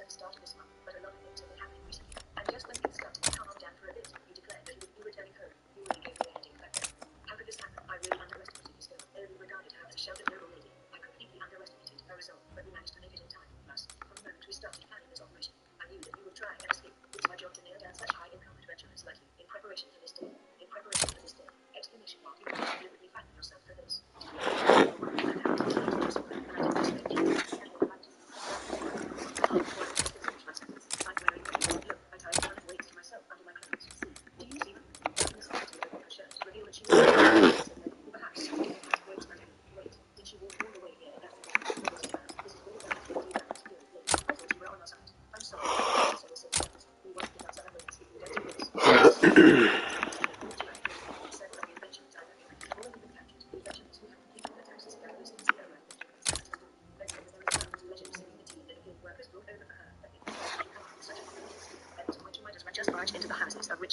the start of this month, but a lot of things have been happening recently. And just when things started to calm down for a bit, you declared that you would be returning home. You really gave me a headache back then. How could this happen? I really underestimated this girl. I only regarded her as a sheltered noble lady. I completely underestimated her resolve, but we managed to make it in time. Plus, from the moment we started planning this operation, I knew that you would try and escape. It's my job to nail down such high-income adventurers like you. In preparation for this day. In preparation for this day. Exclamation mark. You must deliberately fatten yourself for this.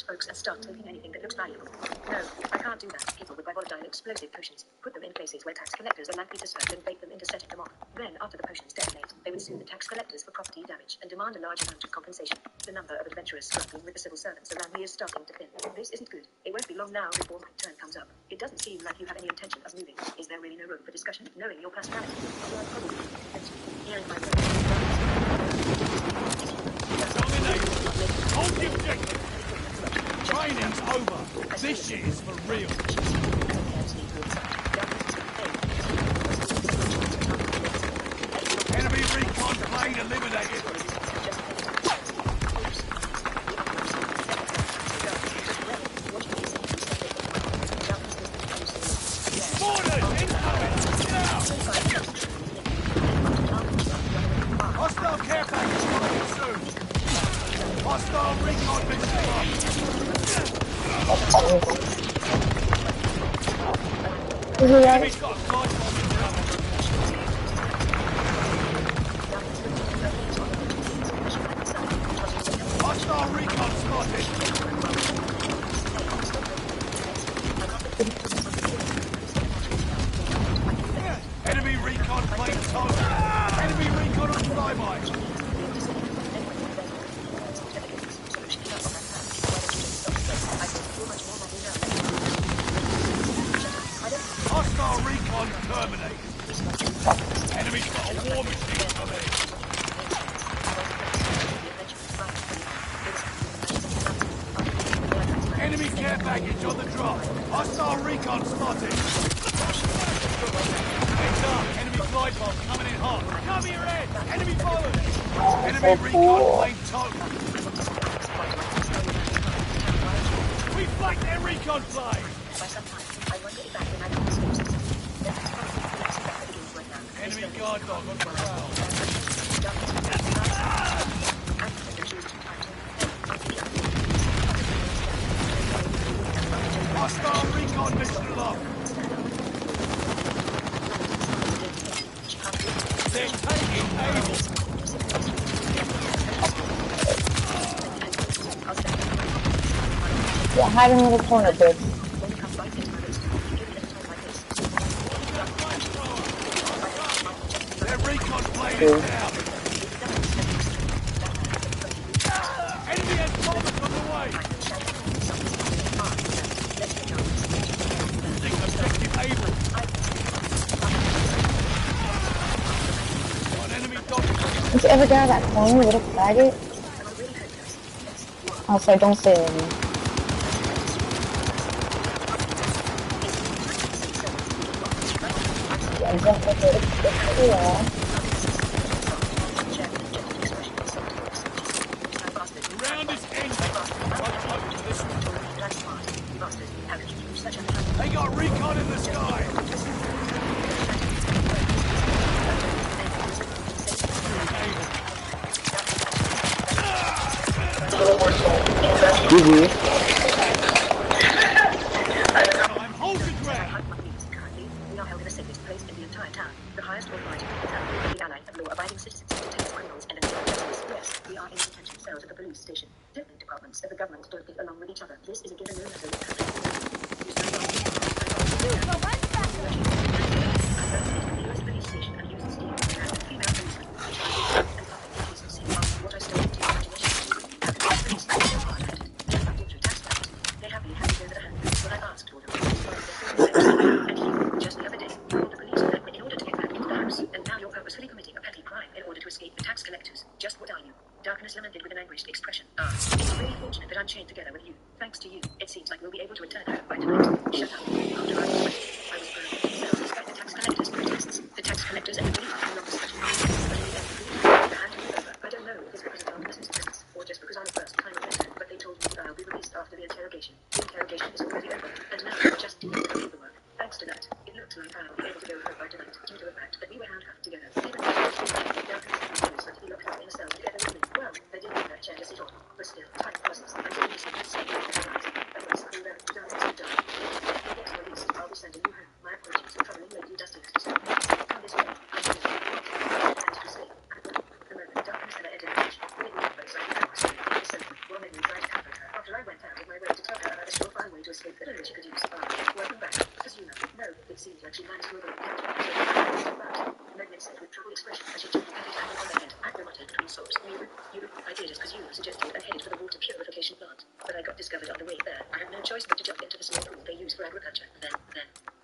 Folks and start taking anything that looks valuable. No, I can't do that. People would buy volatile explosive potions, put them in places where tax collectors are likely to search and bait them into setting them off. Then, after the potions detonate, they would sue the tax collectors for property damage and demand a large amount of compensation. The number of adventurers struggling with the civil servants around me is starting to thin. This isn't good. It won't be long now before my turn comes up. It doesn't seem like you have any intention of moving. Is there really no room for discussion? Knowing your personality, you are probably hearing my words. Hold the objective! Training's over. This shit is for real. Enemy recon plane eliminated. Boarders incoming! Now! Hostile care package coming soon. Hostile recon mission. Enemy's got a flight bomb in cover. Hostile recon spotted. Enemy recon plane towed. Enemy recon on flyby. Hostile recon terminated. Enemy's got a war machine coming. Enemy care package on the drop. Hostile recon spotted. Heads up. Enemy glide bomb coming in hot. Cover your head. Enemy followed. Enemy recon plane towed. We flanked their recon plane. Enemy guard dog on the prowl. Hostile recon mission locked. They're taking aim. Yeah, hide in the corner, bitch. Their recon plane is down. Enemy has Thomas on the way. Losing objective able. An enemy dodge. Did you ever get out of that corner, you little faggot? Oh, sorry, don't say anything. Yeah, jump with it. Yeah. Round is ended. They got recon in the sky. I'm holding ground. We are held in the safest place in the entire town. The highest authority in the town, the ally of law-abiding citizens, detects criminals and ensures justice. Yes, we are in detention cells at the police station. Different departments of the government don't get along with each other. This is a given no matter what country. The US police station and use steel and female policemen. Collectors. Just what are you? Darkness lamented with an anguished expression. It's really fortunate that I'm chained together with you. Thanks to you, it seems like we'll be able to return home by tonight. Shut up. After I was away, I was burned. So despite the tax collectors' protests, the tax collectors and the police no longer such a but in the end, the hand me over. I don't know if it's because of Darkness's presence, or just because I'm a first time offender, but they told me that I'll be released after the interrogation. The interrogation is already over, and now I'm just dealing with the paperwork. Thanks to that, it looked like I'll be able to go home by tonight, due to the fact that we were handcuffed together. Even though Darkness that he locked up in a cell together with me. Well, they didn't have a chair to sit on, but still, time passes. I'm going to sit and that was the very Darkness would die. If he gets released, I'll be sending you home. My apologies for troubling Lady Dustiness to say. Come this way. I'm going to sleep. The moment Darkness and I entered the kitchen, we didn't have both sides of the house. So, while Megan tried to comfort her, after I went out of my way to tell her about a surefire way to escape that only she could use. Welcome back. As you know, no, it seems like she managed to avoid but Megan said with troubled expression as she gently patted Anna on the head. Anna muttered between sobs. I did it because you suggested and headed for the water purification plant. But I got discovered on the way there. I had no choice but to jump into the small pool they use for agriculture. Then,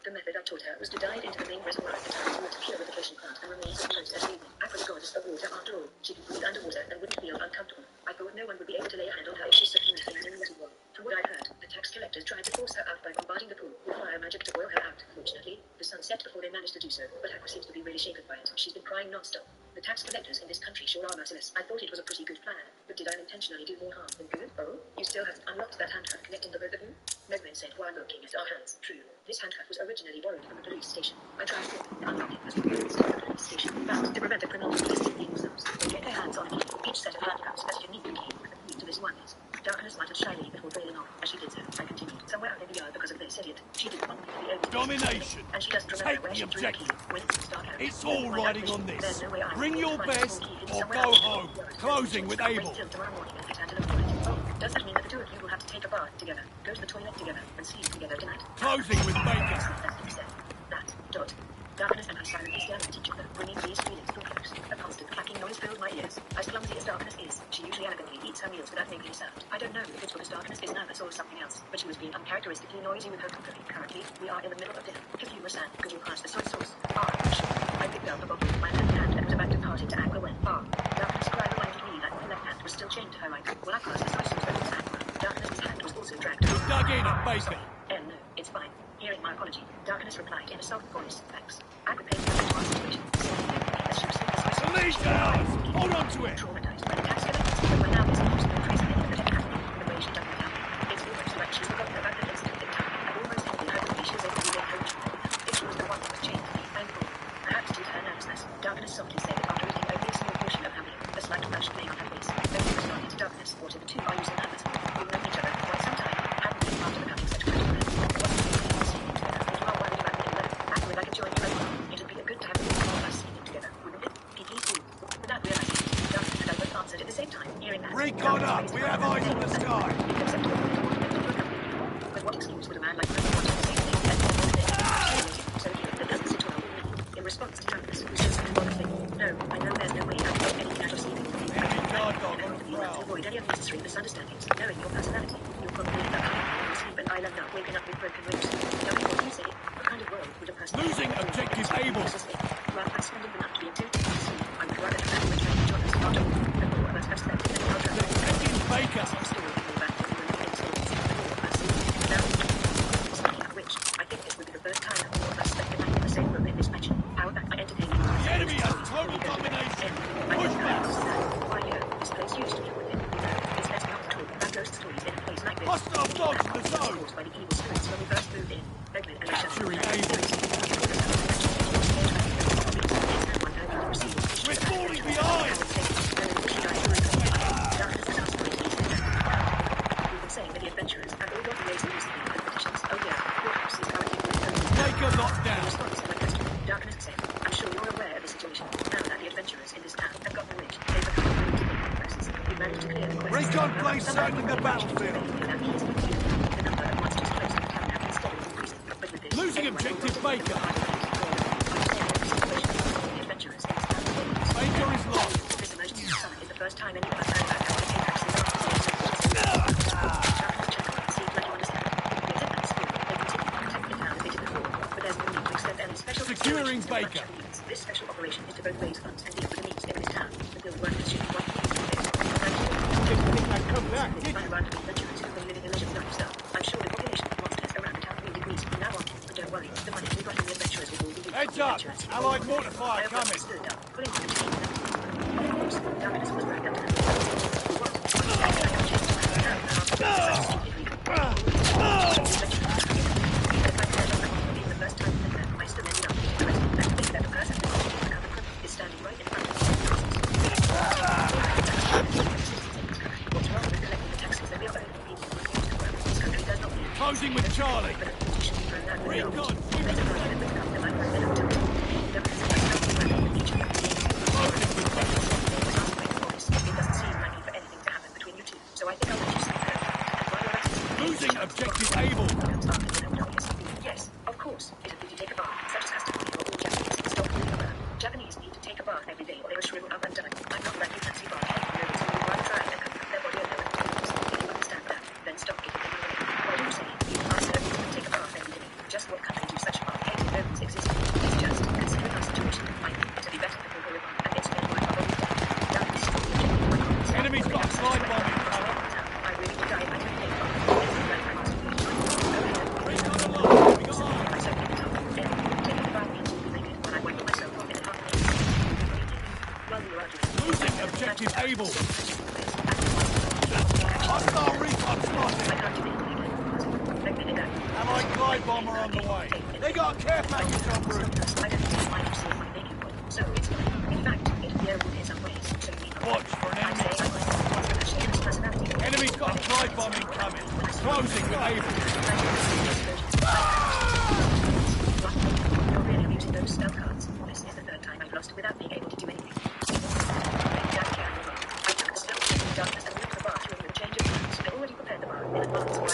the method I taught her was to dive into the main reservoir at the town's water purification plant and remain submerged as evening. Aqua was goddess of water after all. She could breathe underwater and wouldn't feel uncomfortable. I thought no one would be able to lay a hand on her if she succumbed to the main reservoir. From what I heard, the tax collectors tried to force her out by bombarding the pool with fire magic to boil her out. Fortunately, the sun set before they managed to do so, but Aqua seems to be really shaken by it. She's been crying non-stop. The tax collectors in this country sure are merciless. I thought it was a pretty good plan, but did I intentionally do more harm than good? Oh? You still haven't unlocked that handcuff connecting the both of you? Megman said while looking at our hands. True. This handcuff was originally borrowed from the police station. I tried to unlock it as we moved to the police station, but to prevent the criminals from distributing themselves, they get their hands on it. Each set of handcuffs has a unique key, with the key to this one is. Darkness muttered shyly before trailing off. As she did so, I continued. Somewhere out in the yard because of this idiot. She didn't want me to be able to Domination. and she doesn't remember Take where the she threw the key. objective. When it's dark out. It's all riding on There's this. no way I Bring will your find a small best key hidden or somewhere go out in the home. yard. Closing with Wait Abel. till tomorrow morning and fetch Angela for it. Oh, does that mean that the two of you will have to take a bath together, go to the toilet together, and sleep together tonight? Closing with Baker. That. Darkness and I silently stared at each other, bringing these feelings too close. A constant clacking noise filled my ears. As clumsy as Darkness is, she usually elegantly eats her meals without making a sound. I don't know if it's because Darkness is nervous or something else, but she was being uncharacteristically noisy with her cookery. Currently, we are in the middle of dinner. If you were Sam, could you pass the soy sauce? Sure. I picked up the bottle with my left hand and was about to pass it to Aqua when, Darkness cry reminded me that my left hand was still chained to her right. When I passed the soy sauce over to Aqua, Darkness's hand was also dragged. Dug in at Baker. No, it's fine. Hearing my apology, Darkness replied in a soft voice, thanks. Aqua paid attention to our situation, as she received the soy sauce. Police hours! Hold on to it! Traumatized by the tax collectors, but we're now busy using the phrase anything that had happened. The way she dug me down. It's almost like she's forgotten about the incident in time. I almost envy her the way she was able to regain her ritual. If she was the one who was chained to me, I'm cool. Perhaps due to her nervousness, Darkness softly said that after eating only a small portion of her meal, a slight flush playing on her face. Then she responded to Darkness, what of the two are you so nervous for? We've known each other for quite some time, haven't we, after becoming such close friends? What's the reason for sleeping together? If you are worried about me alone, afterward I could join you as well. It'd be good to have all of us sleeping together, wouldn't it? Please do. Without realizing it, Darkness and I both answered at the same time, hearing that. Recon up! We have eyes on the sky! But what excuse would a man like me want to say things that more than anything? So here, that doesn't sit well with me. In response to Darkness, who says something more thing. No, I know there's no way out of any casual sleeping. I can guard dog on the prowl. To avoid any unnecessary misunderstandings. Knowing your personality, you'll probably end up in your sleep and I'll end up waking up with broken ribs. Tell me what you say. What kind of world would a person Losing objective Abel. Rather than spending the night being tempted to sleep, I would rather have which may join us after all. The more of us have slept in our travel. Taking Baker. Same story can go back to the women in states. The more of us sleep now. Speaking of which, I think this would be the first time that all of us spent the night in the same room in this mansion. How about my entertaining? The enemy has total domination. Push back. Why, this place used to be within. It's best not to talk about ghost stories in a place like this. Hostile dogs in the zone. Caused by the evil spirits when we first moved in. Megman and Capturing Abel. We're falling behind. We've been saying that the adventurers have all got the ways recently in competitions. Oh yeah, your house is currently Baker locked down. in response to my question, Darkness said, I'm sure you're aware of the situation. Now that the adventurers in this town have got the ridge, they've become willing to take quests. We've managed to clear the quests. Recon place circling the battlefield. The number of monsters close to the town have been steadily increasing. But with this, Losing objective Baker. Baker is lost. This emergency summit is the first time any of us heard about how the impacts the Darkness seems like you understand. We did that school. They continue to protect the town as they did before. But there's no need to extend any special Securing considerations to Baker. much convenience. This special operation is to both raise funds and deal with the needs in this town. The skilled workers should be quite pleased with this. Didn't think I'd come back, did you? Vanguard adventurers who've been living a leisurely lifestyle. I'm sure the population of monsters around the town will decrease from now on. But don't worry, the money we got in the adventurers will all be used. Heads up! Allied mortar fire coming! Stood up, pulling on the chain. Of course, darkness was wrapped up in a what? Closing with Charlie. Recon. Losing objective able. Yes, of course. It's a pity to take a bath, such as has to be for all Japanese. Stop moving around. Japanese need to take a bath every day or they will shrivel up and die. I'm not like you fancy bath. Hey, notice when you run dry and cover their body over with tools. If you understand that, then stop getting them away. What do you say? I said we take a bath every day. Just what country do such bath hating nobles exist? It's just, considering our situation, I think it'd be better if we go along and get spent like a whole day. Enemy's got a slide bombing. I really would die if I didn't take a bath. Losing objective able. Hostile recon spotted. Allied glide bomber on the way. They got care package en route. So it's in fact, it'll be over in some ways. So Watch for an enemy. Enemy's got a glide bomb incoming. Closing with able. You're really using those spell cards. This is the third time I've lost without being able to do anything. I took the spell check in darkness and went to the bathroom with a change of clothes. I already prepared the bath in advance for an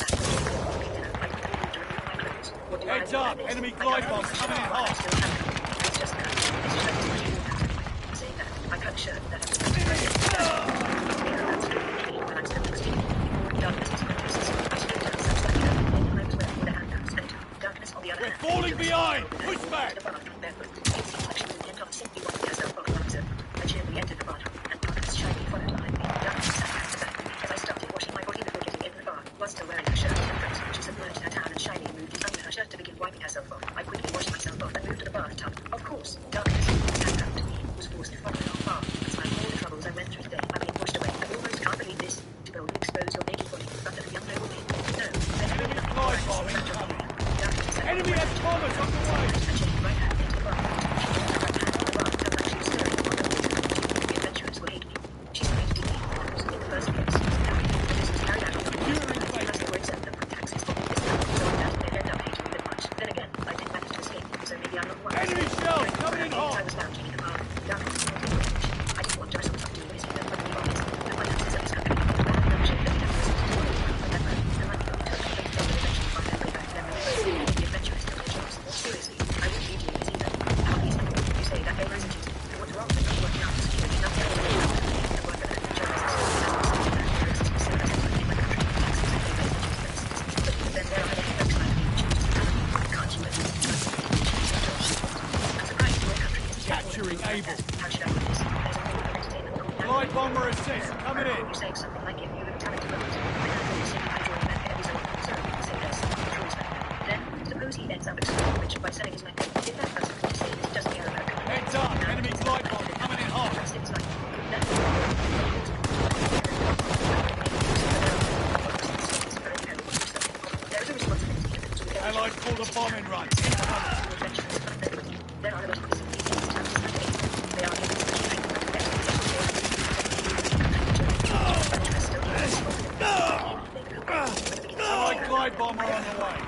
I took the room to remove my clothes. What do Heads I up! Enemy glide bomb coming in hot. It's just that. Saying that, I cut a shirt that has been when I'm still 16. Darkness is my closest. I stripped out such that I was wearing the handcuffs and darkness on the other hand. We're falling behind! Push back! The bathroom barefoot. It seems like she was intent on simply walking herself off the officer. I cheerfully entered the bathroom, and darkness shyly followed behind me. Darkness sat back to back as I started washing my body before getting into the bath. While still wearing her shirt and coat, she submerged her towel and shyly moved it under her shirt to begin wiping herself off. I quickly washed myself off and moved to the bathtub. Of course, darkness, sat down to me, was forced to follow along bath. Despite all the troubles I went through today, I'm being pushed away. I almost can't believe this. To boldly expose your naked body in front of a young noble maid. No, there's Enemy glide bomb incoming. Enemy has bombers on the way. Enemy shells coming in hot. Capturing able. Glide bomber assist coming in. You say something like if you have talent to vote, I draw back every so often, so say less, draws back. Then, suppose he ends up exploring which by selling his method. If that person who say this doesn't care about it. Heads up, enemy glide bomb coming in hot. That's it's like there is a responsibility. Allied pull the bombing run. There are the they are given Allied glide bomber on the way.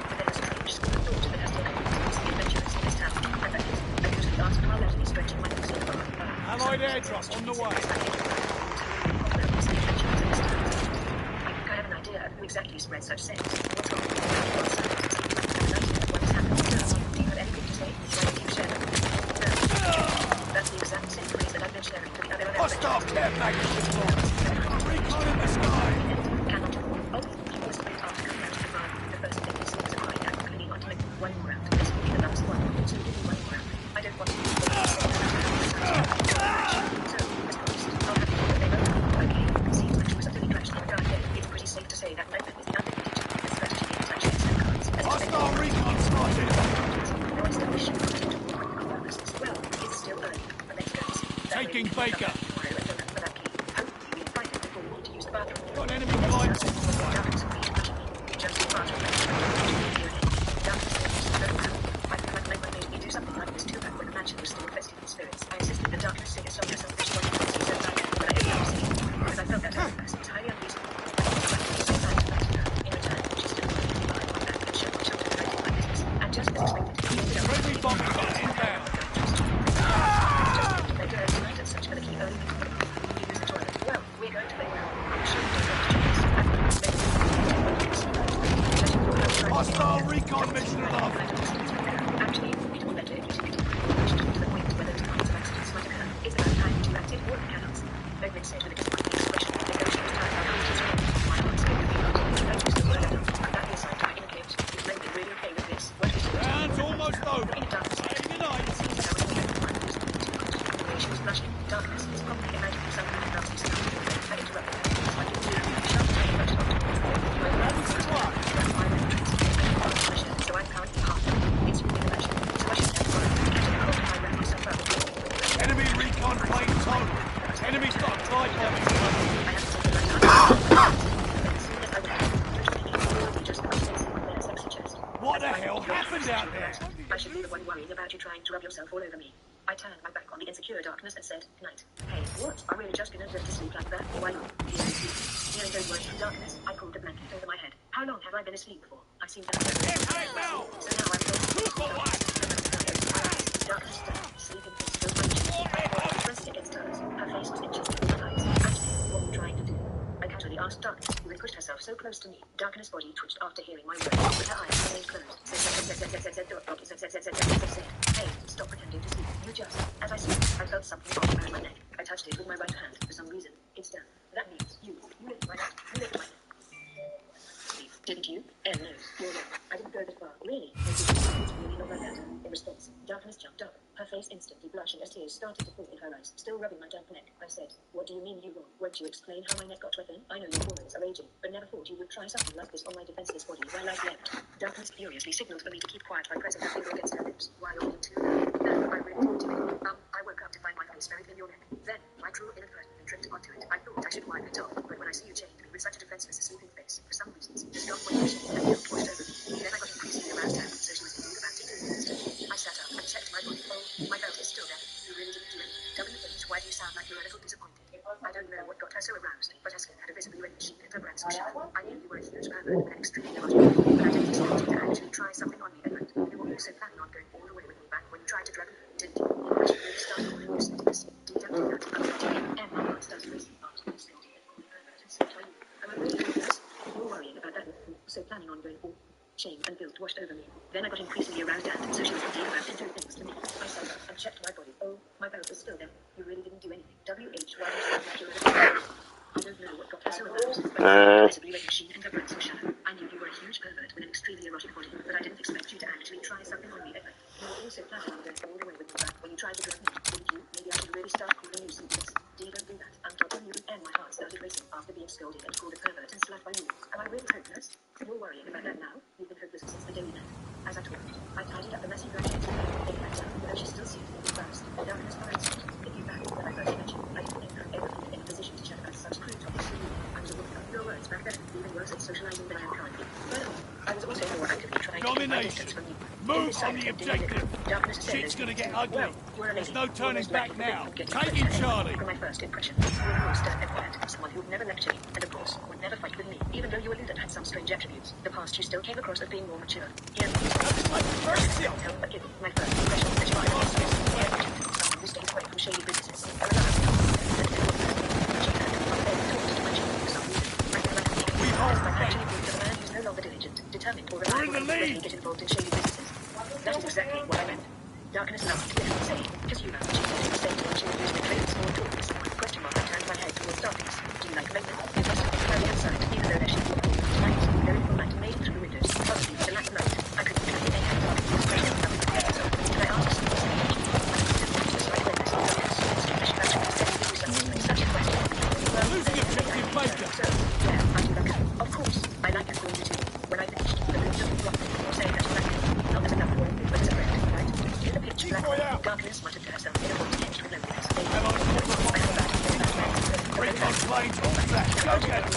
Allied airdrop on the way. I think I have an idea of who exactly spread such sense. What's wrong? What has happened? Do you have anything to say? Why don't you share them? No. That's the exact same phrase that I've been sharing to the other Hostile care package deployed. Recon in the sky. Cannot. Ultimately, he was spent after coming out of the bar. The first thing he sees is a quiet and cleaning on to make one more round. This will be the last one. So give me one more round. I don't want to be so, as promised, I'll recon mission aloft. Actually, it would be better if you took it pushed to the point where those kinds of accidents might occur. It's about time to active or cannot. Logan said with a disappointing expression. They go to the time I was just wrong. My heart skipped the beat. I used the word out. And that is I'm in a cage. Is Logan really okay with this? What is it? Round's almost over. In darkness. Say goodnight. It seems as though it's the one who's been too much. The way she was blushing. Darkness is probably imagining something that loves you stuff. I interrupted her. It's like it's doing a sharp turn much longer. So I'm currently half. It's really imagine. So I should have fun. I wrap myself up. Enemy recon plane total. Enemy's got a glide bomb. I have to take the right as soon as I went, just someone there, sexy chest. What the hell happened out there? I should be the one worrying about you trying to rub yourself all over me. I turned my back on the insecure darkness and said, night. Hey, what? Are we just gonna go to sleep like that? Why not? Hearing those words from darkness, I pulled a blanket over my head. How long have I been asleep for? I seem to have now! So now I'm darkness down, sleeping face still punching. Pressed against hers, her face was inches between my eyes. Asking what were you trying to do? I casually asked Darkness, who had pushed herself so close to me. Darkness' body twitched after hearing my words, with her eyes remained closed. Hey, stop pretending to sleep. You just, as I said, I felt something wrong around my neck. I touched it with my right hand. For some reason, it's done. That means you licked my neck. You licked my neck. Sleep, didn't you? No, you're wrong. I didn't go that far. Really? It's really not like that. In response, Darkness jumped up, her face instantly blushing as tears started to fall in her eyes. Still rubbing my damp neck, I said, what do you mean you wrong? Won't you explain how my neck got wet then? I know your hormones are raging, but never thought you would try something like this on my defenseless body while I slept. Darkness furiously signaled for me to keep quiet by pressing her finger against her lips. Why are you too loud? No, I really talked to it. I woke up to find my face buried in your neck. Then, my drool inadvertently dripped onto it. I thought I should wipe it off, but when I see you chained to me with such a defenseless sleeping face, for some reasons, the strong motivation and guilt washed over me. Then I got increasingly aroused her, so she was indeed about to do this. I sat up and checked my body. Oh, my belt is still there. You really didn't do anything. WH, why do you sound like you're a little disappointed? I don't know what got her so aroused, but her skin had a visibly red sheen and her breasts were showing. I knew you were a huge pervert and an extremely erotic, but I didn't expect you to actually try something on me at night. You were also planning on going all the way with me back when you tried to drug me, didn't you? I should really start calling you sentence. Don't do that. I'm not doing it. And my heart starts racing after you said it. Am I really doing this? You're worrying about that. So planning on going all shame and guilt washed over me. Then I got increasingly aroused and so she was indeed about to do things to me. I sat up and checked my body. Oh, my belt is still there. You really didn't do anything. WH, why did you sound like you were I don't know what got her so aroused, but visibly red machine and her breasts were shallow. I knew you were a huge pervert with an extremely erotic body, but I didn't expect you to actually try something on me at night. You were also planning on going all the way with me back when you tried to drug me, didn't you? Maybe I should really start calling you sleepless. Don't do that. I'm talking you, and my heart started racing after being scolded and called a pervert and slut by you. Am I really hopeless? You're worrying about that now? You've been hopeless since the day we met. As I talked, I tidied up the messy blankets and laid back down, though she still seemed embarrassed. Darkness for instance. If you back when I first met you, I didn't think I'd ever be in a position to chat about such crude topics to you. I was a woman of your words back then, even worse at socializing than I am currently. Furthermore, I was also more actively trying to keep my distance from you. Move on the objective. Shit's gonna get ugly. There's no turning back now. Take it, Charlie. From my first impression, you were more stern and quiet, someone who would never lecture me, and of course, would never fight with me. Even though you alluded had some strange attributes, the past you still came across as being more mature. Here, my first impression that you are someone who stays away from shady businesses. No longer diligent, determined, or reliable, ready to get involved in shady businesses. That is exactly what I meant. Darkness laughed, bitterly saying, just you know, she said in the same tone she would use to trade small talk with someone. Question mark, I turned my head towards Darkness. Do you like Maitland? It must have been cloudy outside, even though there should be cold. Tonight, very full light made through the windows. Possibly with a lack of light. I couldn't tell if they had Darkness' expression of nothing. So, did I ask something strange? Just like when this Darkness, it's strange that she said to do something like such a question. Losing objective Baker. So, yeah, I do like her. Of course, I like her for you too. When I finished, the room doesn't block me or say that you like me. Not as a lover, but as a friend, right? In the pitch black, Darkness muttered to herself in a voice tinged with loneliness. Recon planes on track. Go get them. I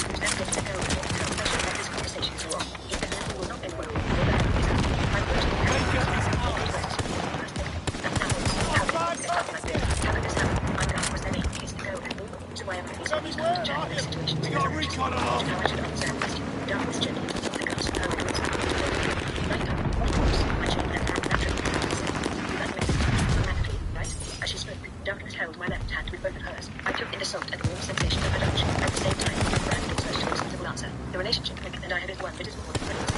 should let this conversation go on. It definitely will not end well. My words will Baker is ours. So I am facing these kinds of challenging situations. We got recon along. How I should understand this. Darkness gently took the guns and hurried towards me. Right up, of course, my chain left hand naturally. You like me? Dramatically, right? As she spoke, Darkness held my left hand with both of hers. I took in the salt and warm sensation of her touch. At the same time, the brand was searched for a suitable answer. The relationship, and I had it one that is more than friends.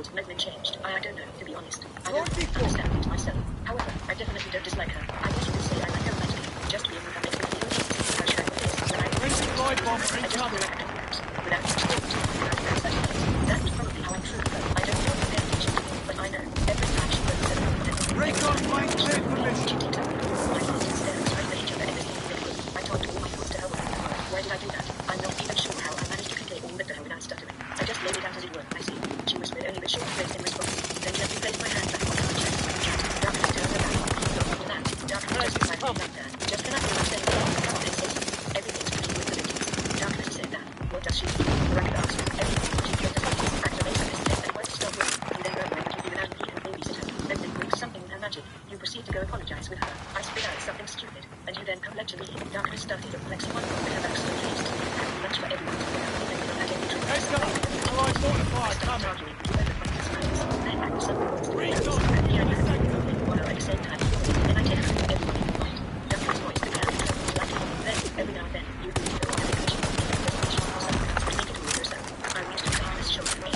course, movement changed. I don't know, to be honest. I don't understand it myself. However, I definitely don't dislike her. I guess you could say I like her romantically. Just being with her makes me feel easy. How should I put this? When I Friendly glide bomber I just feel incoming. like I can relax without being stopped. That was probably how I truly felt. I don't know the attention, but I know every time she goes to the Recon plane cleared for mission. she takes up. My heart is there, straight at each other every single minute. I talked all my thoughts to her word. Why did I do that? I'm not even sure how I managed to convey all that to her without stuttering. I just laid it out as it were. I see. She whispered only with short phrase in response. Then gently placed my hand back on her chest. Darkness turned her back. Not after that. Darkness just decided to love her. Just cannot be my saying that. Come on, say something. Everything's pretty with the ladies. Darkness said that. What does she do? The record asked. Everything. She kept us on. Activation is said that it won't stop working. You then go away, but you even out and babysit her. Then they break something with her magic. You proceed to go apologize with her. I spit out something stupid. And you then come lecture me. Darkness started to flex one with her back so pleased. Having lunch for everyone. Even though I didn't drink. Heads up. Allied mortifier coming. Arguing with both of my smiles. Then back to something else. Recon. And here I am. While at the same time, and I take her to everyone in mind. Darkness voice the cloud travels like then, every now and then, you lose the one that you I reached Darkness' shoulder and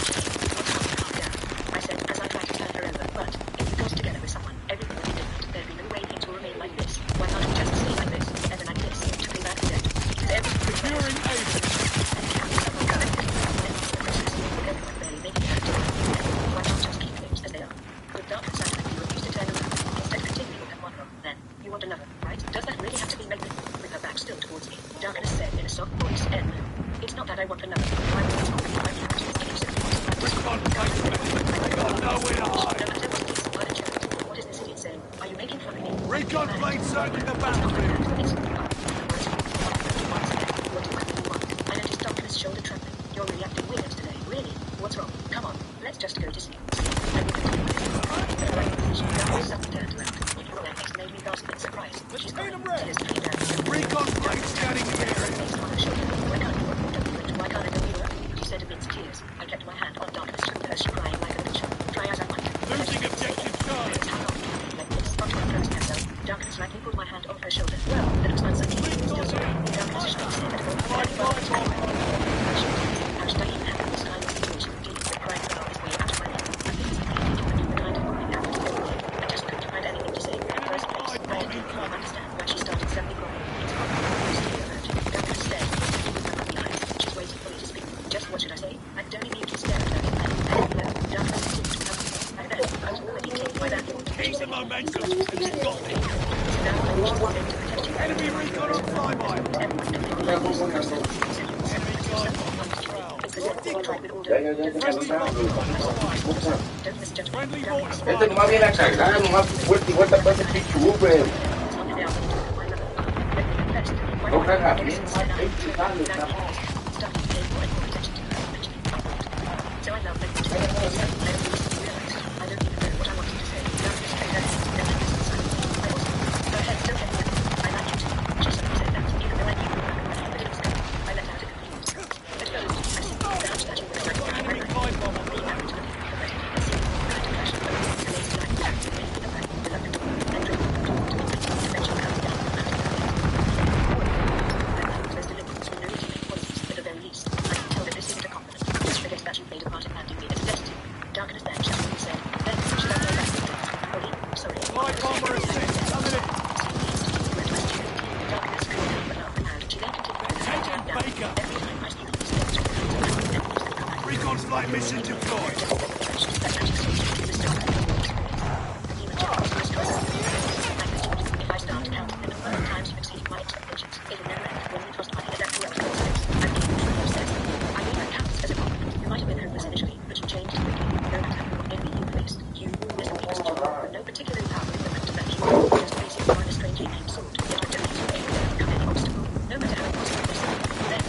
calm down. I said, as I tried to turn her over, but if you got together with someone, everything would be different. There'd be no way things will remain like this. Why not we just stay like this, and then like this, to be back dead? Because everything Securing Ava. barely making it to why not just keep things as they are? With Darkness side, you refuse to turn around. Instead, continue with that one wrong. Then, you want another, right? Does that really have to be made with her back still towards me? Darkness said in a soft voice, and it's not that I want another. I want to talk. I can't. Recon plane cleared. Got nowhere to hide. No matter what it is, why don't you act? What is this idiot saying? Are you making fun of me? Recon plane circling the battlefield. I noticed Darkness' shoulder trembling. You're really acting weird today. Really? What's wrong? Come on, let's just go to sleep. And we can do this. Darkness suddenly turned around. Their face made me gasp in surprise. She's gone. Tears streamed down. Recon plane scanning the area. Why can't I go near her? She said amidst tears. I kept my hand on Darkness through her, she crying like a little child. Try as I might. Losing objective charge. Like this, after I closed myself, Darkness lightly pulled my hand off her shoulder. Well, that was uncertain. Still sorry. Darkness shook his head at all. How should I even handle this kind of situation? Dealing with crying girl his way out of my life. I think it's the kind of woman happened to go away. I just couldn't find anything to say. In the first place, I didn't understand why she started suddenly crying. It's probably Darkness stared. She's waiting for me to speak. Just what should I say? I could only mute and stare at her. Darkness seemed to have me. By then, I was already taken by that thought. Keep the momentum. You've got it. Enemy recon on flyby. Enemy glide bomber on prowl. Friendly bomber. Friendly mortar Este nomás viene a cargar, nomás vuelta y vuelta para ese pichu, güey. No carga bien, nomás 20 sale, So I love it. I don't even know what I wanted to say. Go ahead, still heavy. I like it. She suddenly said that, even though I knew but it was good. I let out a confused scream. But first, I see the hunch that you were like enemy glide bomber. Darkness then shouted and said, then should I go back to the Ollie, sorry. Glide bomber is set. Coming in. Darkness could not laugh, and she then continued to Attention, down. Baker. Every time I speak these things, Recon flight mission deployed. that magic switch is a start of the If I start counting the number of times you exceed my expectations, it'll never end. When we trust money, that's who else knows this. I'm being truly obsessed. I mean that counts as a compliment. You might have been hopeless initially, but you changed quickly. No matter what envy you faced, you always looking as but no particularly powerful equipment to match you. Just basic or a strangely named sword. It would donate to anything that become any obstacle. No matter how impossible it seems. Then,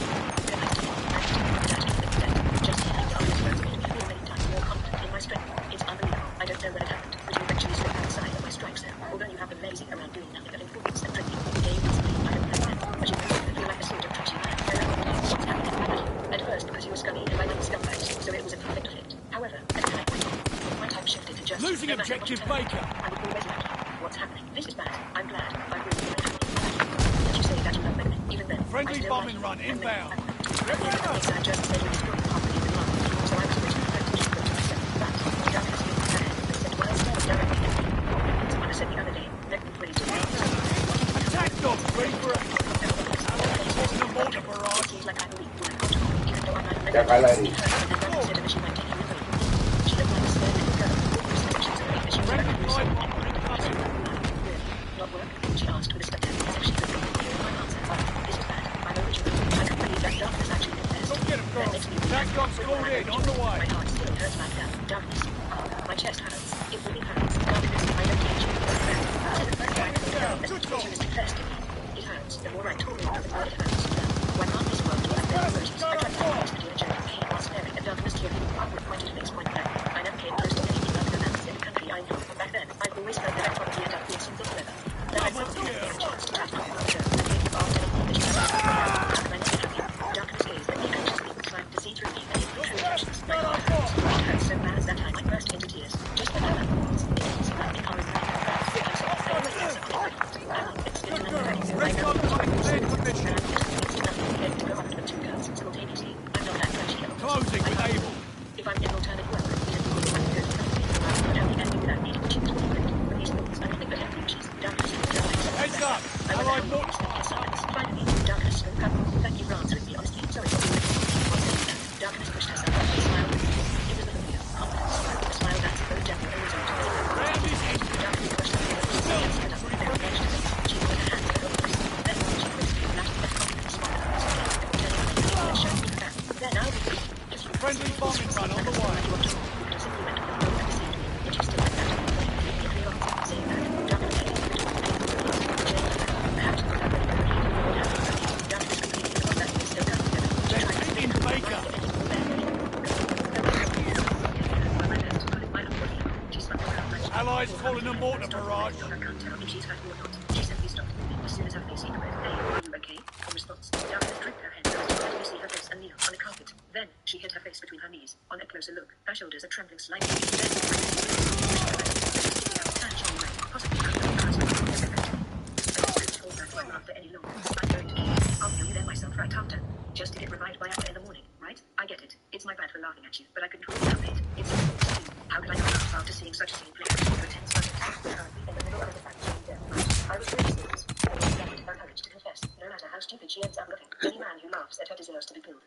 just hearing the others words made me feel many times more confident in my strength. It's unbelievable. I don't know when it happened, but you eventually slipped outside of my strike zone. Although you have been lazy around doing nothing but improvements and drinking, the game is me. I don't know when, but you make me feel like a sort of trashy man. I don't know what's happening with you. At first, because you were scummy and I like scumbags, so it was a perfect fit. However, as time went on, my time shifted to just Losing no matter what objective you tell me, Baker. I would always like you. What's happening? This is bad. I'm glad. I'm really, really happy. Did you say that you love me? Even then, Friendly I still bombing like run you. And then inbound. I just said you destroyed the property with love, so I was originally going to keep it to myself. But Stop, ready for action. Allies calling a mortar barrage. Seems like I believe when I've got to call, even though I might Ya acá la di. said that she might take you with her. She looked like a scared little girl. She was afraid that she was Friendly going to glide bomber incoming. not work? She asked with a spectacle as if she could not hear my answer. This was bad. I'm original. I couldn't believe that darkness actually confessed. Don't get him, girl. That makes me really TACCOM's called in, on the way. my heart still hurts like that. Darkness. My chest hurts. It really hurts. Darkness. I don't teach you. The situation is confessed to me. It hurts. The more I talk about it, the more it hurts. Why can't this world be like the emojis? I tried to face the dear joke of pain while staring at darkness tearing with pointed face point blank. I never came close to anything like romance in the country I know. Back then, I've always felt that I'd probably end up doing something clever. That I'd probably get a chance to chat about the show and take the bar telling me that she was happy. Darkness gazed at me anxiously, trying to see through me and into true emotions. My heart hurts. It hurts so bad that time I burst into tears. Just when I was because Red Guard running clear for mission. simultaneously. I'm not that flashy. Closing with Able. If I'm in alternate work, but only ending without needing to choose what you want. With these thoughts, I'm nothing but happy wishes. Darkness. Heads up. Allied mortar. Finally, darkness spoke up. Thank you for answering me honestly. Sorry for being darkness pushed herself up and smiled. It was the familiar, confident smile. A smile that's both gentle and resolute. Round his head. Darkness pushed her face and stood up with her edge to me. She put her hands over her face. Then she crisply flashed that confident smile on her face. Then showed me that. Then I'll be free. Just Friendly bombing run on the way. you want to talk. You could have simply went to the phone and deceived me. But you still like that. If we are saying that, darkness heading to the door. Perhaps not that very darkness completely forgot that he was still coming together. She tried to Taking Baker. Allies calling a mortar barrage. I can't tell if she's hurt or not. She simply stopped moving as soon as her face hit the bed. Hey, are you okay? In response, Darkness drooped her head so as to let me see her face and kneel on the carpet. Then she hid her face between her knees. On a closer look, her shoulders are trembling slightly. After any longer, I'm going to kill you. I'll kill you then myself right after. Just to get revived by Apple in the morning, right? I get it. It's my bad for laughing at you, but I couldn't rule it out, mate. It's important to do. How could I not laugh after seeing such a scene play out for 10 seconds? We're currently in the middle of the fact-checking death. I was really serious. I was summoned her courage to confess. No matter how stupid she ends up looking, any man who laughs at her deserves to be killed.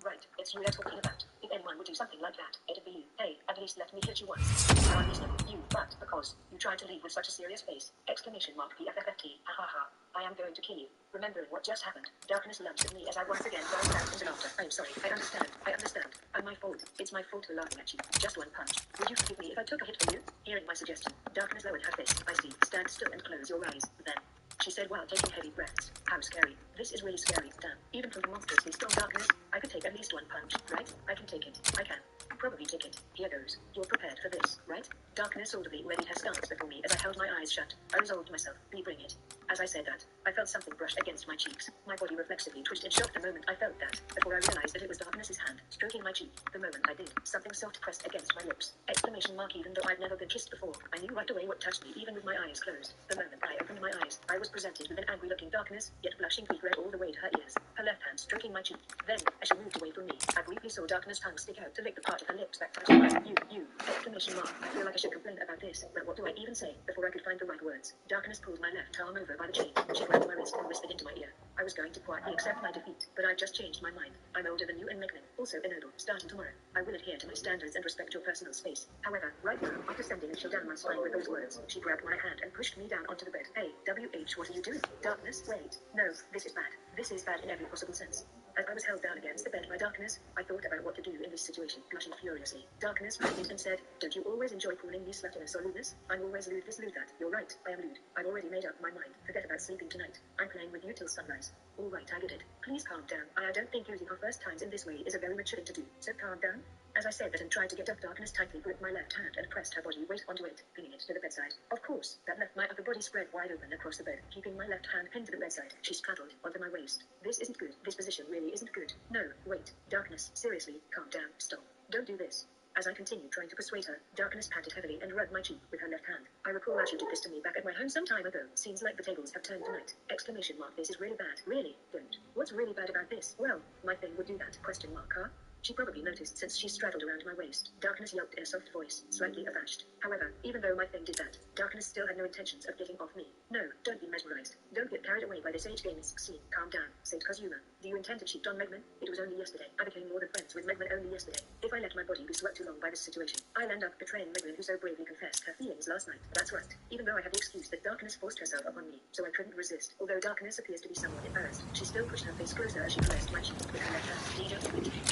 Right. It's you they're talking about. If anyone would do something like that, it'd be you. Hey, at least let me hit you once. How unreasonable. You, but because you tried to leave with such a serious face. Exclamation mark PFFFT. Ha ha ha. I am going to kill you. Remembering what just happened, darkness lunged at me as I once again burst out into laughter. I'm sorry. I understand. I'm my fault. It's my fault for laughing at you. Just one punch. Would you forgive me if I took a hit for you? Hearing my suggestion, darkness lowered her face. I see. Stand still and close your eyes. Then, she said while taking heavy breaths. How scary. This is really scary. Damn. Even from the monstrously strong darkness, I could take at least one punch, right? I can take it. I can. Probably take it. Here goes. You're prepared for this, right? Darkness audibly readied her stance before me as I held my eyes shut. I resolved myself. Bring it. As I said that, I felt something brush against my cheeks. My body reflexively twitched in shock the moment I felt that, before I realized that it was Darkness's hand, stroking my cheek. The moment I did, something soft pressed against my lips. Exclamation mark. Even though I'd never been kissed before, I knew right away what touched me, even with my eyes closed. The moment I opened my eyes, I was presented with an angry-looking Darkness, yet blushing pink red all the way to her ears. Her left hand stroking my cheek. Then, as she moved away from me, I briefly saw Darkness' tongue stick out to lick the part of her lips that touched mine. You. Exclamation mark. I feel like I should complain about this, but what do I even say? Before I could find the right words, Darkness pulled my left arm over by the chain. She grabbed my wrist and whispered into my ear. I was going to quietly accept my defeat, but I've just changed my mind. I'm older than you and Meglin, also Enodor, starting tomorrow. I will adhere to my standards and respect your personal space. However, right now, after sending a chill down my spine with those words, she grabbed my hand and pushed me down onto the bed. Hey, WH, what are you doing? Darkness, wait. No, this is bad. This is bad in every possible sense. As I was held down against the bed by Darkness, I thought about what to do in this situation, blushing furiously. Darkness grinned and said, don't you always enjoy calling me sluttiness or lewdness? I'm always lewd this, lewd that. You're right, I am lewd. I've already made up my mind. Forget about sleeping tonight. I'm playing with you till sunrise. All right, I get it. Please calm down. I don't think using our first times in this way is a very mature thing to do. So calm down. As I said that and tried to get up, Darkness tightly gripped my left hand and pressed her body weight onto it, pinning it to the bedside. Of course, that left my upper body spread wide open across the bed, keeping my left hand pinned to the bedside. She straddled onto my waist. This isn't good. This position really isn't good. No, wait. Darkness, seriously, calm down. Stop. Don't do this. As I continued trying to persuade her, Darkness patted heavily and rubbed my cheek with her left hand. I recall that you did this to me back at my home some time ago. Seems like the tables have turned tonight. Exclamation mark. This is really bad. Really? Don't. What's really bad about this? Well, my thing would do that. Question mark, huh? She probably noticed since she straddled around my waist. Darkness yelped in a soft voice, slightly abashed. However, even though my thing did that, Darkness still had no intentions of getting off me. No, don't be mesmerized. Don't get carried away by this age-games scene. Calm down, said Kazuma. Do you intend to cheat on Megman? It was only yesterday. I became more than friends with Megman only yesterday. If I let my body be swept too long by this situation, I'll end up betraying Megman, who so bravely confessed her feelings last night. That's right. Even though I have the excuse that darkness forced herself upon me, so I couldn't resist. Although darkness appears to be somewhat embarrassed, she still pushed her face closer as she caressed my cheek with her left hand.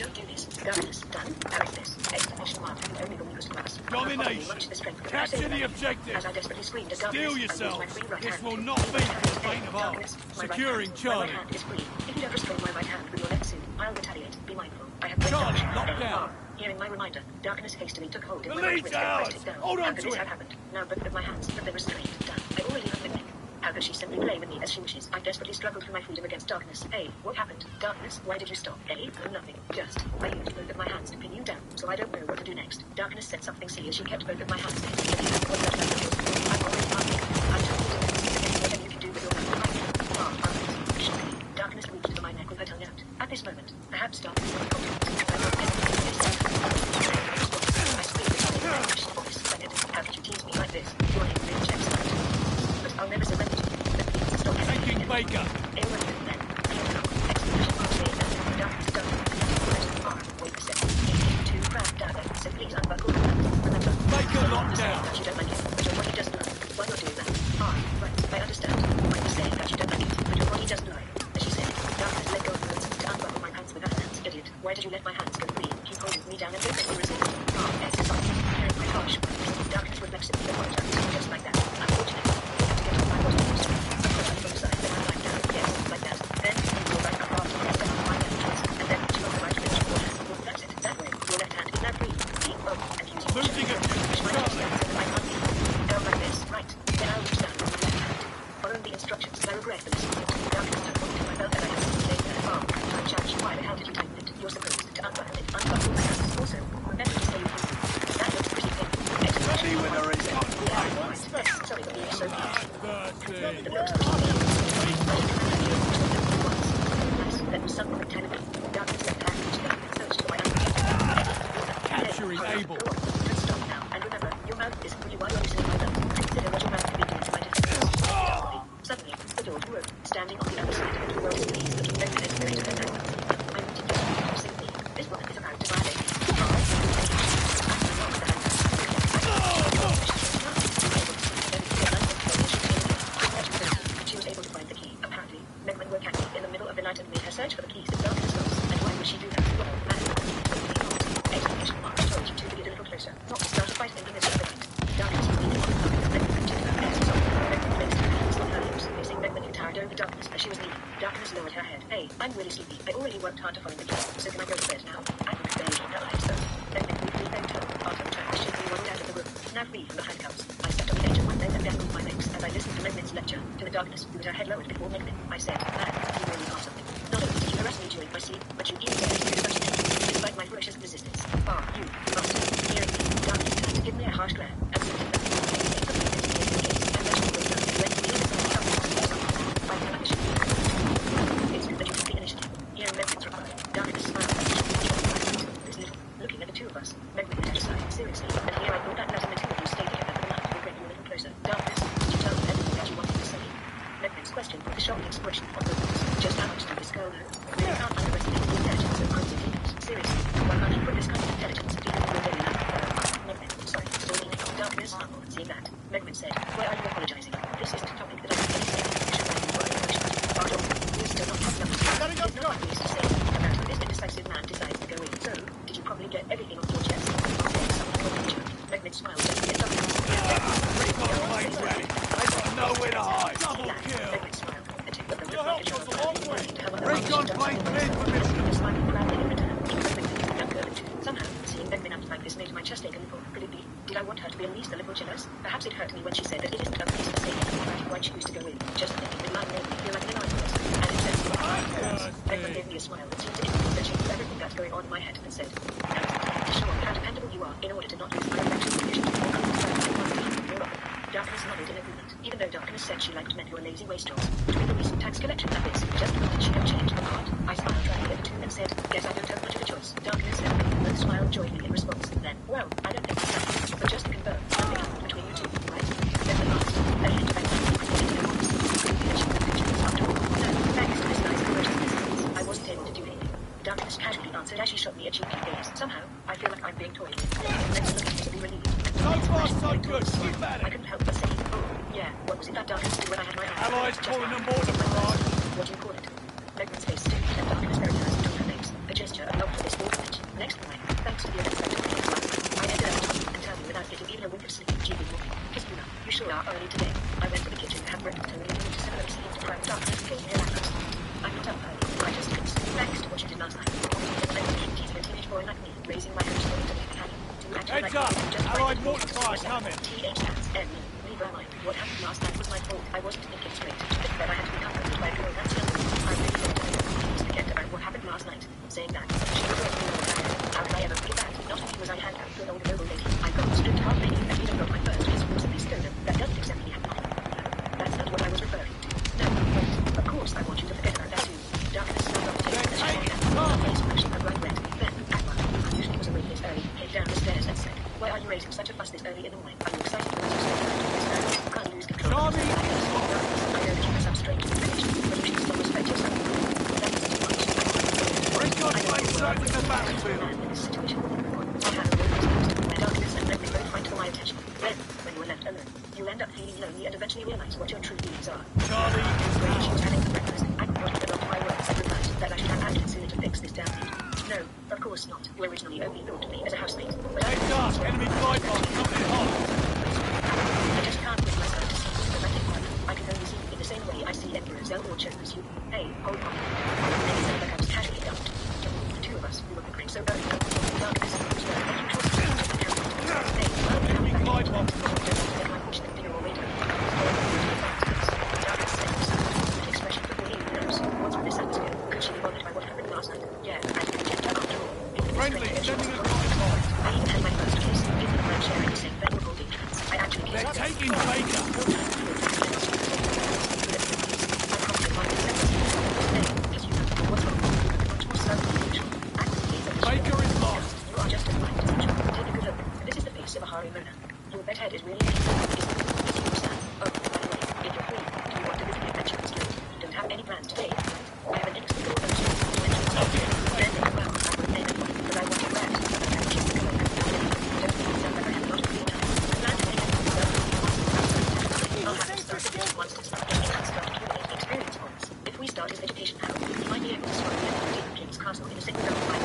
Don't do this. Darkness, done. How is this? Exclamation mark. Having only the weakest grasp. Domination. Capture the objective. As I desperately screamed at Steel darkness, yourself. I used my free right This hand will to- not be for the faint of heart. Securing Charlie. My right hand is free. If you don't restrain my right hand with your left soon, I'll retaliate. Be mindful. I have great Charlie, touch. lock down. Hearing my reminder, darkness hastily took hold of The my right lead's wrist and ours. pressed it down. Hold on How could to this it. have happened? Now both of my hands have been restrained. Done. I already have been. How could she simply play with me as she wishes? I desperately struggled for my freedom against darkness. Hey, what happened? Darkness, why did you stop? Hey, nothing. Just, I used both of my hands to pin you down, so I don't know what to do next. Darkness said something silly as she kept both of my hands pinned together. What that meant was, I'm already asking. I'm totally whatever you can do with your hand. Shocking. Darkness reached for my neck with her tongue out. At this moment, perhaps darkness was confident. I screamed in my anguished voice. How could you tease me like this? Your name really checks out. But I'll never surrender to you. But please stop. Taking Baker. It was good then. Exclamation mark saying that. Darkness done. Wait a second. Too proud, dagger. So please unbuckle. Remember. Baker locked down. That you don't like it, but your body doesn't lie. Why not doing that? Right. I understand. Why you saying that you don't like it, but your body doesn't lie. As she said, darkness let go of words to unbuckle my pants with her hands. Idiot. Why did you let my hands go free? Keep holding me down and don't let me resist. Yes, sorry. Hearing my harsh words, darkness reflexively apologized. Just like that. Unfortunately, I had to get off my body first. I put on both sides, then I lied down. Yes, like that. Then you go back across, press down on my left wrist, and then put you on the right wrist. That's it. That way. Your left hand is now free. And use your Losing it. Charlie. I can't see. Go like this. Right. Then I'll reach down on my left hand. Following the instructions, I regret for this. Darkness took one to my belt and I have to take that arm. I challenge, why the hell did you tighten it? You're supposed to unbuckle it. Unbuckle my hands. Also, remember to say you can. That looks pretty painful. See when there is not Yes, sorry for being so bad. dirty. The looks pretty painful. That was something technical. Darkness left hand reached down and searched for my underwear. Capturing Abel. Go on. Just stop now. And remember, your mouth isn't really why you're using my belt. Consider what your mouth could be doing to my defense. Suddenly, the door grew open. Standing on the other side of the door was pleased that Megman had narrated her background. I wanted to stop simply. This woman is about to violate me. She was able to find the key. Apparently, Megman worked at me in the middle of the night and made her search for the keys that darkness lost. And why would she do that? Well, exclamation mark. I told you to get a little closer. Not to start a fight thinking it's the right. Darkness was leaning on the carpet. Megman continued her face. Megman placed her hands on her lips, facing Megman who towered over darkness as she was leaving. Darkness lowered her head. Hey, I'm really sleepy. I already worked hard to find the key. So can I go to bed now? I can barely keep her eyes though. Megman briefly thanked her. After the time, she waddled out of the room. Now free from the handcuffs. I stepped on the edge of my bed and dangled my legs as I listened to Megman's lecture. To the darkness, with her head lowered before Megman, I said, man, you really are something. Not only did you harass me during my sleep, but you even dared to do such things, despite my ferocious resistance. You, master, hearing me, darkness turned to give me a harsh glare, and so did that. It's good that you took the initiative. Hearing Megman's reply, darkness smiled as she this little, looking at the two of us. Megman had decided seriously, and here I thought that letting the two of you stay together for the night would bring you a little closer. Darkness, did you tell me everything that you wanted to say? Megman's question put the shocking expression on her face. Just how much did this girl know? You can't underestimate the intelligence of crazy demons. Seriously, why can't you put this kind of intelligence into your daily life? Megman, sorry, still leaning. Darkness smiled, seeing that. Megman said, why are you apologizing? This isn't a topic that I have any should I for emotions. Pardon, you still not have nothing. It's not like we used to say about who this indecisive man decides to go in. So, did you probably get everything off your chest? I'll say something more nature. Megman smiled just to get something. I got nowhere to hide. Double kill. Megman smiled. The two of them Your help goes a long way. Recon plane cleared for mission. Smiling proudly in return. Somehow, seeing Megman act like this made my chest ache a little. Could it be? Did I want her to be at least a little jealous? Perhaps it hurt me when she said that it isn't okay to say anything about who I choose to go in. Just thinking it might make me feel like an anonymous. And it says Megman gave me a smile that seemed to indicate that she knew everything that's going on in my head and said, now it's time to show how dependable you are in order to not lose my affection for vision or unconstrained. Darkness nodded in agreement, even though Darkness said she liked men who were lazy wastrels. Between the recent tax collection methods, just when she had changed her heart, I smiled dryly at the two and said, yes, I don't have much of a choice. Darkness and we both smiled joyfully in response. Then, well, I don't think so. But just to confirm, something happened between you two, right? Then the last, a hint of anxiety created a cheeky gaze. Somehow, I feel like I'm being toyed with. Let's look to be relieved. So far, so good. Keep at I it. couldn't help but say, oh, yeah, what was it that darkness when I had my eyes? Allies Just calling now. them border barrage. What do you call it? Megman's face stiffened and darkness verified on her face. A gesture of love for this orphanage. Next morning, thanks to the events that took place last night, I ended up talking and telling without getting even a wink of sleep. Jeeping morning. Kiss me now. You sure are early today. I went to the kitchen to have breakfast and really into similar received a private darkness and came here at last. I'm not up early. I just couldn't sleep. Thanks to what you did last night. Teasing a teenage boy like me, raising my own story to make a canyon. Do you actually Heads like up! just Allied mortar fire coming. THSN. Leave her mind. What happened last night was my fault. I wasn't thinking straight. But I had to be comforted by a girl that's young. I really don't know. Please forget about what happened last night. Saying that, she was with me all the time. How could I ever forget that? Not only was I handcuffed to an old noble lady, I got stripped half naked and even got my first kiss forcibly stolen. That doesn't exactly happen often. No, that's not what I was referring to. No, wait. Of course I want you to forget about that too. Darkness smelled on the table as she walked down. Her face flushing her bright red. Then, Aqua, who usually was awake this early, came down the stairs and said, "Why are you raising such a fuss this early in the morning? Are you excited for us to stay down this early? Can't lose control." Charlie! I know that you have some strange inclination, but you should almost fight yourself. That is too much. Recon plane circling the battlefield. In this situation, I had a really exposed to my darkness and let me both fight for my attention. Then, when you are left alone, you end up feeling lonely and eventually realize what your true needs are. Charlie! When she was having breakfast, I got to my words and replied that I should have acted sooner to fix this downbeat. No, of course not. You originally only thought of me as a housemate, but Heads up! Enemy glide bomb coming in hot. I just can't bring myself to see you as I think one. I can only see you in the same way I see Emperor Zell or chose you. Hey, hold on. Maybe some like I was casually dumped. The two of us, we were bickering so early that we were darkness and was very making choices. Hey, well, Enemy glide bomb. I wish that dinner or later. Darkness says, expression before he knows. What's with this atmosphere? Could she be bothered by what happened last night? Yeah, I can reject her after all. Friendly, sending a glide bomb. I even had my first kiss, given the friend sharing the same bed recording trance. I actually kissed They're her. taking Baker. Baker is lost. You are just as blind as usual. Take a good look. This is the face of a Hari Mona. Your bedhead is really peaceful. Is your son? Oh, by the way, if you're free, do you want to visit the adventurers guild? Don't have any plans today. I have an inexplicable urge to then, well, I would name anyone, but I want to brag. Don't sound like I have a lot of free time. I plan to make it I'll have to start the vision monsters and start accumulating experience points. If we start his education now, he might be able to swallow the Demon King's castle in a single go. The only way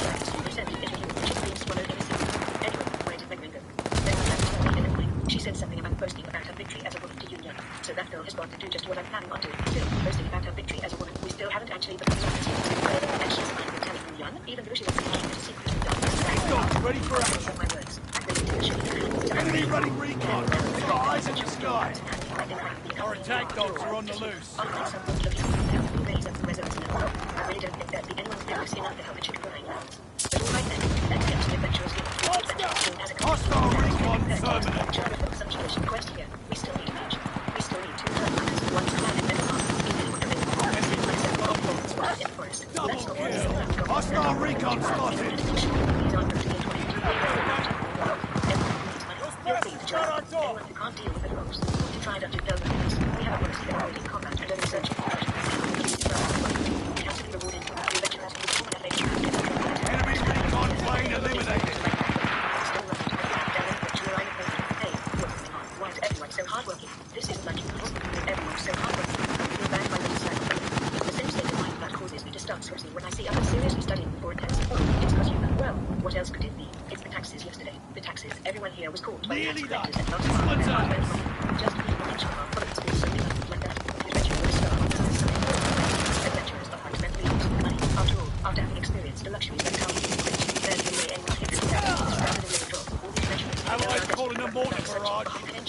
I can see this ending is with you, which is being swallowed in a second. Anyway, where did Megman go? Then we have to tell me in the morning. She said something about boasting about her victory as a woman to Union. So that girl has got to do just what I'm planning on doing. Still, boasting about her victory as a woman. We still haven't actually become lovers yet. And she's fine with telling Union, even though she doesn't keep it a secret in darkness. Recon, ready for I action. said my words. I'm ready to show you the hands. Enemy running recon. We've got eyes in the sky. Our attack dogs are on the loose. Unlike someone looking to raise up the residents in a row, I really don't think there'd be anyone's business enough to help it should crying out. But all right then, let's get to the adventurers guild. Hostile recon permanent. Some tradition quest here. We still need a mage. We still need 2 frontliners, 1 command and then 1 in forest. Double kill. Hostile recon spotted. Anyone who can't deal with the ropes. To try to build weapons. We have a mercy that are in combat and only searching for treasure. Counting the rewarded. The adventurers who will that later. Enemy recon plane eliminated. Hey, what's going on? Why is everyone so hardworking? This isn't like you. Everyone's so hardworking. You're banned by the side. It's the same state of mind that causes me to start sweating when I see others seriously studying for a test. Oh, it's because you know. Well, what else could it be? It's the taxes yesterday. The taxes. Everyone here was caught by the tax Nearly collectors done. and not This one's ours. just because the nature of our products is something like that. The adventure will start on the side. Adventurers are fundamentally used to money. After all, after having experienced the luxuries that come with rich, there's no way anyone takes it rather than withdraw. All these adventurers Allies calling a mortar barrage. Thank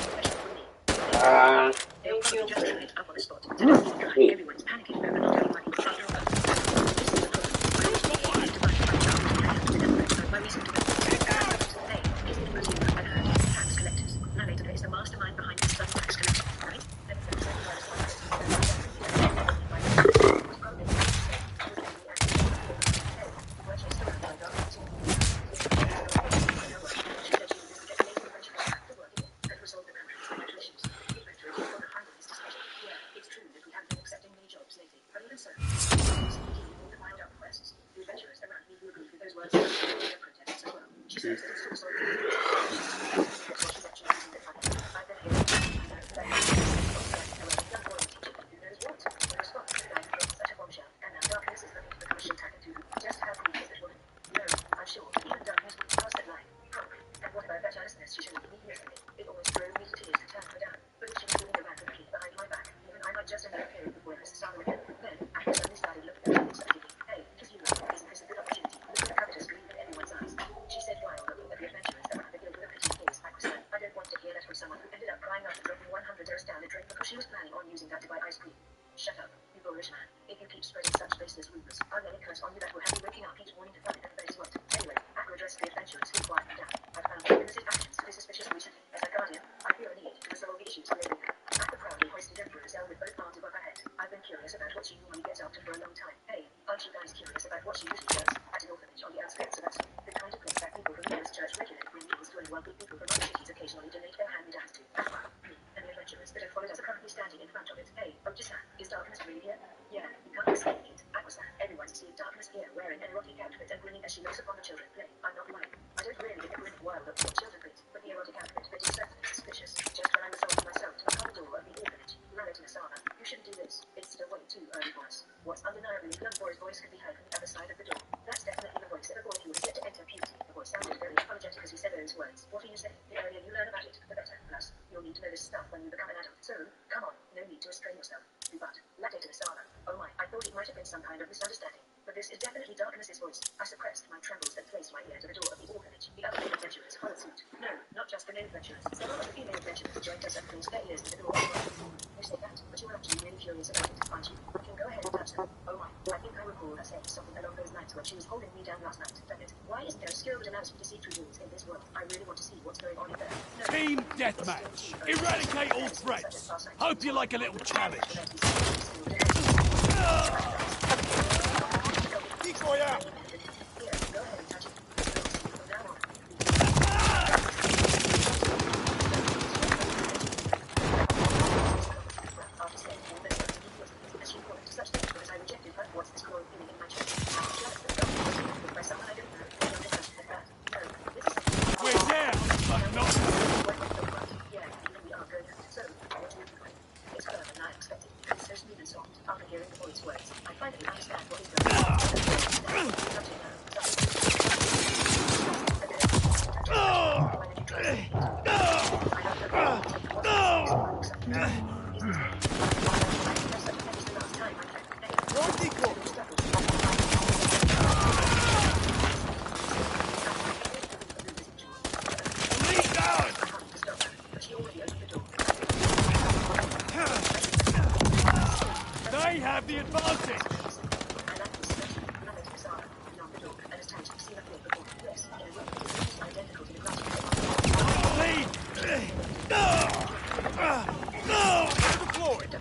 you. Just turn it up on the spot. So don't even try. Everyone's panicking over not having money. After all, this is the problem. My reason to hey, isn't it because I've heard tax collectors. Narrator is the mastermind behind the tax collection, right? says that it's also a good what she's actually using the funny. I bet you that young boy teacher who knows what. In response, the guy drops such a bombshell, and now darkness is looking for the question tag to just how cool is this woman? No, I'm sure even darkness would cross that line. Probably. And what about that earnestness she showed me yesterday? It almost drove me to tears to turn her down. But if she was pulling her back with a key behind my back, even I might just end up appearing before her Simon again. Then, I suddenly started looking at her unexpectedly. Hey, kiss you, isn't this a good opportunity? Look at the covetous gleam in everyone's eyes. She said while looking at the adventurers that were filled with a pretty face. I don't want to hear that from someone who ended up crying after dropping 100 down a drain because she was planning on using that to buy ice cream. Shut up, you bullish man. If you keep spreading such baseless rumors, I'll let it curse on you that will have you waking up each morning to find that that is what. Anyway, after addressing the adventurers who quiet me down, I found my innocent actions to be suspicious recently. As a guardian, I feel a need to resolve the issues related. At the proudly hoisted emperor's L with both arms above her head, I've been curious about what she normally gets up to for a long time. Hey, aren't you guys curious about what she usually does at an orphanage on the outskirts of us? The kind of place that people from the nearest church regularly bring meals to, and wealthy people from other cities occasionally donate their hand-me-downs to. Me and the adventurers that have followed us are currently standing in front of it. Hey, Ojisan, is darkness really here? Yeah, you can't mistake it. Aquasan, everyone's seen darkness here, wearing an erotic outfit and grinning as she looks upon the children play. I'm not lying. I don't really get the grinning wild look at children play, but the erotic outfit bit is certainly suspicious. Just when I resolved myself to knock on the door of the orphanage, Rallied Asana, you shouldn't do this. It's still way too early for us. What's undeniably a young boy's voice could be heard from the other side of the door. That's definitely the voice of a boy who is yet to enter puberty. The voice sounded very apologetic as he said those words. What do you say? The earlier you learn about it, the better. Plus, you'll need to know this stuff when you become an adult. So, come on, no need to restrain yourself. But, latte to Asana. Oh my, I thought it might have been some kind of misunderstanding. But this is definitely Darkness's voice. I suppressed my trembles and placed my ear to the door of the orphanage. The other male adventurers followed suit. No, not just the male adventurers. Several of the female adventurers joined us and placed their ears to the door. You say that, but you were actually really curious about it, aren't you? You can go ahead and touch them. Oh my, I think I recall her saying something along those lines when she was holding me down last night. Damn it. Why isn't there a skill that allows me to see through walls in this world? I really want to see what's going on in there. No. Team deathmatch. Eradicate all threats. Hope you like a little challenge. Decoy out! Here, go ahead and touch it. From now on. After saying all that words immediately, as she called to such things because I rejected her, what's this cruel feeling in my chest? I'm jealous that God was with by someone I don't know, or understand like that. No, this is something. We're down, but not. Yeah, even we are going out. So, what do you think? It's further than I expected. It's so smooth and soft. After hearing the boy's words, I finally understand what is going on. Right decoy! Lead down. They have the advantage. Lead. Deployed!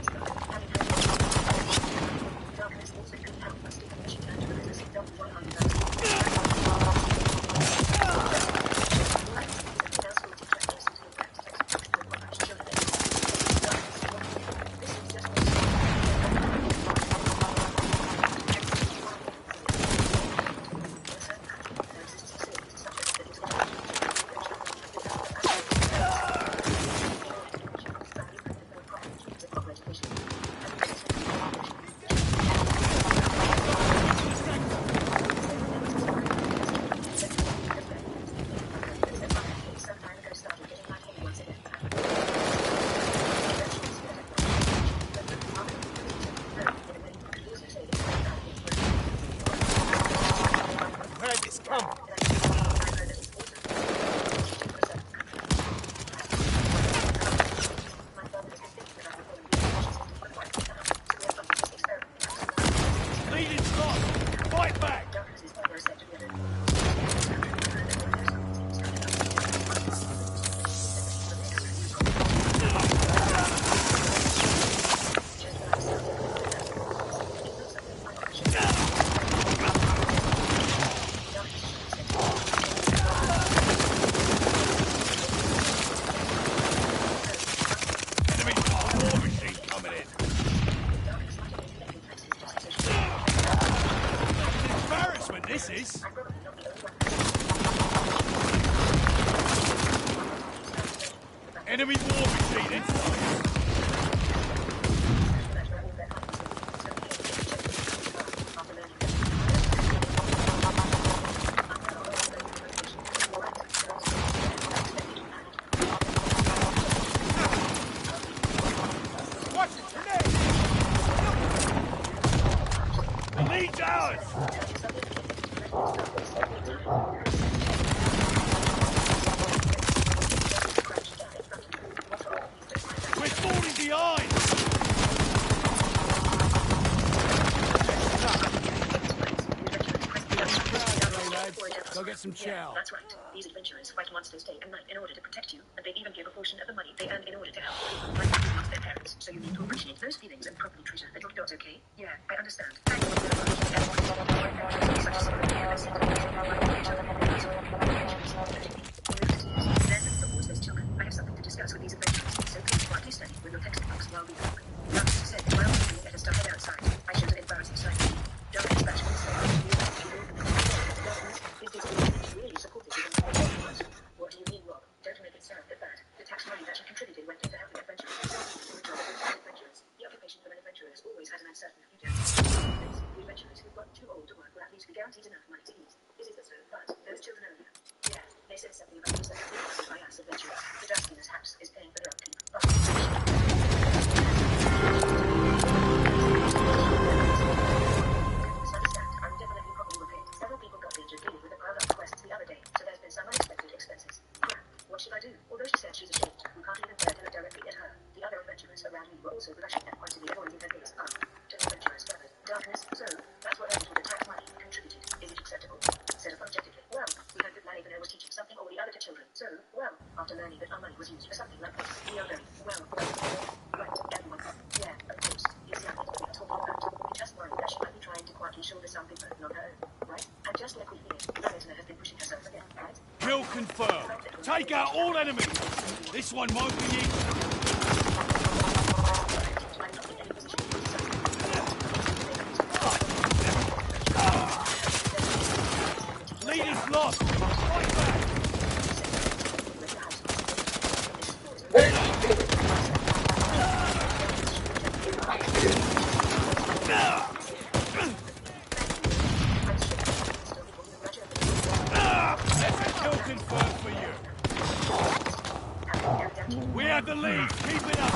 Enemy war machine inside. Watch it, grenade! The lead's ours! We're falling behind! Go get some chow. That's right. These adventurers fight monsters day and night in order to protect you, and they even give a portion of the money they earn in order to help you. Like you lost their parents, so you need to appreciate those feelings and properly treat her. That your dog's okay? Yeah, I understand. Thank you very much. There's a towards those children. I have something to discuss with these adventurers, so please quietly study with your textbooks while we talk. That said, while we let us start head outside, I showed an embarrassing sight. Don't dispatch me, so really supportive of the What do you mean, Rob? Don't make it sound that bad. The tax money that you contributed went into helping adventurers. The occupation of an adventurer always has an uncertain future. The adventurers who've gotten too old to work will at least be guaranteed enough money to eat. This is the sort, but those children earlier. Yeah, they said something about the by us adventurers. The dustbin's house is paying for their upkeep. What should I do? Although she said she's ashamed, we can't even bear to look directly at her. The other adventurers around me were also blushing and pointing the avoiding her gaze up. To the adventurers gathered. Darkness, so that's what happened with the tax money you contributed. Is it acceptable? Said up objectively. Well, we heard that Lannigan was teaching something or the other to children. So, well, after learning that our money was used for something like this, we are very, well, right, everyone. Yeah, of course. It's young that we are talking about. We just worried that she might be trying to quietly shoulder some big burden on her own, right? And just like we feared, Lannigan has been pushing herself again, right? Kill confirmed. Take out all enemies. This one won't be easy. Leader's lost. Fight back. That's a kill confirmed for you. We have the lead. Keep it up.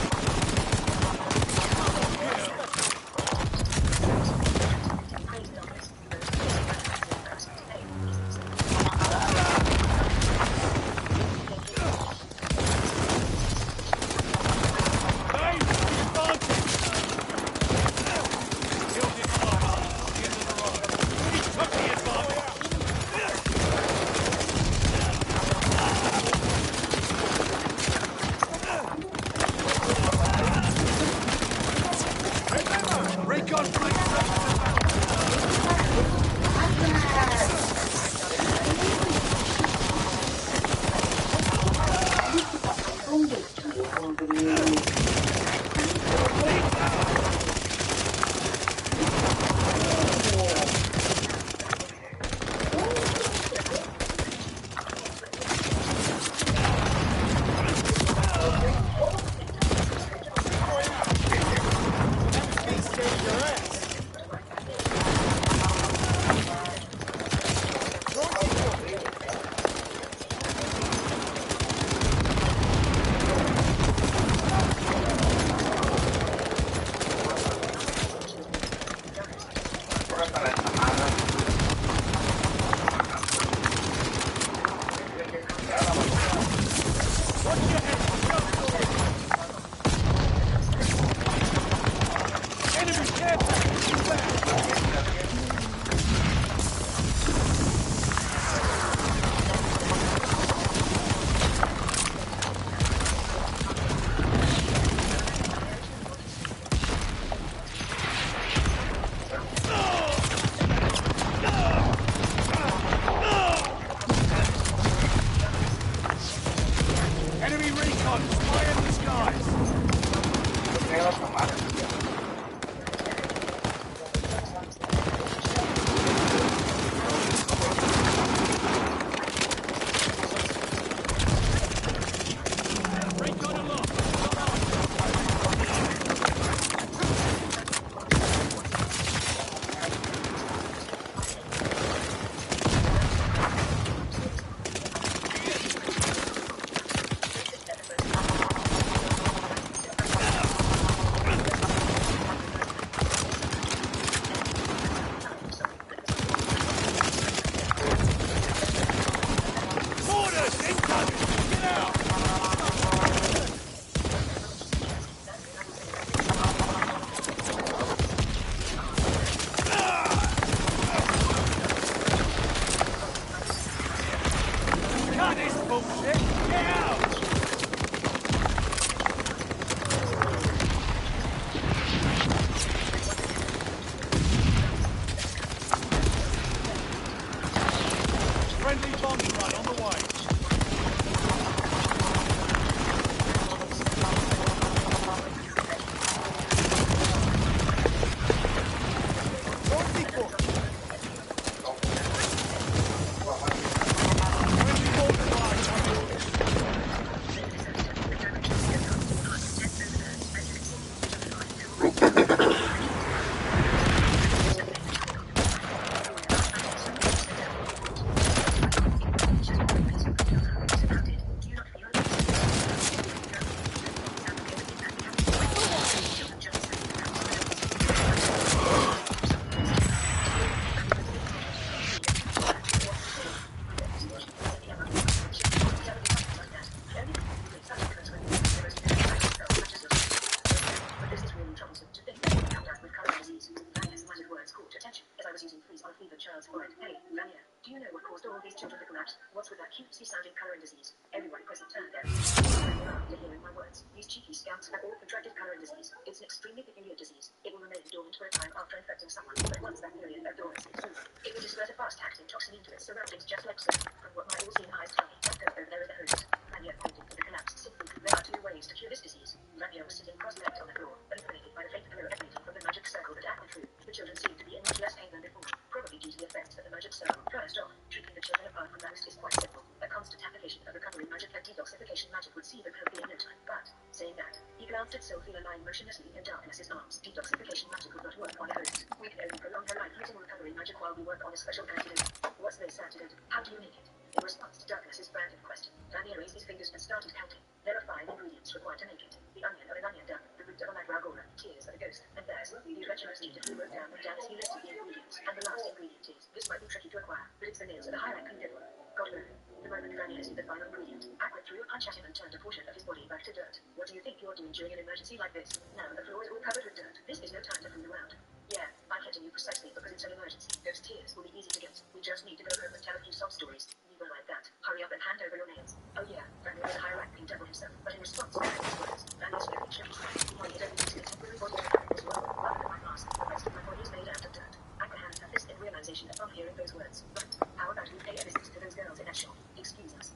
disease. It's an extremely peculiar disease. It will remain dormant for a time after infecting someone, but once that period of dormancy is over, it will disperse a fast-acting toxin into its surroundings just like so. From what my all-seeing eyes tell me, that girl over there is the host. Vanguard pointed to the collapsed sick food. There are two ways to cure this disease. Vanguard was sitting cross-legged on the floor, illuminated by the faint glow emanating from the magic circle that Aqua drew. The children seemed to be in much less pain than before, probably due to the effects of the magic circle. First off, treating the children apart from that is quite simple. A constant application of recovery magic and detoxification magic would see them healthy in no time. But, saying that, he glanced at Sophia lying motionlessly in darkness' arms. Detoxification magic would not work on a host. We can only prolong her life using recovery magic while we work on a special antidote. What's this antidote? How do you make it? In response to Darkness's frantic question, Vanny raised his fingers and started counting. There are 5 ingredients required to make it. The onion of an onion duck, the root of a mandragora, tears of a ghost, and there's the treacherous detective who wrote down as he listed the ingredients. And the last ingredient is, this might be tricky to acquire, but it's the nails of a high-ranking devil. God alone. The moment Vanny listed the final ingredient, Aqua threw a punch at him and turned a portion of his body back to dirt. What do you think you're doing during an emergency like this? Now the floor is all covered with dirt. This is no time to fool around. Yeah, I'm hitting you precisely because it's an emergency. Those tears will be easy to get. We just need to go home and tell a few sob stories. Leave her like that. Hurry up and hand over your nails. Oh yeah, Vanny was a high-ranking devil himself, but in response to his words, Vanny slowly shook his head. He pointed over to the temporary body covering his world. Other than my mask, the rest of my body is made out of dirt. Aqua handed her fist in realization upon hearing those words. Right, how about we pay a visit to those girls in that shop? Excuse us.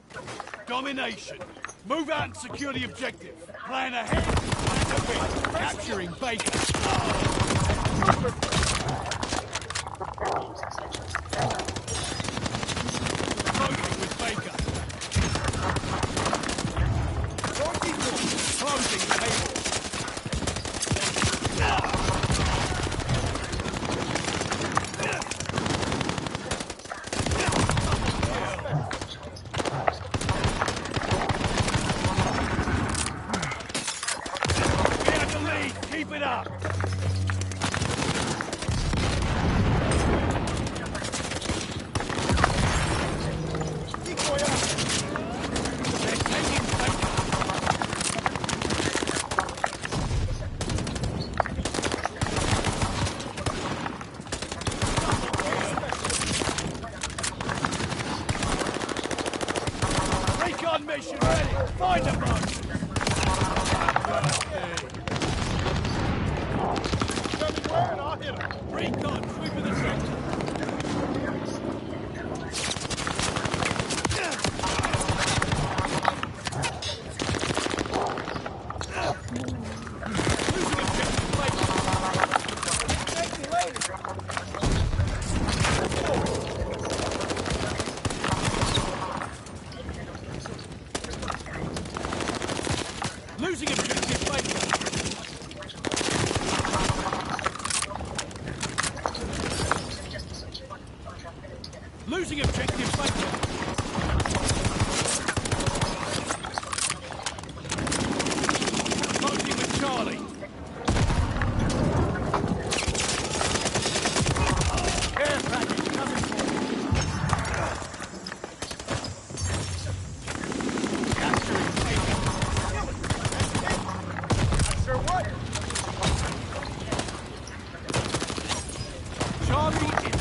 Domination. Move out and secure the objective. Plan ahead. Plan to win. Capturing Baker. Closing with Baker. Closing the table. Keep it up! Recon mission ready! Find them, bro! Recon, sweeping the sector. Losing objective, losing objective, losing objective, closing with Charlie. Care package coming for you. Capturing Baker. Not sure what. Charlie is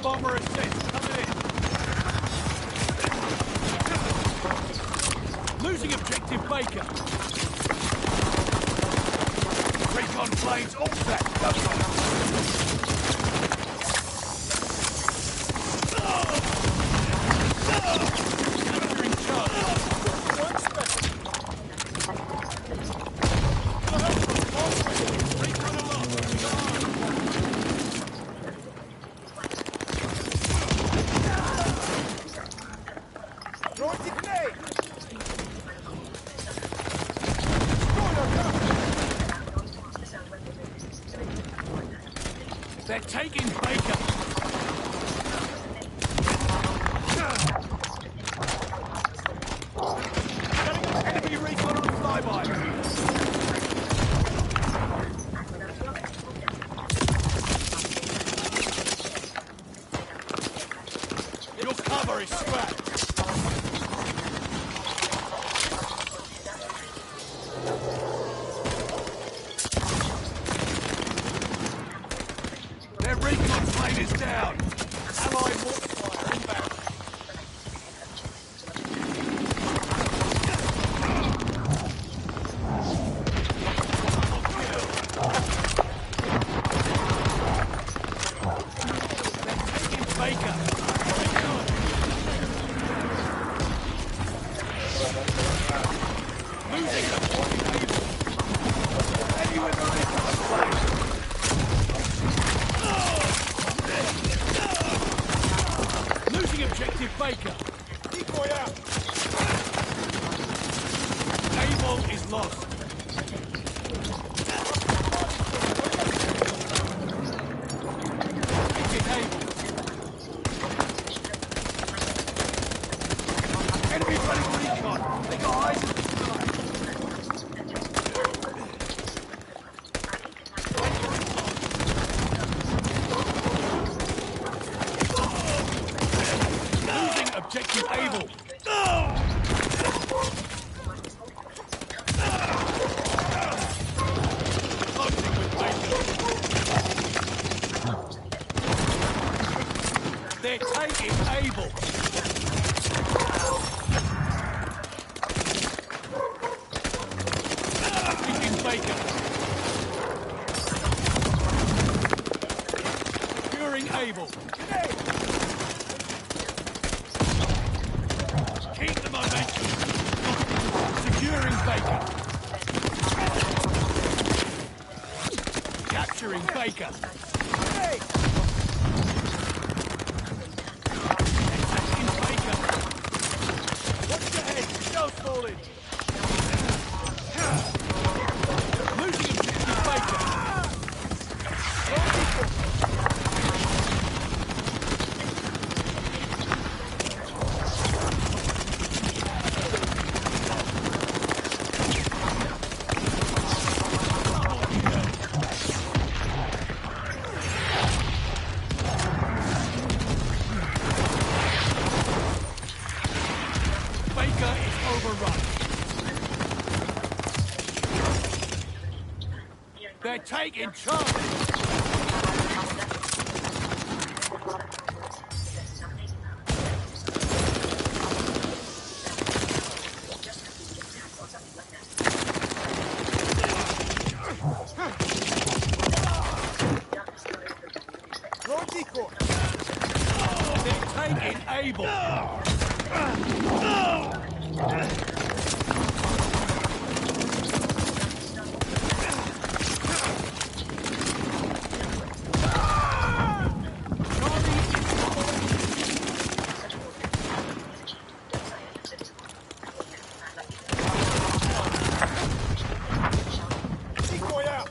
bomber assist coming in. Losing objective Baker. Recon planes all set. Capturing Charlie. Recon along. They're taking Baker. Enemy recon on flyby. Your cover is scrapped. is down. Allied multiplier inbound. Baker. Losing them. Any with the losing objective Baker. Decoy out. Able is lost. Taking Able. Enemy running recon. They got eyes on the sky. Losing objective Able. Closing with Baker. They're taking Able. Baker. Securing Able. Keep the momentum. Securing Baker. Capturing Baker. Attacking Baker. Watch your head. Shells falling. Losing objective Baker. Baker is overrun. They're taking charge. Throw decoy. They're taking Able. Decoy out.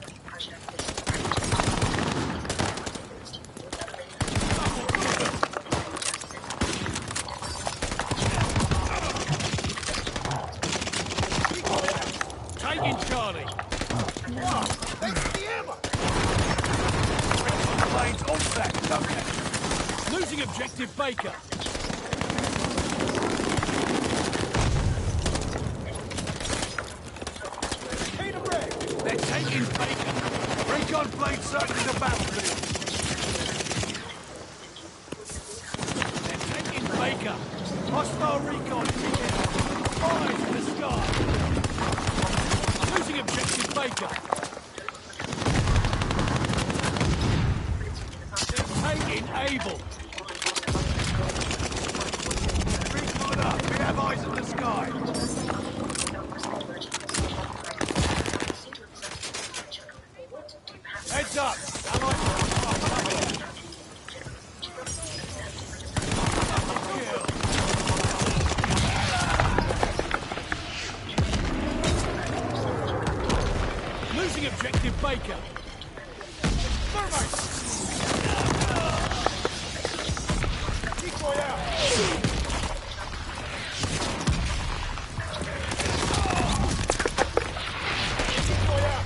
Taking Charlie. Wow, thanks for the ammo. Planes on back. Okay. Losing objective Baker. Tatum red. They're taking Baker. Recon plane circling the battlefield. They're taking Baker. Hostile recon picking up. Eyes in the sky. Losing objective Baker. They're taking Able. Recon up. We have eyes in the sky. Heads up! Allied kill. Losing objective Baker. Thermite. Decoy out. Decoy out.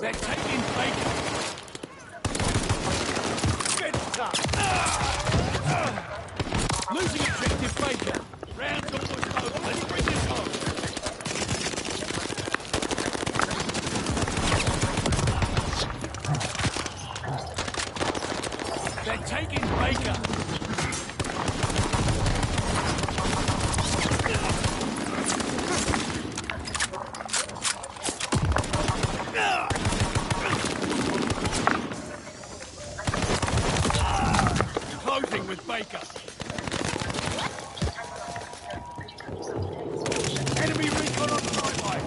They're taking Baker. Get top. Losing objective Baker. Round almost over. Let's bring this home. Closing with Baker. Enemy recon on the right line.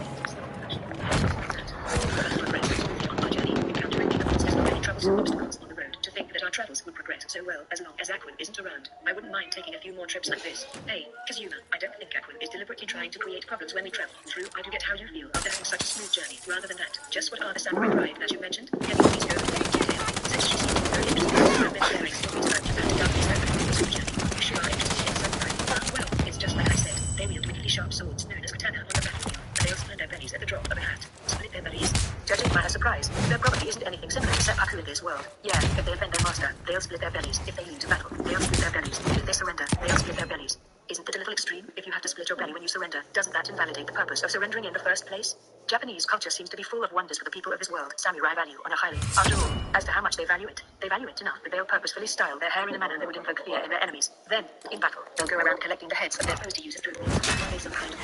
Obstacles on the road. To think that our travels would progress so well as long as Aquin isn't around. I wouldn't mind taking a few more trips like this. Hey, Kazuma, I don't think Aquin is deliberately trying to create problems when we travel. True, I do get how you feel after having such a smooth journey. Rather than that, just what are the samurai pride that you mentioned? Can you please go into detail? Since she seems very interested in I've been sharing stories about Japan and darkness over the course of the journey. You sure are interested in samurai. Well, it's just like I said. They wield wickedly sharp swords known as katana on the battlefield. And they'll split their bellies at the drop of a hat. Split their bellies? Judging by her surprise, there probably isn't anything similar to seppuku in this world. Yeah, if they offend their master, they'll split their bellies. If they lose a battle, they'll split their bellies. If they surrender, they'll split their bellies. Isn't that a little extreme? If you have to split your belly when you surrender, doesn't that invalidate the purpose of surrendering in the first place? Japanese culture seems to be full of wonders for the people of this world. Samurai value honor highly. After all, as to how much they value it enough that they'll purposefully style their hair in a manner that would invoke fear in their enemies. Then, in battle, they'll go around collecting the heads of their foes to use as trophies. Are they some kind of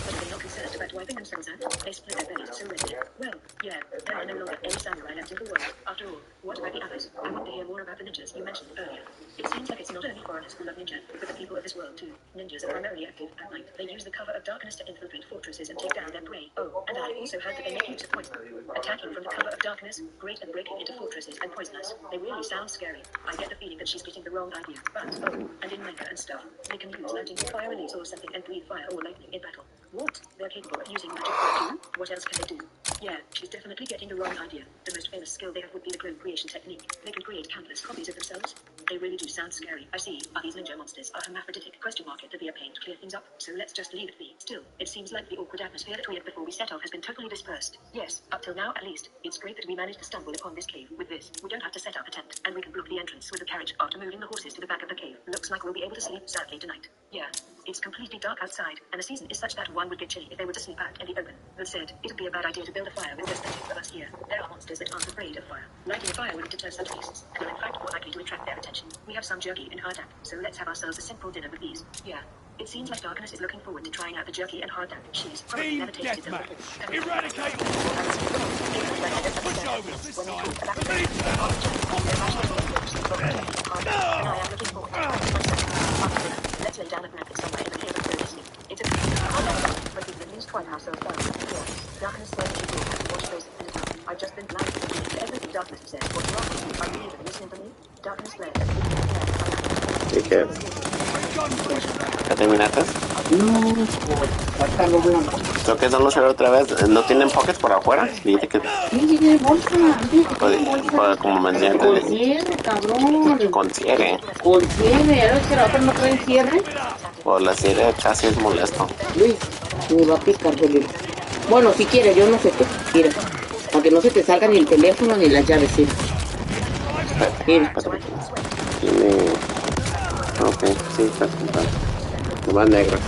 but if they're not concerned about wiping themselves out, they split their bellies so readily. Well, yeah, there are no longer any samurai left in the world. After all, what about the others? I want to hear more about the ninjas you mentioned earlier. It seems like it's not only foreigners who love ninja, but the people of this world too. Ninjas are primarily active at night. They use the cover of darkness to infiltrate fortresses and take down their prey. Oh, and I also heard that they make use of poison. Attacking from the cover of darkness, great and breaking into fortresses and poisonous. They really sound scary. I get the feeling that she's getting the wrong idea. But, oh, and in manga and stuff, they can use lighting fire release or something and breathe fire or lightning in battle. What? They're capable of using magic fire too? What else can they do? Yeah, she's definitely getting the wrong idea. The most famous skill they have would be the clone creation technique. They can create countless copies of themselves. They really do sound scary. I see. Are these ninja monsters are hermaphroditic? Question mark. It could be a pain to clear things up. So let's just leave it be. Still, it seems like the awkward atmosphere that we had before we set off has been totally dispersed. Yes, up till now at least. It's great that we managed to stumble upon this cave. With this, we don't have to set up a tent, and we can block the entrance with a carriage after moving the horses to the back of the cave. Looks like we'll be able to sleep soundly tonight. Yeah. It's completely dark outside, and the season is such that one would get chilly if they were to sleep out in the open. That said, it'd be a bad idea to build a fire with just the two of us here. There are monsters that aren't afraid of fire. Lighting a fire wouldn't deter such beasts, and are in fact more likely to attract their attention. We have some jerky and hardtack, so let's have ourselves a simple dinner with these. Yeah. It seems like Darkness is looking forward to trying out the jerky and hardtack. She's probably Team never tasted them before. deathmatch. Eradicate. Push over this side. And I am looking forward to it. Let's lay down a blanket somewhere in the cave and go to sleep. It's a but we've at least tried ourselves down. Yeah. Darkness said that you have to watch face in the town. I've just been blind to everything Darkness has said. What's wrong with you? Are you even listening to me? Darkness flared. Así que, ¿ya terminaste? No, falta lo bueno. Creo que son los héroes otra vez. ¿No tienen pockets por afuera? Dijiste que, Sí, tiene bolsa. pues, como me Con decían, cierre, cabrón. con cierre. Con cierre. Ya ves que la otra no trae cierre. Pues la cierre casi es molesto. Luis, me va a picar, Felipe. Bueno, si quieres, yo no sé qué. Mira, para que no se te salga ni el teléfono ni las llaves, sí. Mira. Tiene... Ok, sí, está comprado. Nomás negro.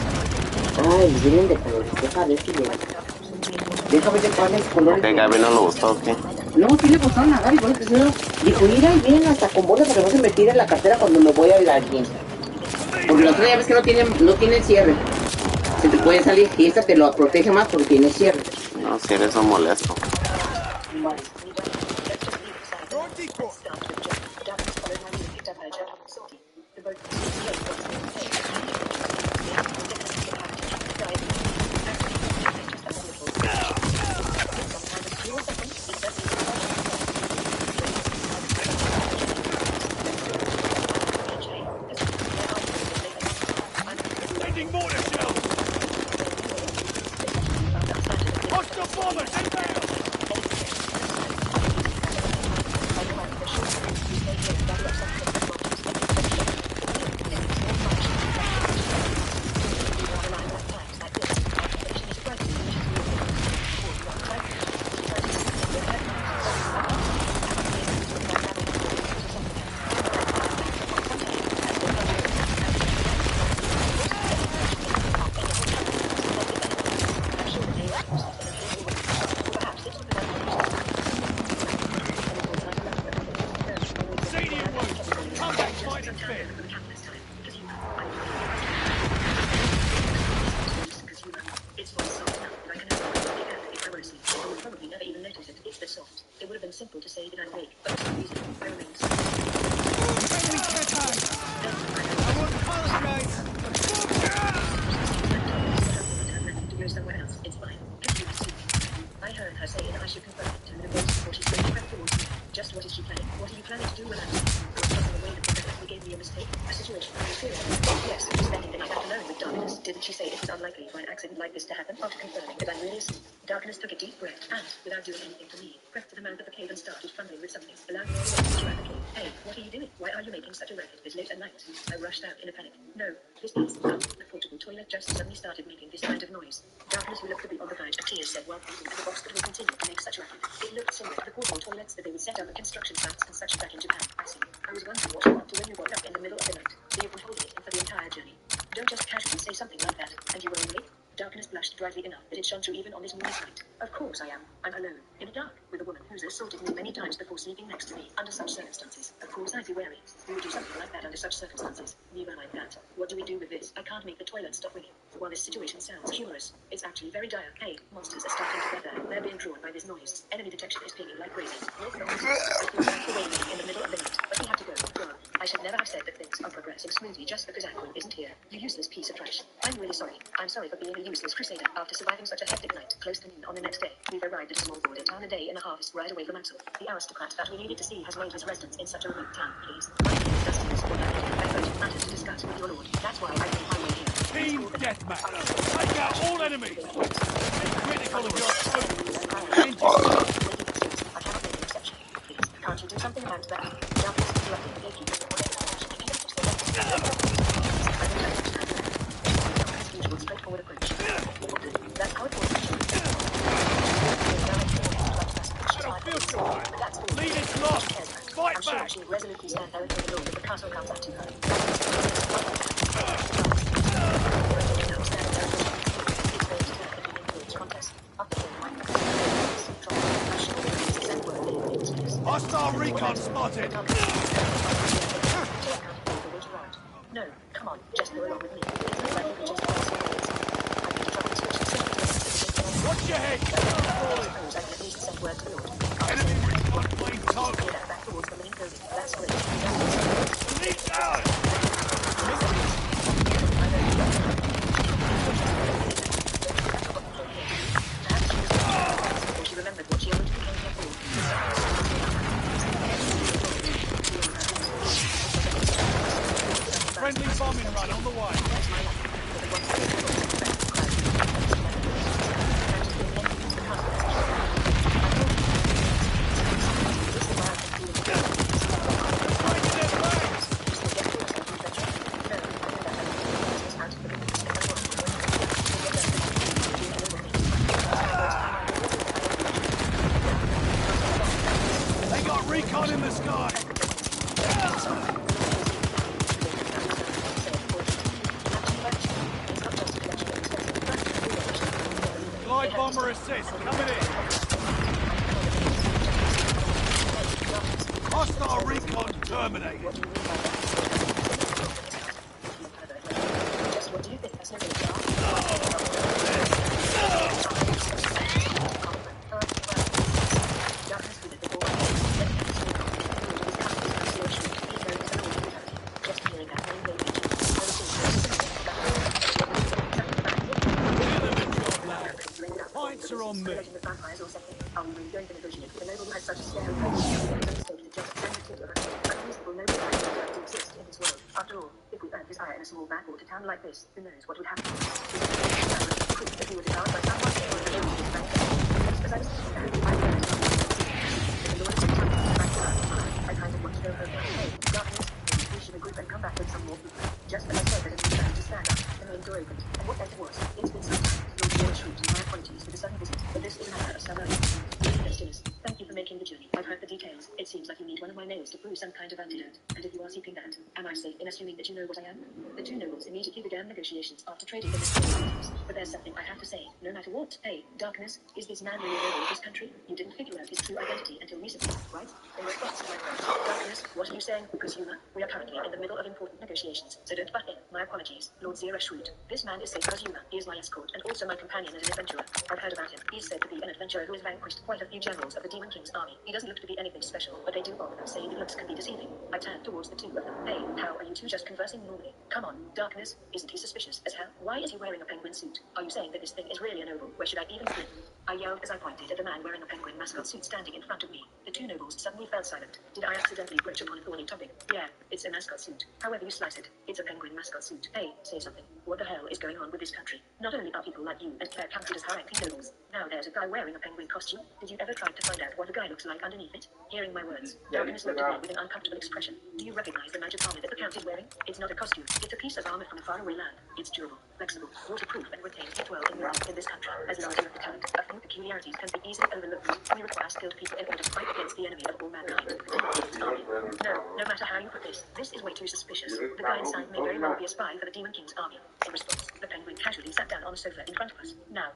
Ay, vienen de colores. Deja ver si le... Deja ver de cuáles colores. Ok, Gaby no le gustó, ¿o qué? No, sí le gustaron a Gaby, por eso dijo, mira, y vienen hasta con bolsa para que no se me tire en la cartera cuando me voy a ir a alguien. Porque la otra ya ves que no tiene cierre. Se te puede salir y esta te lo protege más porque tiene cierre. No, cierre son molesto. Vale. Sending mortar shells. Hostile bombers inbound. in. For the countless time, because you know, because you know, it's not soft enough that I can only if I were asleep. I would probably never even notice it. It's the soft. It would have been simple to say that I'm awake, but for some reason, I remain soft. Friendly contact! I want pilot rights! To go somewhere else, it's fine. Confused too. I heard her say that I should confirm it to the voice before she spoke back towards me. Just what is she planning? What are you planning to do when I'm asleep? Was tossing away the thing that definitely gave me a mistake? A situation I was fearing. Yes, spending the night out alone with darkness. Didn't she say it was unlikely for an accident like this to happen? After confirming that I'm really asleep, darkness took a deep breath and, without doing anything to me, crept to the mouth of the cave and started fumbling with something. Allowed me to get out of the cave. Hey, what are you doing? Why are you making such a racket this late at night? I rushed out in a panic. No, this is the portable toilet just suddenly started making this kind of noise. Darkness, who looked to be on the verge of tears, said while pointing at the box that will continue to make such racket. It looked similar to the portable toilets that they would set up at construction sites and such back in Japan. I see. I was wondering what you up to when you woke up in the middle of the night. So you've been holding it in for the entire journey. Don't just casually say something like that, and you were awake. Darkness blushed brightly enough that it shone through even on this moonless night. Of course I am. I'm alone, in the dark, with a woman who's assaulted me many times before sleeping next to me. Under such circumstances, of course I'd be wary. Who would do something like that under such circumstances? Neither like that. What do we do with this? I can't make the toilet stop ringing. While this situation sounds humorous, it's actually very dire. Hey, monsters are starting to gather. They're being drawn by this noise. Enemy detection is pinging like crazy. I feel bad for waiting in the middle of the night, but we have to go. Girl, I should never have said that things are progressing smoothly just because Aqua isn't here. You useless piece of trash. I'm really sorry. I'm sorry for being a useless crusader. After surviving such a hectic night, close to noon on the next day, we've arrived at a small border town a day and a half right away from Axel. The aristocrat that we needed to see has made his residence in such a remote town, please. Dustiness or nothing. I urgent matters to discuss with your lord. That's why I made my way here. Team deathmatch. Take out all enemies. Be critical of your food. Engine. I cannot make an exception. Please, can't you do something about that? Darkness is interrupting the gatekeepers before they can finish. If you don't fix their weapons, I don't understand that. Usual straightforward approach. That's how it works. Lead is lost. Fight I'm sure back. she would resolutely stand there until the lord of the castle comes out to her. Hostile recon spotted. No, come on, just go along with me. It's not like we can just pass over this. I need to try and switch the Watch your head. I can at least send word to the Lord. Enemy recon plane target. Get that back towards the main building. That's great. Lead down. She remembered what she originally came here for. Friendly bombing run on the way. They got recon in the sky. Glide bomber assist coming in. Hostile recon terminated. Just what do you think? That's no good. Points are on me. Are we really going to negotiate with a noble who has such a scary presence? It's a mistake to just send a kid of a unreasonable noble to exist in this world. After all, if we earned his ire in a small backwater town like this, who knows what would happen? If we were devoured by someone, or if we were as I was thinking that, I learned the Lord of the Town I kind of want to go over. Hey, darkness, we should regroup and come back with some more people. Just as I said that it was time to stand up, the main door opened, and what that was, it's been some time. Lord George shrieked, my apologies for the sudden visit, but this is a matter of some urgency. Thank you for making the journey. I've heard the details. It seems like you need one of my nails to brew some kind of antidote. And if you are seeking that, am I safe in assuming that you know what I am? The two nobles immediately began negotiations after trading the items. But there's something I have to say, no matter what. Hey, Darkness, is this man really a noble of this country? You didn't figure out his true identity until recently, right? In response to my words, Darkness, what are you saying? Kazuma, we are currently in the middle of important negotiations, so don't butt in. My apologies, Lord Zero Shrewd. This man is safe Kazuma. He is my escort and also my companion as an adventurer. I've heard about him. He's said to be an adventurer who has vanquished quite a few generals of the Demon King's army. He doesn't look to be anything special, but they do often say his looks can be deceiving. I turned towards the two of them. Hey, how are you two just conversing normally? Come on, Darkness, isn't he suspicious as hell? Why is he wearing a penguin suit? Are you saying that this thing is really a noble? Where should I even begin? I yelled as I pointed at the man wearing a penguin mascot suit standing in front of me. The two nobles suddenly fell silent. Did I accidentally broach upon a thorny topic? Yeah, it's a mascot suit. However you slice it, it's a penguin mascot suit. Hey, say something. What the hell is going on with this country? Not only are people like you and Claire counted as high-ranking nobles, now there's a guy wearing a penguin costume. Did you ever try to find out what a guy looks like underneath it? Hearing my words, Darkness looked at me with an uncomfortable expression. Do you recognize the magic armor that the Count is wearing? It's not a costume. It's a piece of armor from a faraway land. It's durable, flexible, waterproof, and retains heat well in this country. As long as you have the talent, a few peculiarities can be easily overlooked. We require skilled people in order to fight against the enemy of all mankind. No matter how you put this is way too suspicious. The guy inside may very well be a spy for the Demon King's army. In response, the penguin casually sat down on the sofa in front of us. Now,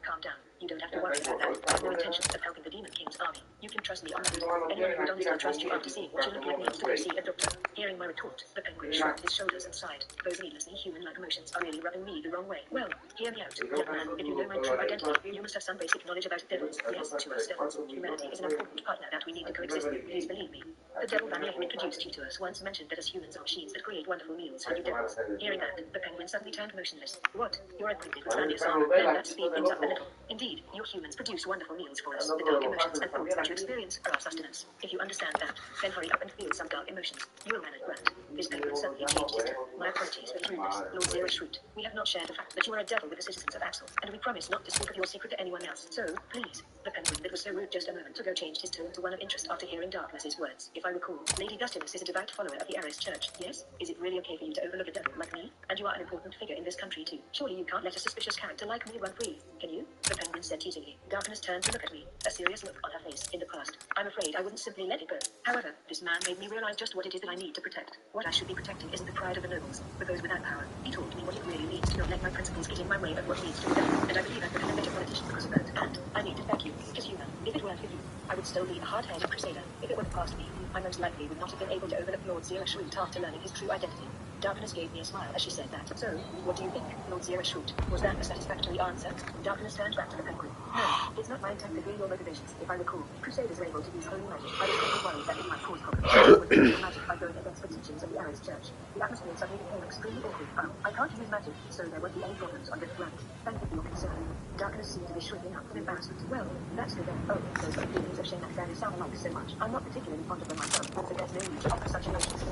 calm down. You don't have to worry about that. I have no intentions of helping the Demon King's army. You can trust me on that. Anyone who don't still trust you after seeing what you look like needs to go see a doctor. Hearing my retort, the penguin shrugged his shoulders and sighed. Those needlessly human-like emotions are really rubbing me the wrong way. Well, hear me out, young man. If you know my true identity, you must have some basic knowledge about devils. Yes, to us devils, humanity is an important partner that we need to coexist with. Please believe me. The devil Vanya who introduced you to us once mentioned that as humans are machines that create wonderful meals for you devils. Hearing that, the penguin suddenly turned motionless. What? You're acquainted with Vanya's armor? Then let's speed things up a little. Indeed, you humans produce wonderful meals for us. The dark emotions and thoughts that you experience are our sustenance. If you understand that, then hurry up and feel some dark emotions. You will manage Grant. This penguin suddenly changed his tone. My apologies for his rudeness, Lord Zero Shrewd. We have not shared the fact that you are a devil with the citizens of Axel, and we promise not to speak of your secret to anyone else. So, please, the penguin that was so rude just a moment ago changed his tone to one of interest after hearing Darkness's words. If I recall, Lady Gustinus is a devout follower of the Ares Church, yes? Is it really okay for you to overlook a devil like me? And you are an important figure in this country too. Surely you can't let a suspicious character like me run free, can you? The penguin said teasingly. Darkness turned to look at me, a serious look on her face. In the past, I'm afraid I wouldn't simply let it go. However, this man made me realize just what it is that I need to protect. What I should be protecting isn't the pride of the nobles, but those without power. He taught me what it really means to not let my principles get in my way of what needs to be done, and I believe I've become a better politician because of that. And I need to thank you, because human. If it weren't for you, I would still be a hard-headed crusader. If it were past me, I most likely would not have been able to overlook Lord Zero Shrewd after learning his true identity. Darkness gave me a smile as she said that. So, what do you think, Lord Zero Shrewd? Was that a satisfactory answer? Darkness turned back to the penguin. No, it's not my intent to hear your motivations. If I recall, crusaders are able to use holy magic. I was simply worried that it might cause problems. I would use magic by going against the teachings of the Ares Church. The atmosphere suddenly became extremely awkward. I can't use magic, so there won't be any problems on this planet. Thank you for your concern. Darkness seemed to be shrinking up from embarrassment. Well, that's good then. Oh, those are feelings of shame and sadness sound like so much. I'm not particularly fond of them myself, so there's no need to offer such emotions.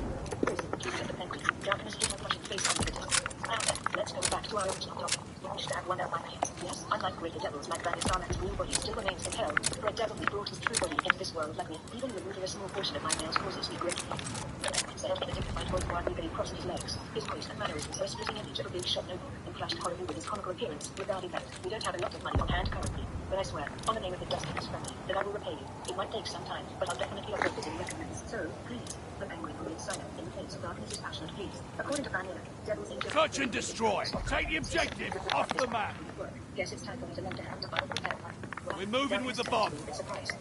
Listen, said the penguin. Darkness hid her flushing face under the desk. Now then, let's go back to our original topic. We wish to have one out my hands. Yes, unlike greater devils like Vanguard, man's real body still remains in hell. For a devil who brought his true body into this world like me, even removing a small portion of my nails causes me great pain. The penguin said in a dignified voice while eagerly crossing his legs. His voice and mannerisms were a splitting image of a big shot noble, and clashed horribly with his comical appearance. Regarding that, we don't have a lot of money on hand currently, but I swear, on the name of the Dustin's family, that I will repay you. It might take some time, but I'll definitely offer a fitting recompense. So, please, the penguin remained silent in the face of Darkness's passionate pleas. According to Vanilla, devils in Search and destroy. Take the objective off the map. Guess it's time for me to lend a hand to find that one. We're moving with the bomb. It's surprised.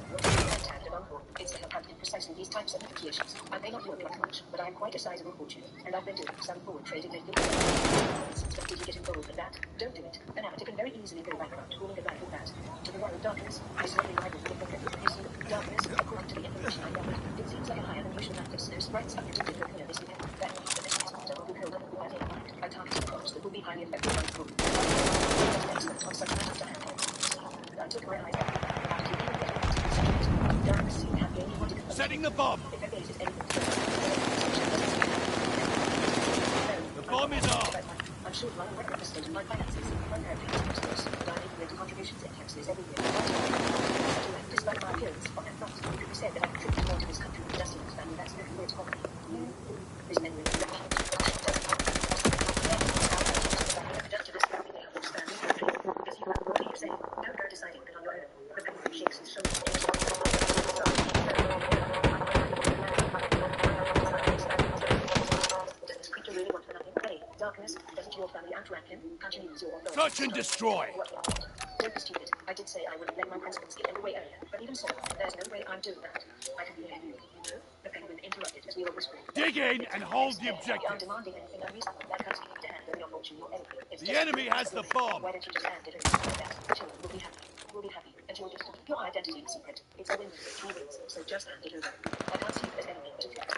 It's to help out in precisely these types of negotiations. I may not work like much, but I am quite a sizable fortune, and I've been doing some forward trading lately. But did you get involved with that? Don't do it. An amateur can very easily go bankrupt fooling about with that. To the royal darkness, I certainly rival the thinker. You see, darkness, according to the information I gathered, it seems like a higher than usual amount of snow sprites up to different near this weekend. That means that this next devil will build up with that in mind. I targeted crops that will be highly effective on food. Excellent on such matters to handle. I took my eyes off Darkness seemed happy and he wanted to... Setting the bomb. If there is anything The bomb is off. I'm sure I'm record the state of my finances. My parents taxes, but I need greater contributions and taxes every year. Despite my appearance, on that front, it could be said that I contribute more to this country than Justin's family. That's the word for me. This memory is deciding that on your own. The penguin shakes his shoulders. Darkness, doesn't your family outrank him? Can't you use your authority? Search and destroy. Don't be stupid. I did say I wouldn't let my principles get in the way earlier, but even so, there's no way I'm doing that. I can hear you, you know? The penguin interrupted as we were whispering. Dig in and hold the I'm objective. demanding anything unreasonable, like asking you to hand over your fortune or anything. It's The just enemy has the bomb. Why don't you just hand it over like that? The children will be happy. We'll be happy, and you'll get to keep your identity secret. It's a win-win. He wins, so just hand it over. I can't see it as anything but a threat.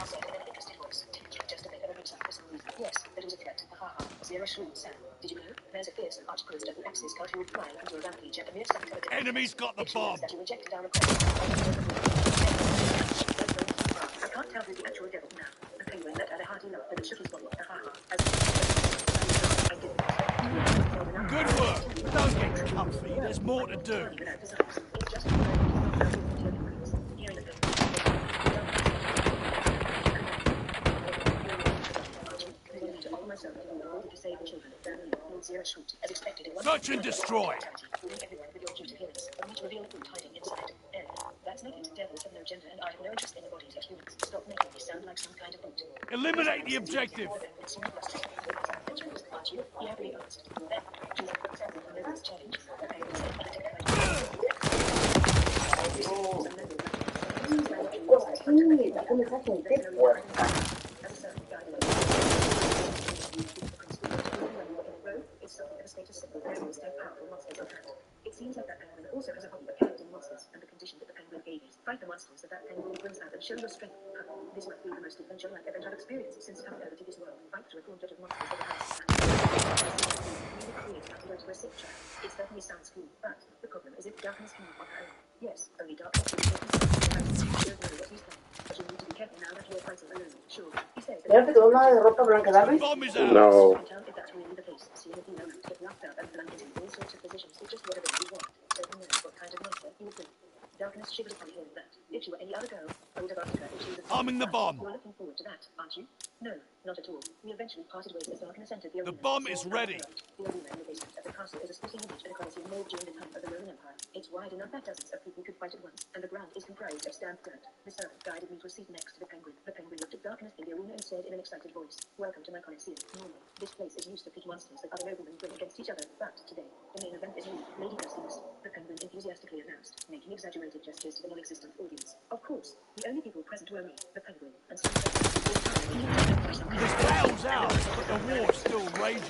I said in an interested voice. Just a bit of a mix-up for some reason. Yes, it was a threat. Ha ha. Zero shrewd, Sam. Did you know? There's a fierce and arch-post of the Axis cult who will fly onto a rampage at the mere sight of a Enemy's got the it shows bomb. that you rejected our request. I can't tell who the actual devil now. The penguin that had a hearty laugh and shook his body. Ha ha. I didn't expect Good work. Don't get comfy. There's more to do. it's just hearing the myself to save the children. Zero shoot, as expected. Search and destroy. Everyone with your cute appearance, only to reveal the truth hiding inside. And that's naked. Devils have no gender, and I have no interest in the bodies of humans. Stop making me sound like some kind of brute. Eliminate the objective. Aren't you? He happily asked. Then, choose a nervous challenge. It seems like that penguin also has a hobby of collecting monsters, and the condition that the penguin gave is fight the monsters that that penguin brings out and show your strength. This might be the most adventure I've ever had experience since coming over to this world. Fight through a gauntlet of monsters that the house really create antidote to a sick child. It certainly sounds cool, but the problem is if darkness can move on her own. Yes, only darkness will make you don't know what he's done. But you need to be careful now that you're fighting alone. Sure, he says that ¿Ya te quedó una derrota blanca, Darby? Bomb is out. No. find out if that's really the case. See if you know get laughed out and blanketed in all sorts of positions with just whatever you want. So who knows what kind of monster you would bring. Darkness shivered upon hearing that. If she were any other girl, I would have asked her if she was a Arming the bomb. You're looking forward to that, aren't you? No, not at all. We eventually parted ways as Darkness entered the arena. The bomb is ready. The arena in the basement of the castle is a splitting image of the Colosseum made during the time of the Roman Empire. It's wide enough that dozens of people could fight at once, and the ground is comprised of stamped dirt. The servant guided me to a seat next to the penguin. The penguin looked at Darkness in the arena and said in an excited voice, "Welcome to my Colosseum. Normally, this place is used to pit monsters that other noblemen bring against each other, but today, the main event is me, Lady Dustiness." The penguin enthusiastically announced, making exaggerated gestures to the non-existent audience. Of course, the only people present were me, the penguin, and some This battle's out, but the war still rages.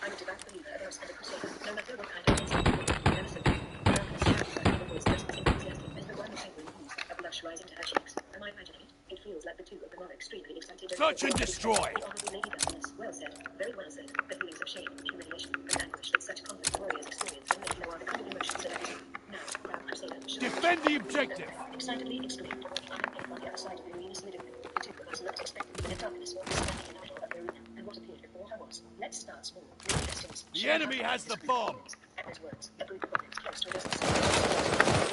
I'm a devout believer of us and a crusader, no matter what kind of medicine. Darkness shouted like the voice just as enthusiastic as the one the penguin used, a blush rising to her cheeks. Am I imagining it? It feels like the two of them are extremely excited. Search and destroy. The honorable Lady Dustiness. Well said. Very well said. The feelings of shame, humiliation, and anguish that such confident warriors experience and make no other kind of emotions at everything. Now, proud crusader, Defend the objective. excitedly exclaimed. I'm on the other side of the arena solidity. The two of us looked expectantly at Darkness, standing in the middle of the arena, and what appeared before her was, let's start small. Lady Dustiness. The enemy has the bomb. At those words, a group of goblins close to a distance.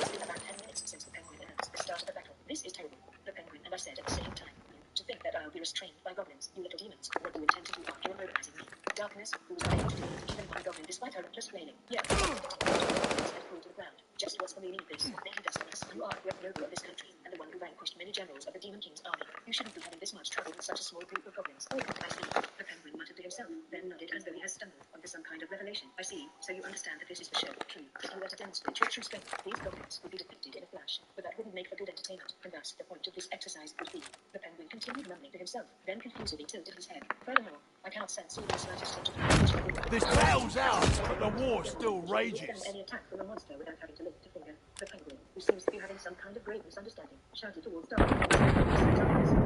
It's been about 10 minutes since the penguin announced the start of the battle. This is terrible. The penguin and I said at the same time. To think that I'll be restrained by goblins, you little demons. What do you intend to do after immobilizing me? Darkness, who was unable to defeat even one goblin despite her reckless flailing. Yeah. And fall to the ground. Just what's the meaning of this? Lady Dustiness, you are the noble of this country, and the one who vanquished many generals of the Demon King's army. You shouldn't be having this much trouble with such a small group of goblins. Oh, I see. The penguin muttered to himself, then nodded as though he has stumbled onto some kind of revelation. I see. So you understand that this is for show. True. If you were to demonstrate your true strength, these goblins would be defeated in a flash. But that wouldn't make for good entertainment, and thus the point of this exercise would be. The penguin continued mumbling to himself, then confusedly tilted his head. Furthermore, I can't sense even the slightest hint of This battle's out, but the war still rages. any attack from a monster without having to lift a finger. The penguin, who seems to be having some kind of grave misunderstanding, shouted towards Darkness.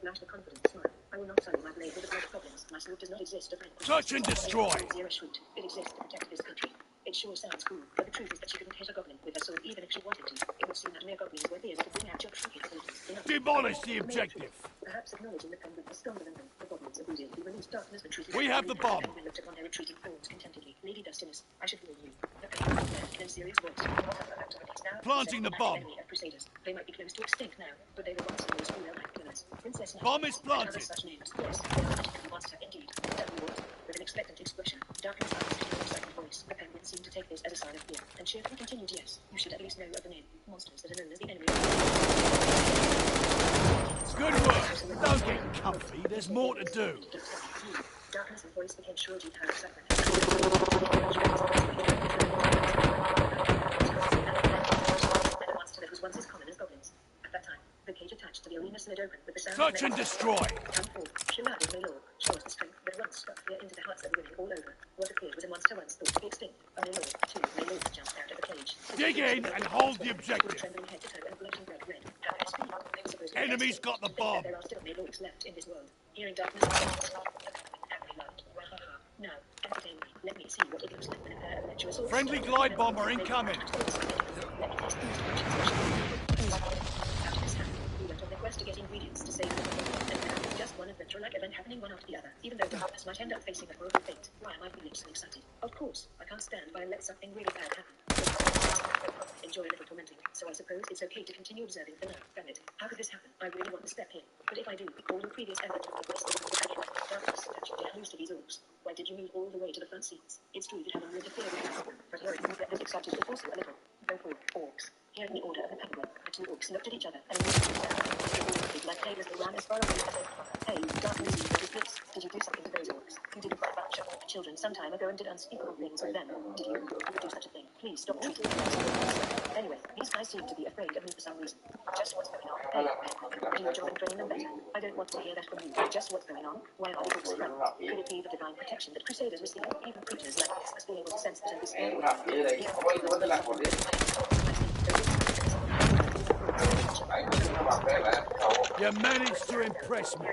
Flash the confident smile. I will not sully my blade with the blood problems. My sword does not exist to vanquish. Search and destroy. Zero shoot. It exists to protect this country. It sure sounds cool, but the truth is that she couldn't hit a goblin with a sword even if she wanted to. It would seem that mere goblins won't be able to bring out your true capabilities. Demolish the objective. Perhaps acknowledging the penguin is stronger than them, the goblins immediately released Darkness. The truth is We have the bomb. The penguin looked upon their retreating forms contentedly. Lady Dustiness, I should warn you. The penguin said in a serious voice. Planting the bomb. Enemy of Crusaders. They might be close to extinct now, but they were once the most female-like killers. Princess Nat, Bomb is and other planted. such names. Yes, they were a magical monster indeed. Tell me what. With an expectant expression, Darkness asked in an excited voice. The penguin seemed to take this as a sign of fear, and cheerfully continued, yes, you should at least know of the name. Monsters that are known as the enemy. Good work. Don't get comfy, there's more to do. Darkness and voice became sure deep excitement. And a monster that was once as common as goblins. At that time, the cage attached to the arena slid open with the sound Search and destroy. Come forth, Shimada Malor shows the strength that once struck fear into the hearts of the women all over. What appeared was a monster once thought to be extinct. A Malor, too, Malor jumped out of the cage. Dig in and hold the objective. Trembling head to toe and blushing bright red. How could it speak? They were supposed to be Enemy's extinct. got the To think that bomb. there are still Malors left in this world. Hearing darkness happily laughed. Wahaha. Now, entertain me. Let me see what it looks like when a pair of lecherous orcs Friendly glide bomber incoming. We went on the quest to get ingredients to save the world, and now just one adventure-like event happening one after the other. Even though darkness might end up facing a horrible fate, why am I feeling so excited? Of course, I can't stand by and let something really bad happen. Enjoy a little tormenting, so I suppose it's okay to continue observing for now, can it? How could this happen? I really want to step in, but if I do, all your previous efforts will be wasted. Darkness, that you get used to these orcs. Why did you move all the way to the front seats? It's true that having moved the fear with us, but hearing you get this excited will also a little. Go forward, orcs. Hearing the order of the penguin, the two orcs looked at each other and immediately said, like players that ran as far away as they could. Hey, Darkness, what is this? Did you do something to those orcs? You did a bunch of children some time ago and did unspeakable things with them. Did you? You would do such a thing. Please stop treating them as orcs. Anyway, these guys seem to be afraid of me for some reason. Just what's going on? Hey, do your job and train them better. I don't want to hear that from you. Just what's going on? Why are the orcs frightened? Could it be the divine protection that Crusaders receive? Even creatures like this must be able to sense this and be scared away. You managed to impress me.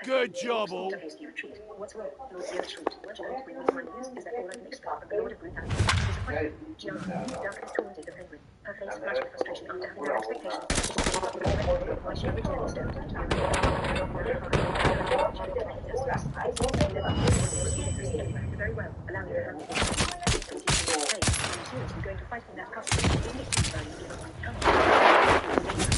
Good job, all. What's wrong? Lord Zero Shroot. What you want to bring me to my ears? Is that all I can expect from the Lord of Brutality? Disappointment. Gianna. Darkness taunted the penguin. Her face flashed with frustration after having no expectation. Why she originally stepped into the very well. Allow me to handle this. Hey, are you seriously going to fight in that costume? Isn't it too early to give up? Come on.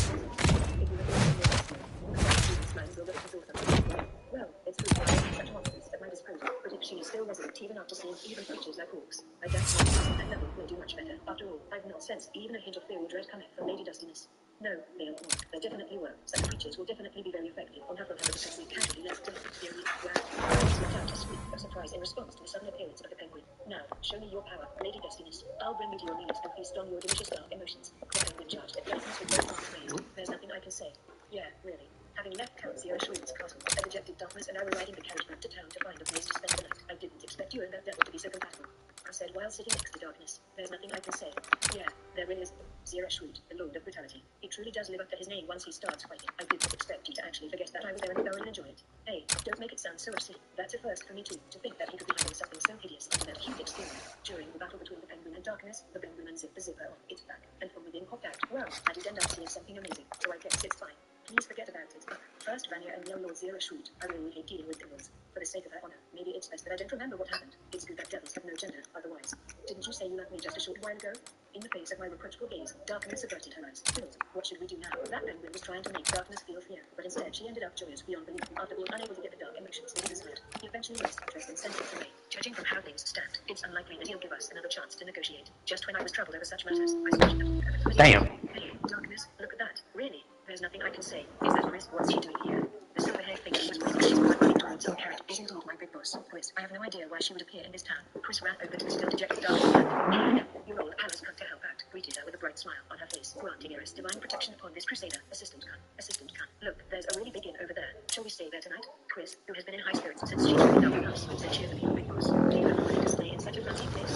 Well, it's good to have such monsters at my disposal, but if she is still resident even after seeing even creatures like orcs, I doubt so. That level may do much better. After all, I've not sensed even a hint of fear or dread coming from Lady Dustiness. No, they are orc. There definitely were. Such creatures will definitely be very effective on Hufflepuff because we casually let Timothy theory where he let out a squeak of surprise in response to the sudden appearance of the penguin. Now, show me your power, Lady Dustiness. I'll bring you to your knees and feast on your delicious dark emotions. The penguin charged at darkness with both arms raised. There's nothing I can say. Yeah, really. Having left Count Zero Shroot's castle, a dejected Darkness and I were riding the carriage back to town to find a place to spend the night. I didn't expect you and that devil to be so compatible. I said while sitting next to Darkness, there's nothing I can say. Yeah, there is Zero Shroot, the Lord of Brutality. He truly does live up to his name once he starts fighting. I didn't expect you to actually forget that I was there and thoroughly enjoy it. Hey, don't make it sound so obscene. That's a first for me too, to think that he could be hiding something so hideous under that cute exterior. During the battle between the penguin and Darkness, the penguin unzipped the zipper on its back, and from within popped out. Well, I did end up seeing something amazing, so I guess it's fine. Please forget about it. First, Vanya and now Lord Zero Shroot. I really hate dealing with devils. For the sake of her honor, maybe it's best that I don't remember what happened. It's good that devils have no gender, otherwise. Didn't you say you loved me just a short while ago? In the face of my reproachful gaze, Darkness averted her eyes. Filled. What should we do now? That penguin was trying to make Darkness feel fear, but instead she ended up joyous beyond belief. After being unable to get the dark emotions into his heart, he eventually lost interest and sent it away. Judging from how things stand, it's unlikely that he'll give us another chance to negotiate. Just when I was troubled over such matters, I switched. Damn. Hey, Darkness, look at that. Really? There's nothing I can say. Is that Chris? What's she doing here? The silver-haired figure was pointing she's running towards our carriage. Is indeed my big boss, Chris. I have no idea why she would appear in this town. Chris ran over to the still dejected Darkness. Your old pal has come to help out. Greeted her with a bright smile on her face. Granting Eris divine protection upon this crusader. Assistant Khan. Look, there's a really big inn over there. Shall we stay there tonight? Chris, who has been in high spirits since she joined up with us, said cheerfully, big boss. Do you have money to stay in such a fancy place?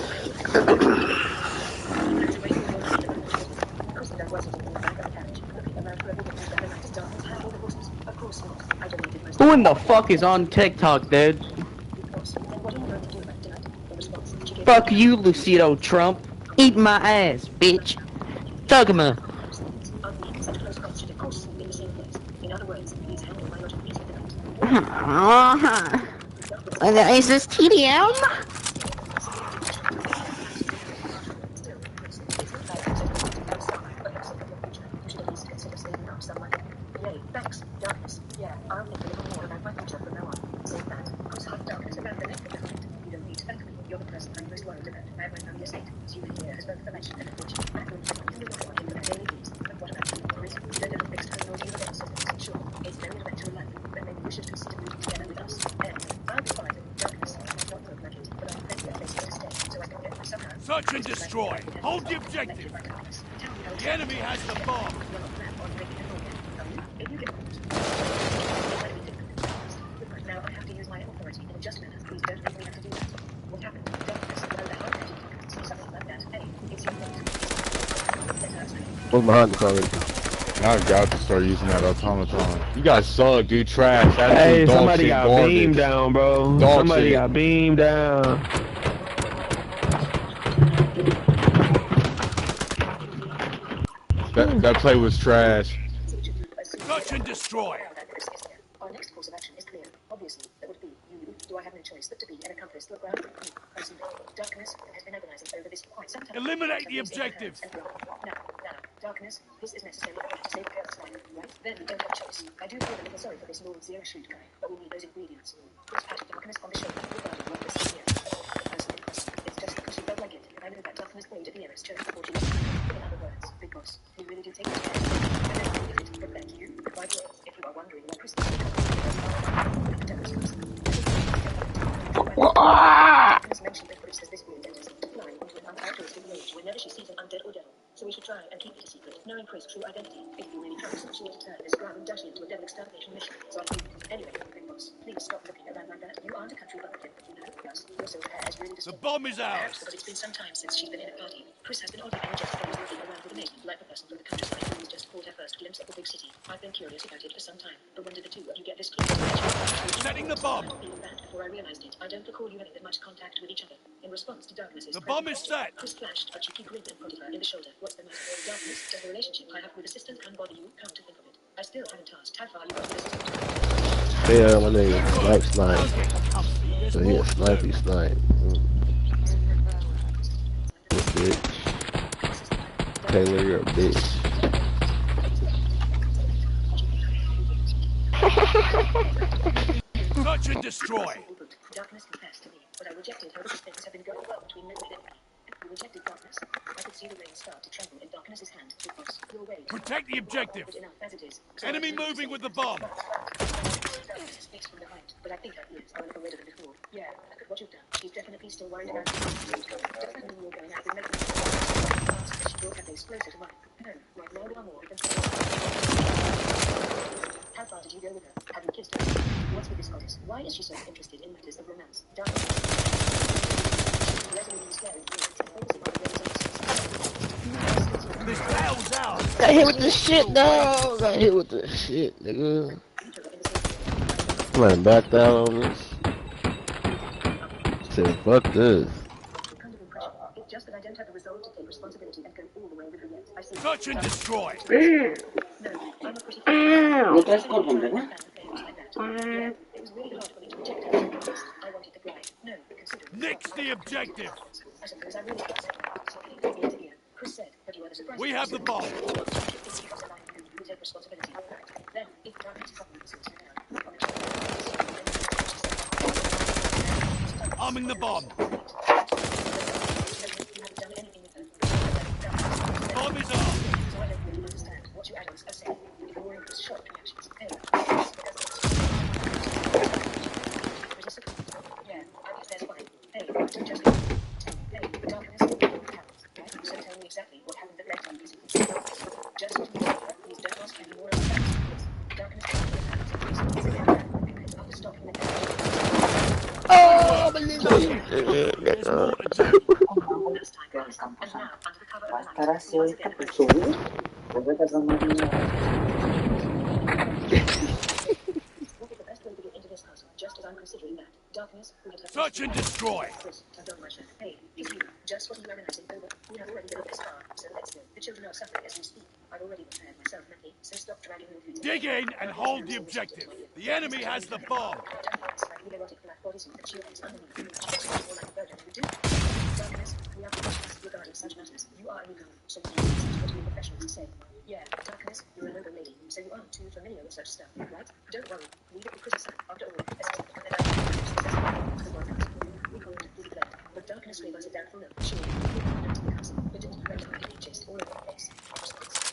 That's a way for your money. Chris and I were sitting in the back of the carriage, looking around for a bigger spend the night as Darkness had all the horses. Of course not. I donated most. Who in the fuck is on TikTok, dude? Boss, then what are you going to do about it tonight? In response, she gave Fuck you, Lucido Trump. Eat my ass, bitch. Dogma. such close calls should of course sleep in the same place. In other words, please handle my logic piece of the night. Is this TDM? Still, Chris, it's not bad to take some but looks like a good future. You should at least consider saving up some money. Yay, thanks, Darkness. Yeah, I'll think a little more about my future from now on. Save that. Cross half Darkness about the neck of the fight. You don't need to thank me. You're the person I'm most worried about. I have my family estate. Human here has both the mansion and the fortune. I'm going to continue rely on him for their daily needs. But what about you, Chris? You don't have a fixed home nor do you have any siblings. Sure, it's very adventurous life, but maybe You should consider moving together with us. And I'll be fine. Darkness might not look like it, but I've plenty of places to stay, so I can get somehow. Search and destroy. Hold the objective. The enemy has the bomb. Now I have to use my authority in a just manner. Please don't make me have to do that. What happened? Darkness, well, the hard-headed darkness, something like that. Hey, it's your fault. Let her explain. What's behind us already? Now I got to start using that automaton. You guys suck, dude. Trash. That's Hey, dog somebody shit got garbage. beamed down, bro. Dog Somebody shit. got beamed down. That play was trash. Search and destroy. Our next course of action is clear. Obviously, that would be you. Do I have no choice but to be an accomplice to a ground? Personally, darkness has been agonizing over this for quite some time. Eliminate the objective. Now, darkness, this is necessary to save a girl's life, right? Then we don't have a choice. I do feel a little sorry for this Lord Zero Shoot guy, but we need those ingredients. Let's pat darkness on the shoulder regarding what this is here. Personally, it's just because she felt like it. I know that darkness played at the nearest church before she left. In other words, big boss, he really did take it. I don't believe it, but thank you. By the way, if you are wondering why Christmas is coming, Darkness mentioned that Chris has this weird tendency to fly into an uncharacteristic rage whenever she sees an undead or devil. So we should try and keep it a secret, knowing Chris' true identity. If you really trust, she will turn this grab and dash into a devil extermination mission. So anyway, big boss, please stop looking around like that. You aren't a country bumpkin, you know. Plus, your silver hair is really The distinct. bomb is Perhaps ours. because it's been some time since she's been in a party. Chris has been oddly energetic and is walking around with amazement like the person from the countryside who has just caught her first glimpse of the big city. I've been curious about it for some time, but when did the two of you get this close? Setting the bomb. Even that, before I realized it, I don't recall you having that much contact with each other. In response to Darkness's The bomb is set. Chris flashed a cheeky grin and prodded her in the shoulder. What's the matter? Darkness, does the relationship I have with assistant can bother you? Come to think of it. I still haven't asked how far you got with assistant. Yeah, my nigga, snipe. So yeah, snipey snipe. Bitch. Taylor, you're a bitch. Search and destroy. Darkness confessed to me, but I rejected her because things have been going well between me and him. You rejected Darkness. I could see the reins start to tremble in Darkness's hand. Because your way. Protect the objective. Good enough as it is. So Enemy moving with the bomb. Darkness speaks from behind, but I think her ears are a little redder than before. Yeah, look at what you've done. She's definitely still worried about you. Does that mean you're going out with Megan? Asked that she brought her face closer to mine. No, right now we are more than How far did you go with her? Have you kissed her? What's with this goddess? Why is she so interested in matters of romance? Darkness. Resolutely staring at me and focusing on the results. This hell's out. Got hit with the shit, dog. Got hit with the shit, nigga. I'm gonna back down on this. Say, fuck this. Kind of impression. It's just that I don't have the resolve to take responsibility and go all the way with her yet. I see. Search and destroy. No, I'm a pretty No traes cordón, ¿verdad? Yeah, it was really hard for me to reject her. I wanted the bride. No, consider it. Nix the objective. I suppose I really got something. Chris said, have you ever surprised We have the bomb. We take responsibility. Then, if Darkness properly suits her now, Arming the bomb. Bomb is armed. so I don't really understand what you adults are saying. Ignoring Chris' shocked reactions. Yeah, I guess that's fine. Hey, just hey, Darkness, right? So tell me exactly what happened that led to this. Just to be clear, please don't ask any more about that. Darkness, after stopping the Oh, There's more to do. last time, and now under the cover of the night. Estar así ahorita por subir. Pues voy a tardar más de una hora. What is the best way to get into this castle? Just as I'm considering that. Darkness, who had Search and destroy. Chris, I've done my share. Hey, it's you. Just what you agonizing over. We have already got this far, so let's go. The children are suffering as we speak. I've already prepared myself mentally, so stop dragging your feet. Dig in and hold the objective. The enemy has the bomb. Slightly erotic black bodysuit that shields underneath the more like a virgin would do. Darkness, we have questions regarding such matters. You are a newcomer, so please listen to what we professionals say. Yeah, Darkness, you're a noble lady, so you aren't too familiar with such stuff, right? Don't worry, leave it to Chris' son. After all, we call it fully declared. But Darkness gave us a doubtful note. Sure, we can't empty the castle, but didn't rent my just all over the place.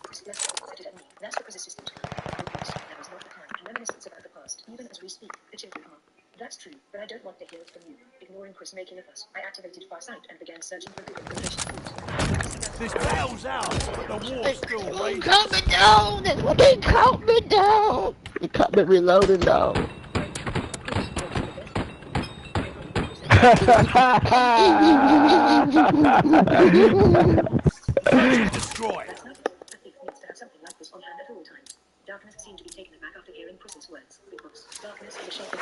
Chris blessed it, put it at me. That's the Chris' system. That was not the time. Reminiscence about the past. Even as we speak, the children are. That's true, but I don't want to hear it from you. Ignoring Chris making a fuss, I activated Farsight and began searching for good information. This battle's ours, but the war's still They raging. cut me down. That's what they cut me down. They cut me reloading down. Object destroyed. That's not it. A thief needs to have something like this on hand at all times. Darkness seemed to be taken aback after hearing Chris's words. Because darkness and the shelter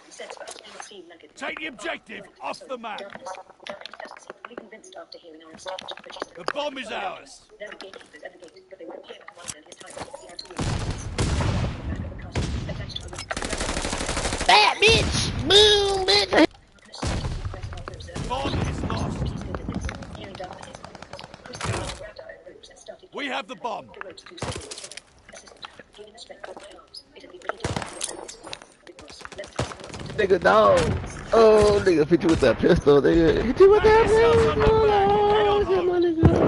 sets for us do not seem like it. Take the objective off the map. Darkness doesn't seem fully convinced after hearing our exchange, but she The bomb is ours. There are gatekeepers at the gate, but they won't hear one and his time to see how to win. Back of the castle, attached to a roof. Bad bitch. Boom, bitch. Bomb is lost. We have the bomb. Nigga, dog. Oh, nigga, hit you with that pistol, nigga. Hit you with that pistol.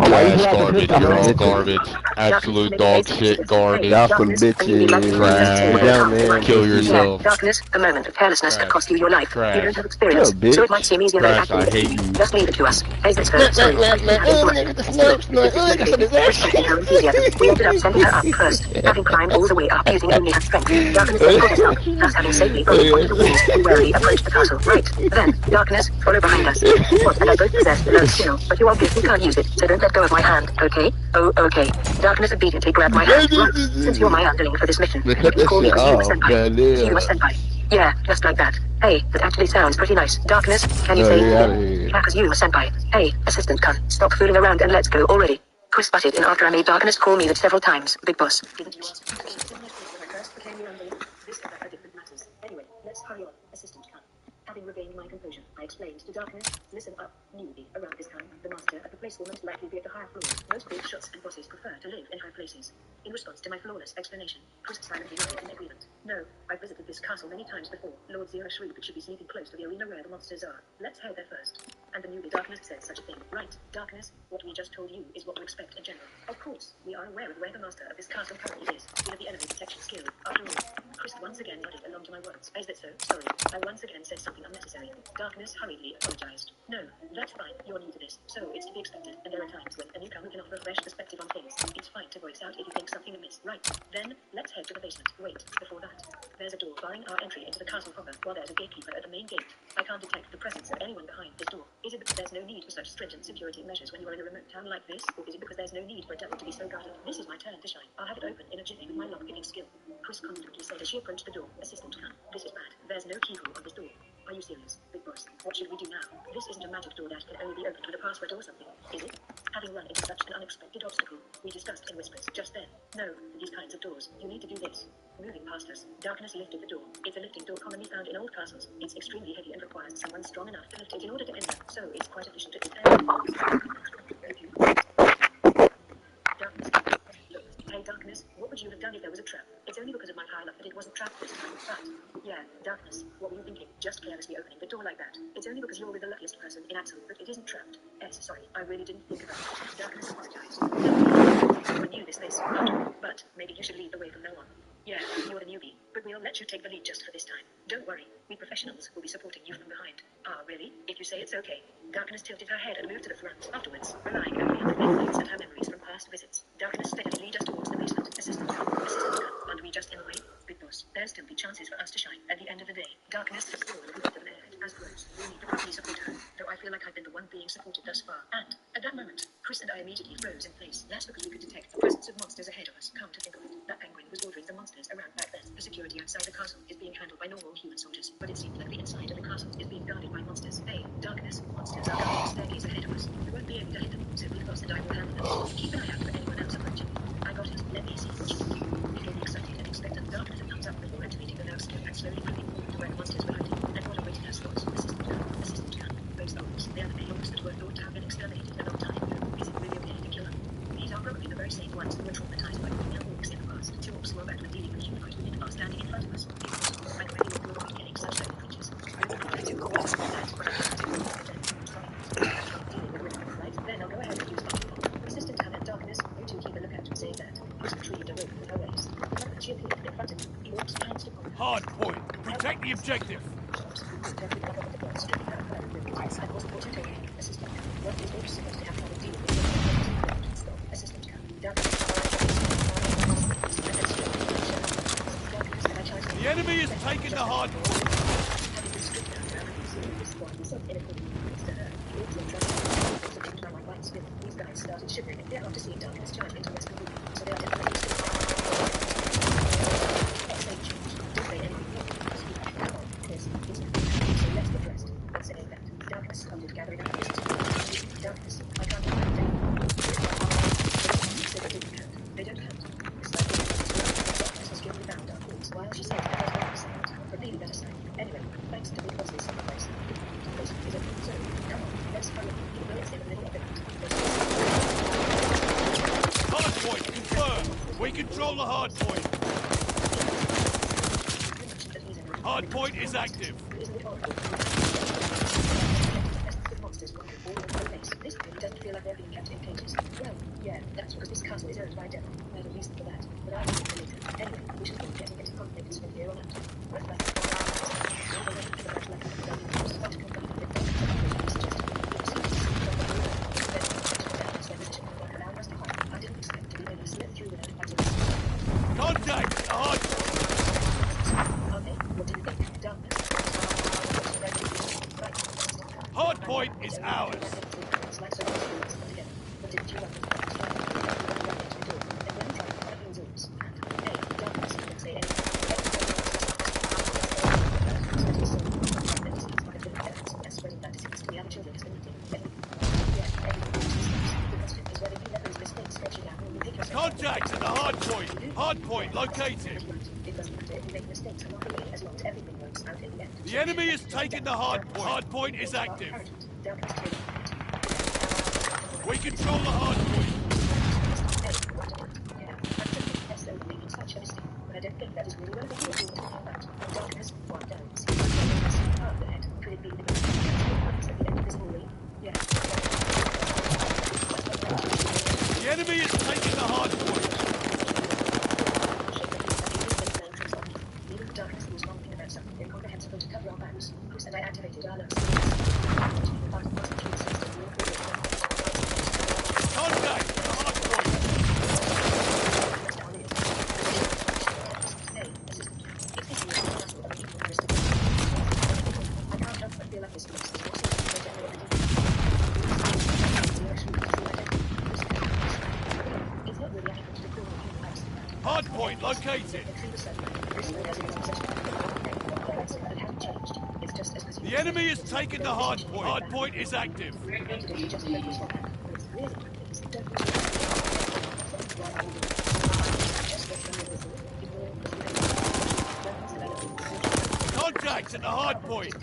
Trash garbage, you're all garbage. Absolute dog shit garbage. Y'all some bitches. Trash. Kill yourself. Darkness, a moment of carelessness could cost you your life. Trash. You don't have experience, You're a bitch. so it might seem easier than Trash, I hate you. Just leave it to us. Hey, this hurts. Look, nigga, the snipes, look, Respecting her enthusiasm, we ended up sending her up first, having climbed all the way up using only her strength. Darkness then pulled us up, thus having safely broken one of the walls, we warily approached the castle. Right, then, Darkness, follow behind us. What, and I both possess the low skill, but you obviously can't use it, so don't let go of my hand, okay? Oh, okay. Darkness obediently grabbed my hand. Right, since you're my underling for this mission, you can call me Yuma Senpai. Yuma Senpai. Yeah, just like that. Hey, that actually sounds pretty nice. Darkness, can you say because Yuma Senpai. Hey, assistant cunt, stop fooling around and let's go already. Chris butted in after I made Darkness call me that several times. Big boss. Didn't you ask? When I first became your underling, this and that are different matters. Anyway, let's hurry on, assistant cunt. Having regained my composure, I explained to Darkness, listen up, newbie, around this time, the master at the place will most likely be at the higher floors. Most big shots and bosses prefer to live in high places. In response to my flawless explanation, Chris silently nodded in agreement. No, I've visited this castle many times before. Lord Zero shrieked that should be sleeping close to the arena where the monsters are. Let's head there first. And the newbie Darkness said such a thing. Right, Darkness, what we just told you is what to expect in general. Of course, we are aware of where the master of this castle currently is. We have the enemy detection skill. After all, Chris once again nodded along to my words. Is that so? Sorry, I once again said something unnecessary. Darkness hurriedly apologized. No, that's fine. You're new to this, so it's to be expected. And there are times when a newcomer can offer a fresh perspective on things. It's fine to voice out if you think something amiss. Right, then, let's head to the basement. Wait, before that, there's a door barring our entry into the castle proper, while there's a gatekeeper at the main gate. I can't detect the presence of anyone behind this door. Is it because there's no need for such stringent security measures when you are in a remote town like this, or is it because there's no need for a devil to be so guarded? This is my turn to shine. I'll have it open in a jiffy with my lock-picking skill. Chris confidently said as she approached the door. Assistant can. This is bad. There's no keyhole on this door. Are you serious, Big Boss? What should we do now? This isn't a magic door that can only be opened with a password or something, is it? Having run into such an unexpected obstacle, we discussed in whispers just then. No, these kinds of doors, you need to do this. Moving past us, Darkness lifted the door. It's a lifting door commonly found in old castles. It's extremely heavy and requires someone strong enough to lift it in order to enter, so it's quite efficient to Darkness. Hey, Darkness, what would you have done if there was a trap? It's only because of my high luck that it wasn't trapped this time, but... Yeah, Darkness, what were you thinking? Just carelessly opening the door like that. It's only because you're with the luckiest person in Axel that it isn't trapped. Sorry, I really didn't think about it. Darkness apologized. I knew this place, but maybe you should lead the way from now on. Yeah, you're the newbie, but we'll let you take the lead just for this time. Don't worry, we professionals will be supporting you from behind. Ah, really? If you say it's okay. Darkness tilted her head and moved to the front. Afterwards, relying only on the feelings and her memories from past visits, Darkness steadily lead us towards the basement. Assistant, aren't we just in the way? Big Boss, there'll still be chances for us to shine. At the end of the day, Darkness is still a bit of an airhead. As grows, we need to properly support her, though I feel like I've been the one being supported thus far. And, at that moment, Chris and I immediately froze in place. That's because we could detect the presence of monsters ahead of us. Come to think of it, that penguin was ordering the monsters around back then. The security outside the castle is being handled by normal human soldiers, but it seems like the inside of the castle is being guarded by monsters. Hey, Darkness, monsters are guarding the staircase ahead of us. We won't be able to hit them, so Big Boss and I will handle them. Keep an eye out for anyone else approaching. I got it. Let me see what you can do. You get excited and expectant. Darkness and thumbs up before activating the nerve skill and slowly moving forward to where the monsters were hiding. And what awaited us was assistant gun. Those thoughts, they are the payloads that were thought to have been exterminated a long time ago. Is it really okay to kill them? These are probably the very same ones that were traumatized by female orcs in the past. Two orcs were back with dealing with humanoid women are standing in front of us. I'm ready to look at getting such certain creatures. Then I'll go ahead and use my assistant gun at Darkness. You two keep a lookout. Say that. Chris retrieved a rope with her waist. The moment she appeared in front of him, he orcs pounced upon her. Hard point. Protect the objective. The enemy is taking the hard point. These guys started shivering after seeing darkness charge into West Kabul, so they are definitely so let's get dressed. I'm saying that. Darkness started gathering up distance. Darkness. I can't do that. They don't count. It's like darkness has given me bound our thoughts while she said that does not sound. But really better sign. Anyway, thanks to the bosses sacrifice. This is a good zone. Come on, let's hurry. Even though it's in the middle of the night. Hard point confirmed. We control the hard point. Hard point is active. This really doesn't feel like they're being kept in cages. Well, yeah, that's because this castle is owned by Devil. I have a reason for that, but I'll leave it for later. Anyway, we should be getting into conflicts from here on out. With that, Contact! The hard hard point is ours. Contact at the hard point. Hard point located. The enemy is taking the hard point. Hard point is active. We control the hard point. But I don't think that is really what we're talking about. Darkness, one down. Could it be the at the end of this hallway? Yeah. The enemy is taking the hard point. Even the darkness was wrong about something incomprehensible to cover our backs. Chris and I activated our lungs. Contact at the hard point. I can't help but feel like this place is Hard point located. The enemy is taking the hard point. Hard point is active. Contact at the hard point.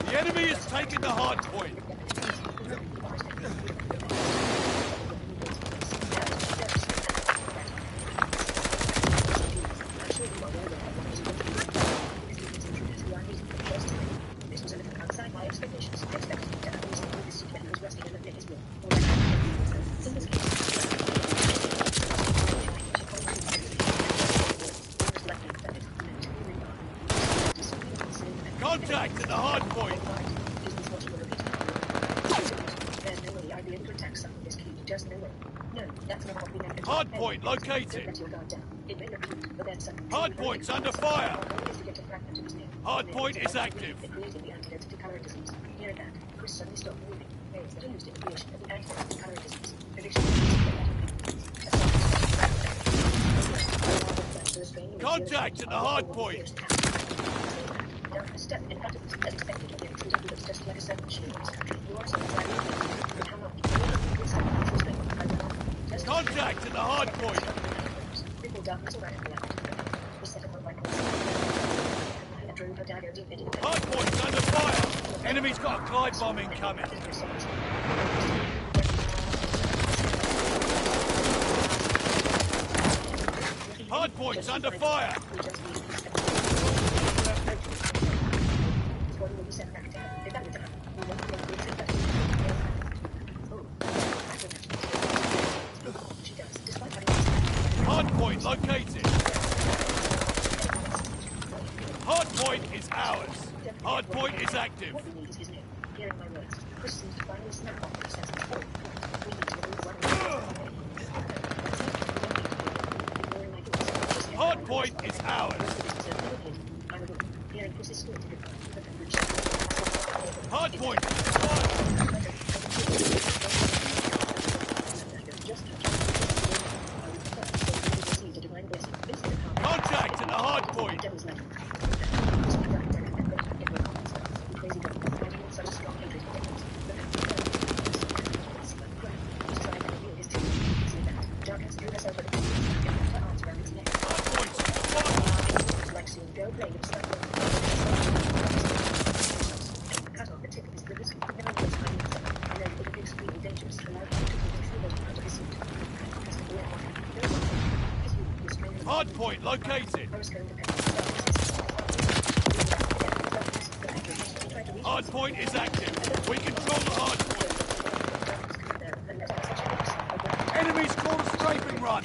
The enemy is taking the hard point. This was a little outside my expectations. Expected to have this secret was resting in the pit as well. In this case, Contact at the hard point. There's no way I'd be able to attack someone this cute. Just no way. No, that's not what we meant. Hard point located. Let your guard down. It may look cute, but there's some... Hard point's under fire. Hard point is active. It created the antidote to cholera disease. Hearing that, Chris suddenly stopped moving. Waves that are used in the creation of the antidote to cholera disease. Contact at the hard point. Step in front of us, as expected of the intruder who looks just like a serpent shield. You also Contact at the hard point. Before darkness arrived, we set up on my course. I drove her dagger deep into the Hard point's under fire. Enemy's got a glide bomb incoming. Hard point's under fire. Hard point located. Hardpoint is ours. Hardpoint is active. What we need is his name. Hearing my words, Chris seems to finally snap off the sense of all. We need to remove one ignoring my thoughts. Just get Hardpoint is ours. I'm a woman. Hearing Chris's story to goodbye. Hardpoint. Contact at the hardpoint. Hardpoint located. Hardpoint is active. We control the hardpoint. Enemies call a strafing run.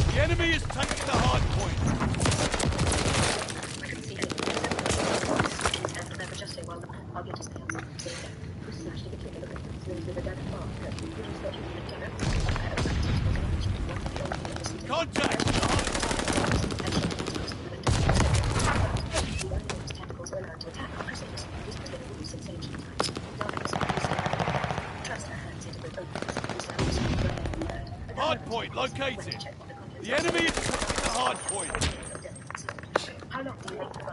The enemy is taking the hardpoint. Contact! Hardpoint located. The enemy is taking the hardpoint.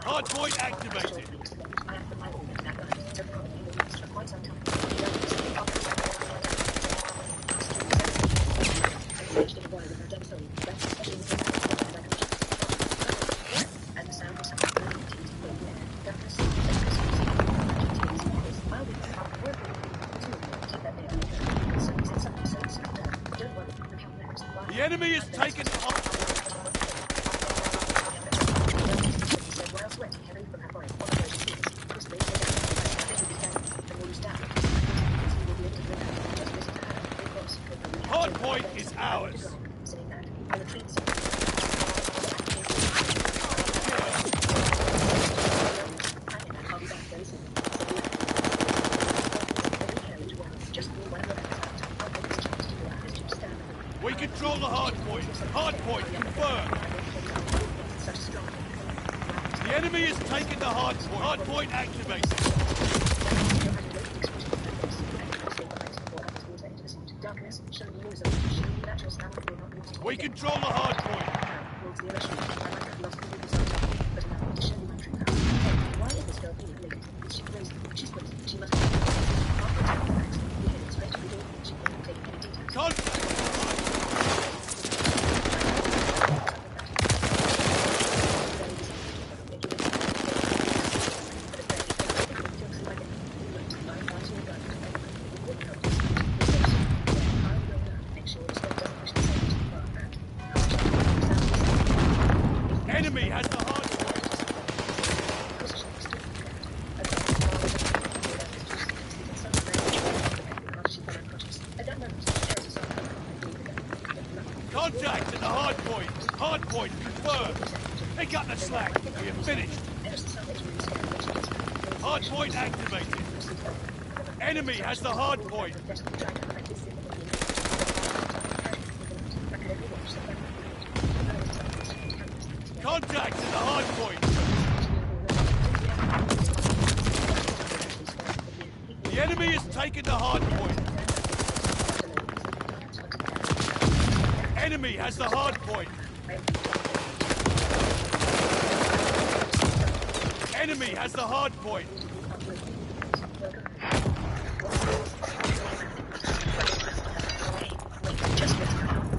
Hardpoint activated. The enemy is taking the hardpoint is ours. We control the hardpoint. Hardpoint confirmed. The enemy is taking the hardpoint. Hardpoint activated. We control the hardpoint. Contact! Enemy has the hardpoint. Contact at the hardpoint. Hardpoint confirmed. Pick up the slack. We have finished. Hardpoint activated. Enemy has the hardpoint. Contact at the hardpoint. The enemy is taking the hardpoint. Enemy has the hardpoint. Enemy has the hardpoint.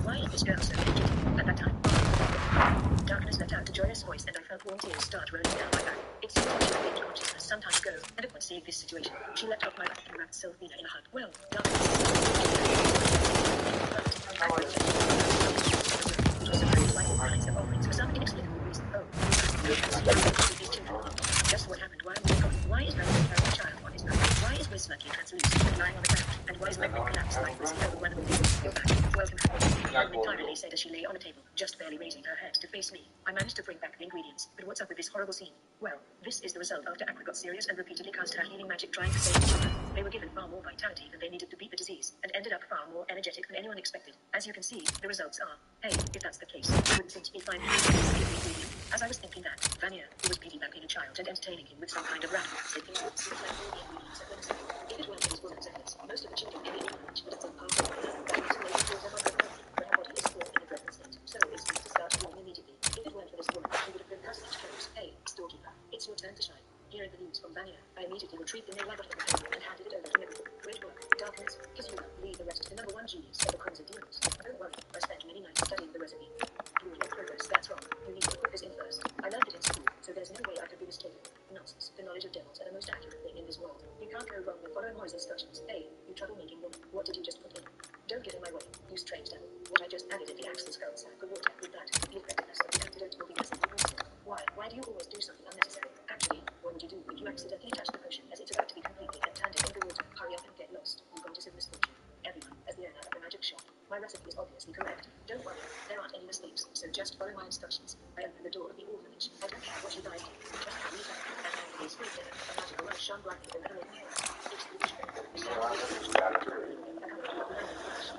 Why is this girl so rigid? At that time, darkness leapt out to join us voice, and I felt warm tears start rolling down my back. It seemed like she regained consciousness some time ago, and upon seeing this situation, she leapt off my back and wrapped Sylvina in a hug. Well, darkness. Which was surprised by all kinds of offerings for some inexplicable reason. Oh, these children. Just what happened? Why is Vanguard carrying a child on his back? Why is Wiz smirky and translucent and lying on the ground? And why is Magnet collapsed like this? Oh, wonderful thing. You're back. Welcome. Entirely said as she lay on the table, just barely raising her head to face me. I managed to bring back the ingredients, but what's up with this horrible scene? Well, this is the result after Aqua got serious and repeatedly cast her healing magic trying to save the children. They were given far more vitality than they needed to beat the disease, and ended up far more energetic than anyone expected. As you can see, the results are, hey, if that's the case, you wouldn't seem to be fine. As I was thinking that, Vanya, who was piggybacking a child and entertaining him with some kind of random sipping, seems like all the ingredients are themselves. If it weren't for this woman's efforts, most of the children in the orphanage would have been passed away. That explains the daughter microbiome, but her body is still in a dreadful state, so it's got to start healing immediately. If it weren't for this woman, we would have been past such close. Hey, storekeeper, it's your turn to shine. Hearing the news from Vanya, I immediately retrieved the mail I got from the and handed it over to him. Great work, Darkness, Kazuma, leave the rest to the number one genius of the cause of demons. Don't worry, I spent many nights studying the recipe. Broadway progress, that's wrong. You need to put this in first. I learned it in school, so there's no way I could be mistaken. Nonsense. The knowledge of devils are the most accurate thing in this world. You can't go wrong with following Moi's instructions. Hey, you troublemaking woman, what did you just put in? Don't get in my way, you strange devil. What I just added in the axle skull sack of water with that, the effectiveness of the antidote will be massive. Why? Why do you always do something unnecessary? Actually, what would you do if you accidentally touched the potion as it's about to be completed and turned it into water? Hurry up and get lost. You've gone to some misfortune. Everyone, as the owner of the magic shop, my recipe is obviously correct. Don't worry, there aren't any mistakes, so just follow my instructions. I opened the door of the orphanage. I don't care what you guys do, just hurry back. And then they squeaked in, a magical light shone brightly over the lake. It's the vision. The sound of the ocean.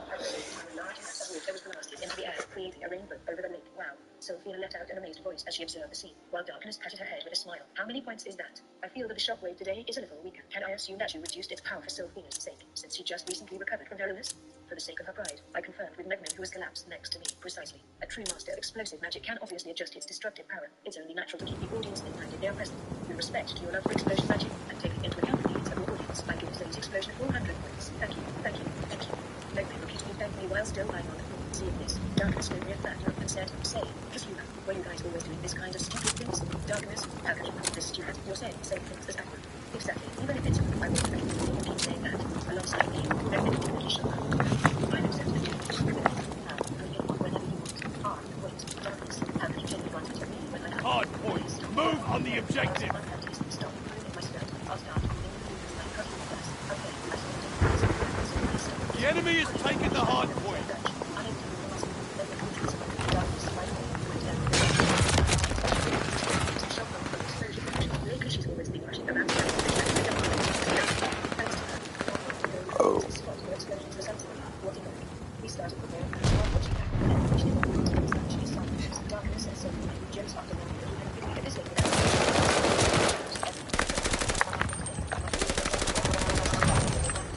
At the same time, a large mass of water was blasted into the air, creating a rainbow over the lake. Wow. Sophia let out an amazed voice as she observed the scene, while Darkness patted her head with a smile. How many points is that? I feel that the shockwave today is a little weaker. Can I assume that you reduced its power for Sophia's sake, since she just recently recovered from her illness? For the sake of her pride, I confirmed with Megman, who has collapsed next to me. Precisely. A true master of explosive magic can obviously adjust its destructive power. It's only natural to keep the audience in mind if they are present. With respect to your love for explosion magic, and taking into account the needs of the audience, I give today's explosion 400 points. Thank you, thank you, thank you. Megman repeatedly thanked me while still lying on the floor. Seeing this, Darkness gave me a flat look and said, say, Kasuma, were you guys always doing this kind of stupid things? Darkness, how can you call this stupid? You're saying the same things as Aqua. Exactly. Even if it's I won't let you keep saying that. Alongside me, Megman definitely shut up. I accept the challenge. Now, bring it on whenever you want. Ah, wait, Darkness, how can you take advantage of me when I have Hard point. Move on the objective. Stop pulling my skirt. I'll start moving the food like cutting glass. Okay, I start. The enemy has taken the hard point.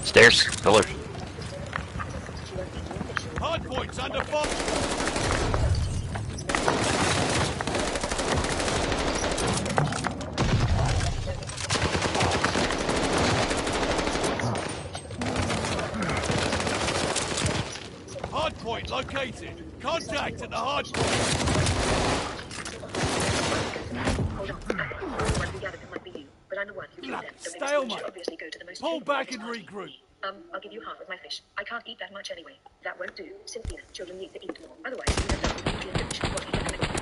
Stairs, pillars. Hard points under fire. Hard point located. Contact at the hard point. Stalemate. Pull back and regroup. I'll give you half of my fish. I can't eat that much anyway. That won't do. Cynthia, children need to eat more. Otherwise, you end up with nutrient deficient what we get in the middle.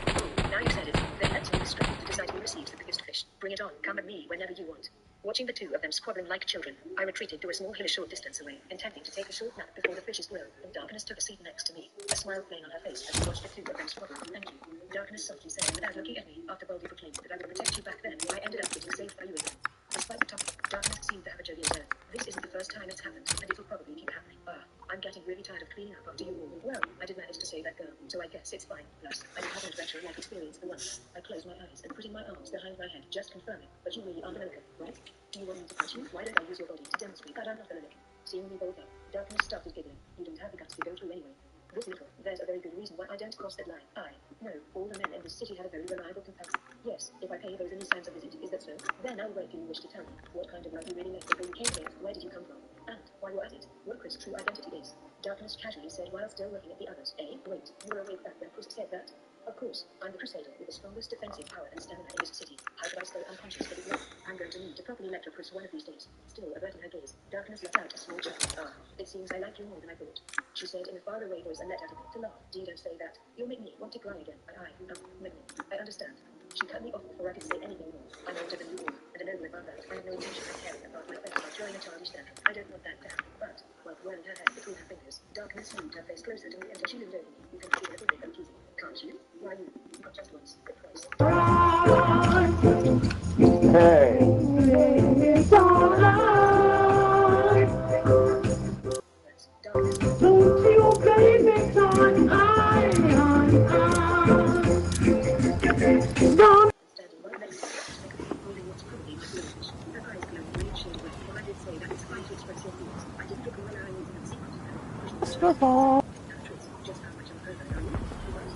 Now you've said it, then let's make a struggle to decide who receives the biggest fish. Bring it on. Come at me whenever you want. Watching the two of them squabbling like children, I retreated to a small hill a short distance away, intending to take a short nap before the fishes grow, and Darkness took a seat next to me, a smile playing on her face as she watched the two of them squabble. Thank you. Darkness softly said without looking at me, after boldly proclaiming that I would protect you back then, I ended up getting saved by you again. Despite the topic, Darkness seemed to have a jovial tone. This isn't the first time it's happened, and it'll probably keep happening. I'm getting really tired of cleaning up after you all. Well, I did manage to save that girl, so I guess it's fine. Plus, I did have an adventure-like experience for once. I closed my eyes and putting my arms behind my head, just confirming. But you really aren't a lurker, right? Do you want me to punch you? Why don't I use your body to demonstrate that I'm not a lurker? Seeing me bolt up, Darkness started giggling. You don't have the guts to go through anyway. This little, there's a very good reason why I don't cross that line. No, all the men in this city had a very reliable companion. Yes, if I pay those any signs a visit, is that so? Then I'll wait till you wish to tell me what kind of love you really made before you came here, where did you come from, and while you're at it, what Chris' true identity is. Darkness casually said while still looking at the others. Wait, you were awake back when Chris said that? Of course, I'm the Crusader with the strongest defensive power and stamina in this city. How could I stay unconscious for this long? I'm going to need to properly lecture Chris one of these days. Still averting her gaze, Darkness let out a small chuckle. Ah, it seems I like you more than I thought. She said in a faraway voice and let out a bit to laugh. Dear, don't say that. You'll make me want to cry again. Maybe. I understand. She cut me off before I could say anything more. I'm older than you all, and a noble above that. I have no intention of caring about my friends or throwing a childish tantrum. I don't want that down. But, while twirling her hand between her fingers, Darkness moved her face closer to me until she leaned over me. You can feel a little bit uneasy, can't you? Why you? Not just once, but twice. Hey. Standing right next to me, holding what's probably my blowfish. Her eyes glowed a weird shade of red. When I did say that it's fine to express your feelings, I didn't recall allowing you to have secrets of her. Just how much of a pervert are you? He was.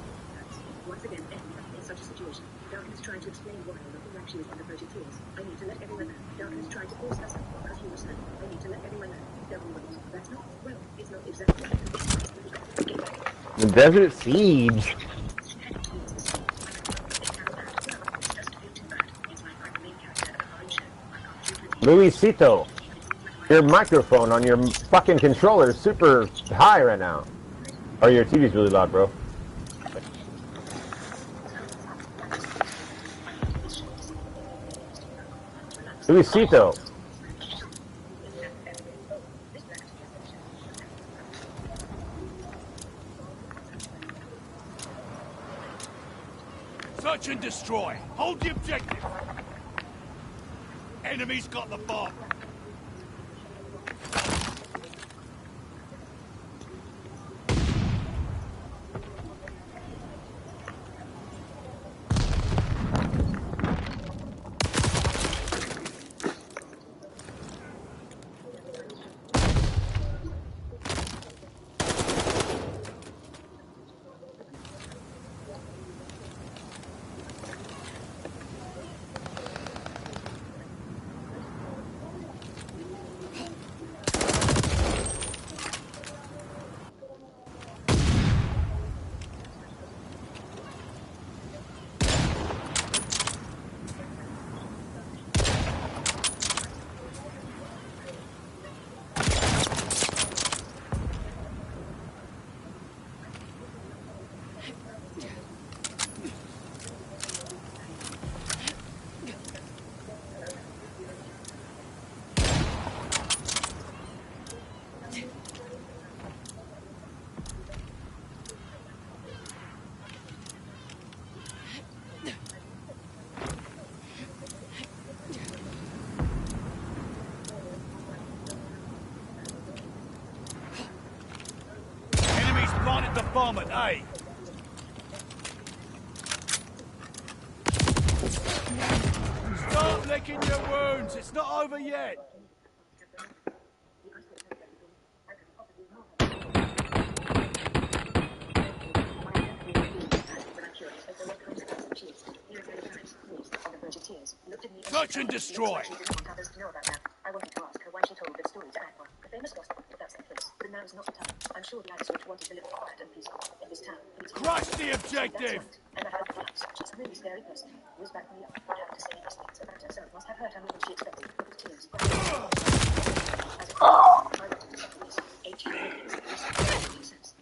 Once again, in such a situation, Darkness tried to explain why, looking like she was on the verge of tears. I need to let everyone know. Darkness tried to force herself because he was hurt. I need to let everyone know. Double wait. That's not, well, it's not exactly. Get back. The Desert Siege. Luisito, your microphone on your fucking controller is super high right now. Or your TV's really loud, bro. Luisito. Search and destroy. Hold the objective. Enemy's got the bomb. Planted the bomb at A. Start licking your wounds. It's not over yet. Search and destroy. I wanted to ask her why she told that story to Akbar, the famous gospel, if that's the place. But now's not the time. I'm sure the Switch wanted to live quiet and peaceful in this town. Crush the objective! And I had the plans. She's a really scary person. Who's back me up? But having to say these things about herself must have hurt her more than she expected. Look at tears. As it was, I wanted to settle this.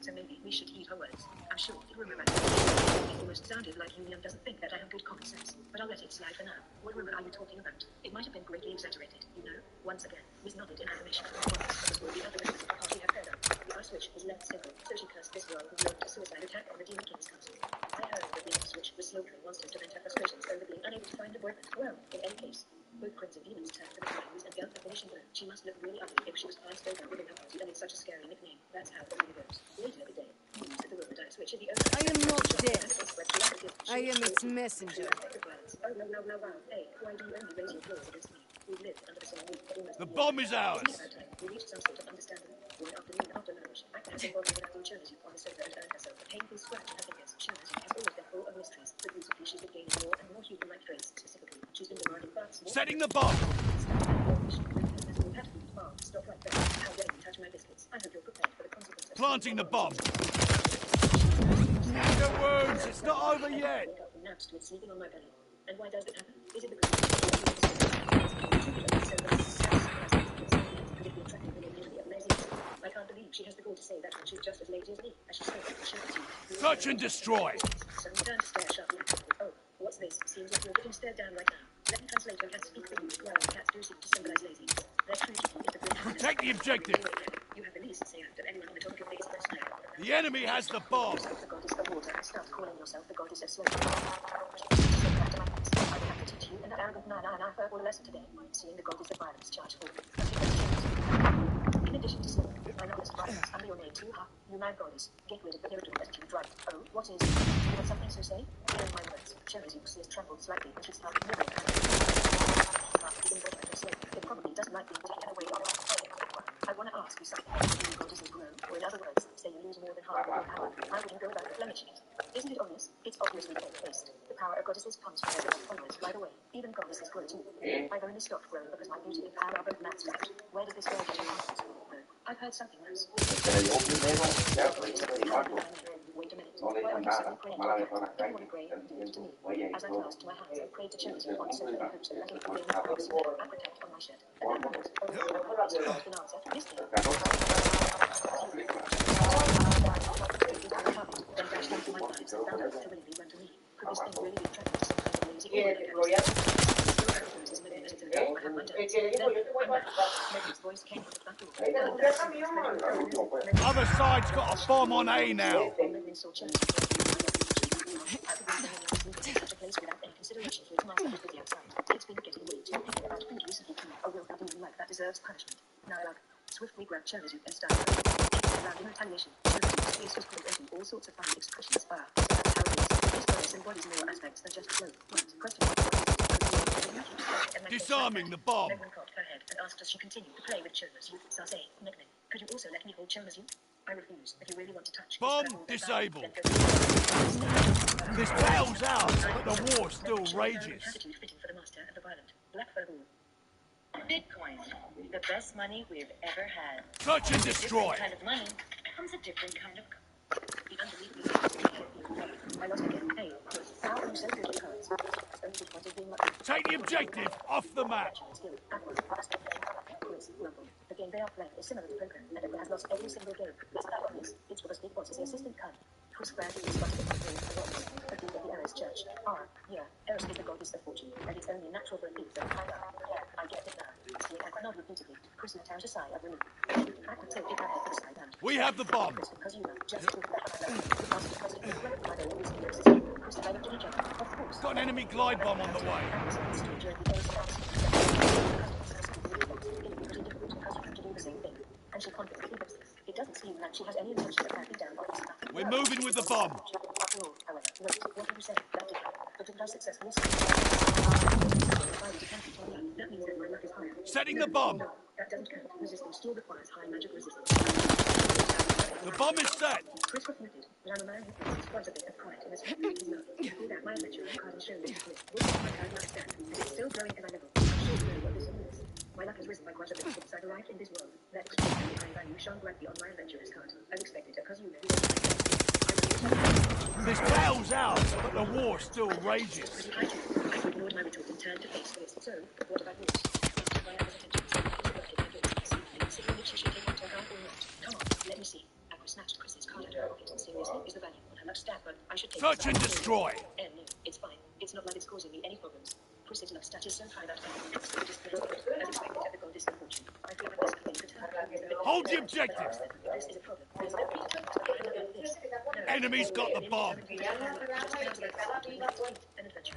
So maybe we should heed her words. I'm sure it will remember. It almost sounded like Union doesn't think that I have good common sense, but I'll let it slide for now. What rumor are you talking about? It might have been greatly exaggerated, you know? Once again, Miss nodded in affirmation. This will be other members of the party have heard of. The ice switch was left simple, so she cursed this world with a suicide attack on the Demon King's castle. I heard that the ice switch was slaughtering monsters to vent her frustrations over being unable to find a boyfriend. Well, in any case, both crimson demons turned to the flames and dealt the finishing blow. She must look really ugly if she was passed over within her party, and it's such a scary nickname. That's how the movie goes. Later the day, the rumor died switch the owner. I am not dead. I am its messenger. Oh, no, hey, why do you only raise your claws against me? We've lived under the same roof for almost the bomb is ours. We reached some sort of understanding. One afternoon after lunch, Agnes has involved without eternity on the sofa and earned herself a painful scratch on her fingers. She has always been full of mysteries, but recently she's been gaining more and more human-like traits. Specifically, she's been demanding baths. Setting the bomb! Stop right there. How dare you touch my biscuits? I hope you're prepared for the consequences. Planting the bomb! The wounds, it's not over yet. Wake up from naps to it sleeping on my belly. And why does it happen? Is it because could it be attractive women usually have laziness? I can't believe she has the gall to say that when she's just as lazy as me, as she spoke at the Search and destroy. So you turn to stare sharply at me. Oh, what's this? Seems like you're getting stared down right now. Let me translate your cats speak for you. Well, cats do seem to symbolize laziness. Their true duty is the great Protect the objective. You have the least say that anyone on the top of your face first night. The enemy has the bomb. The goddess of water. Stop calling yourself the goddess of slow. I will have to teach you an arrogant nine verbal lesson today. Seeing the goddess of violence charge forward. In addition to slow, my novelist violence under your name too, huh? You mad goddess. Get rid of the irritable attitude, right? Oh, what is? You have something to say? Hearing my words, Cherry's useless trembled slightly when she started moving. It probably doesn't like being taken away from it. I want to ask you something. Do you goddesses grow? Or in other words, say you lose more than half of your power. How would you go about replenishing it? Isn't it obvious? It's obviously faith-based. The power of goddesses comes from their followers. By the way, even goddesses grow too. I've only stopped growing because my beauty and power are both maxed out. Where does this girl get her confidence from? No, I've heard something else. Wait a minute. Why are you suddenly praying to a cat? Do you want to pray? Do it to me. As I clasped my hands, I prayed to Cherry on certain hopes that I can put in the box and protect on my shirt. And that moment, an answer. This thing. Then dashed into my thighs and found out to really run to me. Could this thing really be attracted to some kind of lazy I have my doubts. Then, Meg's voice came from the front door. Other side's got a bomb on A now. Such a place without any consideration for its master and busy outside. It's been getting way too picky about food recently too. A real demon like that deserves punishment. Now I swiftly grabbed Cherry's and started around in retaliation. His face was pulled into all sorts of funny expressions. So that's how it is. This goddess embodies more aspects than just flow. Question. Disarming the bomb. Megman cocked her head and asked us to continue to play with Chelma's youth. Say, Megman, could you also let me hold Chelma's youth? I refuse. If you really want to touch bomb disabled. This battle's ours, but the war still rages. Attitude fitting for the master and the violent. Black fur ball. Bitcoin, the best money we've ever had. Search and destroy. Different kind of money comes a different kind of. I lost again. Hey, how am I so good at cards? Take the objective off the map. The game they are playing is similar to poker, and it has lost every single game. Is that obvious? It's because Big Boss is the assistant card. Chris Grant is responsible for the goddess, the thief of the Eris Church. Yeah, Eris is the goddess of fortune, and it's only natural for a thief that I get it now. See, I cannot repeatedly. Chris let out a sigh of relief. I could take it out of the side hand. We have the bomb. Because you know, just because it is right, I don't always feel existing. Chris and I looked at each other. Of course. Got an enemy glide bomb on the way. It doesn't seem like she has any intention of backing down on this. We're moving with the bomb. After all, however, wait, what have you said? That did help. But did I successfully that means that my luck is higher. Setting the bomb. No, that doesn't count. Resistance still requires high magic resistance. The bomb is set. Chris reflected, but I'm a man who thinks quite a bit of pride in this his love. Without my adventure, I can't show this to This is my current life stand, and it's still growing as I live. I'm sure you know what this means. My luck has risen by quite a bit since I arrived in this world. That expression behind value shone brightly on my adventurer's card. As expected, because you know. This battle's ours, but the war still rages. I ignored my retort and turned to face this. So, what about yours? Come on, let me see. I snatched Chris's card out of her pocket. Seriously, is the value on her luck stat, but I should take Search and destroy. No, it's fine. It's not like it's causing me any problems. Chris's luck stat is so high that I can as expected at the goddess of fortune. I feel like there's nothing to turn. Hold the objective. This is a problem. There's no reason to this. Enemy's got the bomb. An adventure.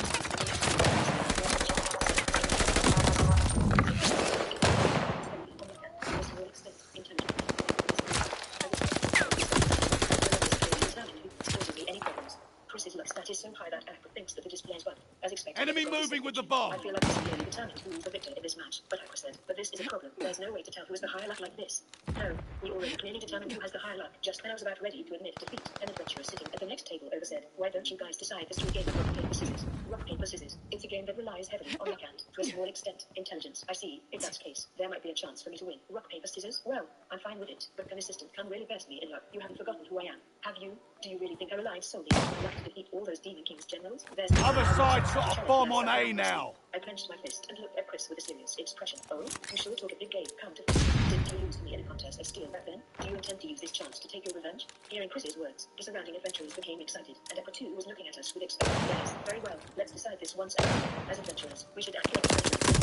Chris's luck stat is so high that Aqua thinks that the display is bad, as expected. Enemy moving with the bomb. I feel like it's clearly determined who is the victor in this match, but Aqua said, but this is a problem. There's no way to tell who is the higher luck like this. No, we already clearly determined who has the higher luck. Just when I was about ready to admit defeat, an adventurer sitting at the next table over said, why don't you guys decide this through a game of rock, paper, scissors? Rock, paper, scissors. It's a game that relies heavily on luck and, to a small extent, intelligence. I see. If that's the case, there might be a chance for me to win. Rock, paper, scissors? Well, I'm fine with it, but can assistant come really best me in luck? You haven't forgotten who I am, have you? Do you really think a relied solely on luck to defeat all those Demon King's generals? There's Other side's got a bomb on A now. I clenched my fist and looked at Chris with a serious expression. Oh, you sure talk a big game. Come to this. Didn't you lose to me in a contest of steel back then? Do you intend to use this chance to take your revenge? Hearing Chris's words, the surrounding adventurers became excited, and Aqua 2 was looking at us with expectant gaze. Very well, let's decide this once and for all. As adventurers, we should act like adventurers.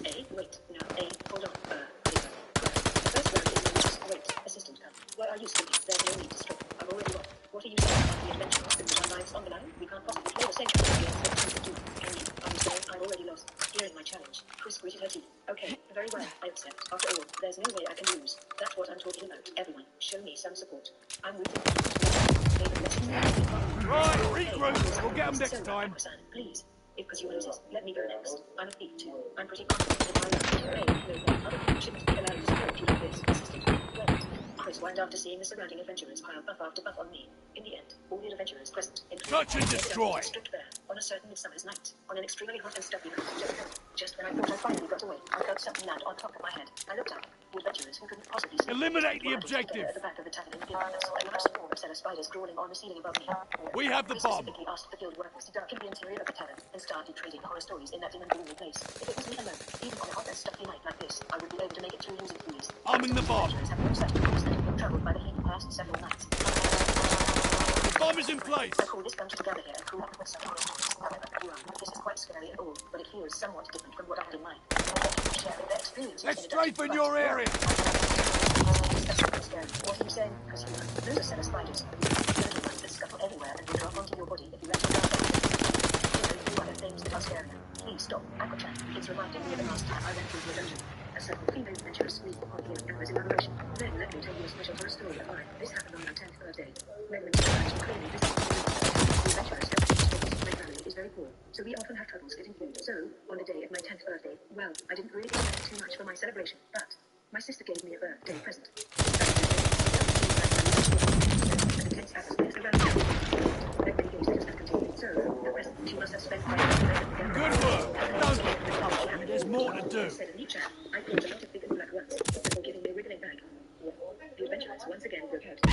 A, wait, no, A, hold on, paper. The first round is just wait, assistant come. Why are you speaking? There's no need to struggle. I'm already won. What are you saying about the adventurers that put our lives on the line? We can't possibly play the same game against the two to do. Can you? Are you saying I've already lost? Here is my challenge. Chris gritted her teeth. Okay, very well, I accept. After all, there's no way I can lose. That's what I'm talking about. Everyone, show me some support. I'm rooting for you. Right, regroup. We'll get them next time. Please. If Kazuma loses, let me go next. I'm a thief too. I'm pretty confident in my life. Hey, no, other people shouldn't be allowed to support you like this. Assistant, wait. Chris whined after seeing the surrounding adventurers pile buff after buff on me. In the end, all the adventurers present, Search and destroy. Stripped bare on a certain midsummer's night, on an extremely hot and stuffy night. Just when I thought I finally got away, I felt something land on top of my head. I looked up. The adventurers who couldn't possibly see Eliminate the objective. at the back of the tavern in the field, and I saw a set of spiders crawling on the ceiling above me. We have the Chris bomb. specifically asked the guild workers to darken the interior of the tavern and started trading horror stories in that dim and gloomy place. If it was me alone, even on a hot and stuffy night like this, I would be able to make it through losing fleas. Arming the bomb. Adventurers have no such tools and have been troubled by the heat past several nights. The bomb is in place. I call this bunch together here and cool up with some horror stories. However, you are. This is quite scary and all, but it feels somewhat different from what I had in mind. Let's strafen your area. What are you saying? Because those are set of spiders. Those are ones that scuttle everywhere and will drop onto your body if you let them down. You know, other things that are scarier. Please stop. Aqua-chan. It's reminding me of the last time I went through the dungeon. A certain female adventurous squeaked upon hearing embers in liberation. Then let me tell you a special horror story of mine. This happened on my 10th birthday. When the adventurers were clearly visiting the adventurers don't teach things. My family is very poor, so we often have troubles getting food. So, on the day of my 10th birthday, well, I didn't really expect too much for my celebration, but my sister gave me a birthday present. She must have spent Good work. Don't get comfy. There's more to do. I brought a lot of big and black ones before giving me a wriggling bag. The adventurers once again broke out. No,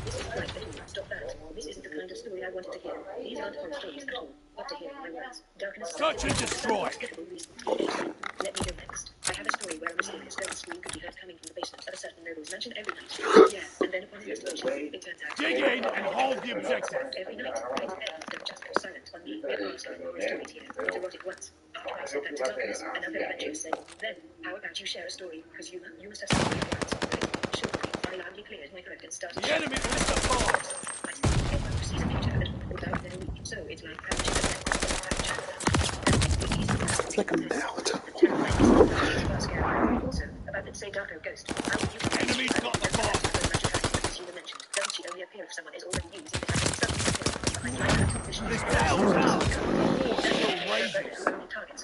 this is quite little. Stop that. This isn't the kind of story I wanted to hear. These aren't horror stories at all. After hearing my words, darkness... Search and destroy. Let me go next. I have a story where a mysterious girl's scream could be heard coming from the basement of a certain noble's mansion every night. Yeah, and then upon investigation, it turns out... Dig in and hold the objective. Every night, I don't just go silent on me. We're asking for more stories here. Not erotic ones. After I said that to darkness, another adventurer said, then, how about you share a story? Because you must have something to write. Sure, I loudly cleared my throat and started... The enemy is the bomb. I see everyone who sees a picture of it without their week. So it's like... It's like a mallet. Also, about that same Darko ghost. Enemy's got the bomb. Doesn't she only appear if someone is already using it? This down now. War still rages. Targets.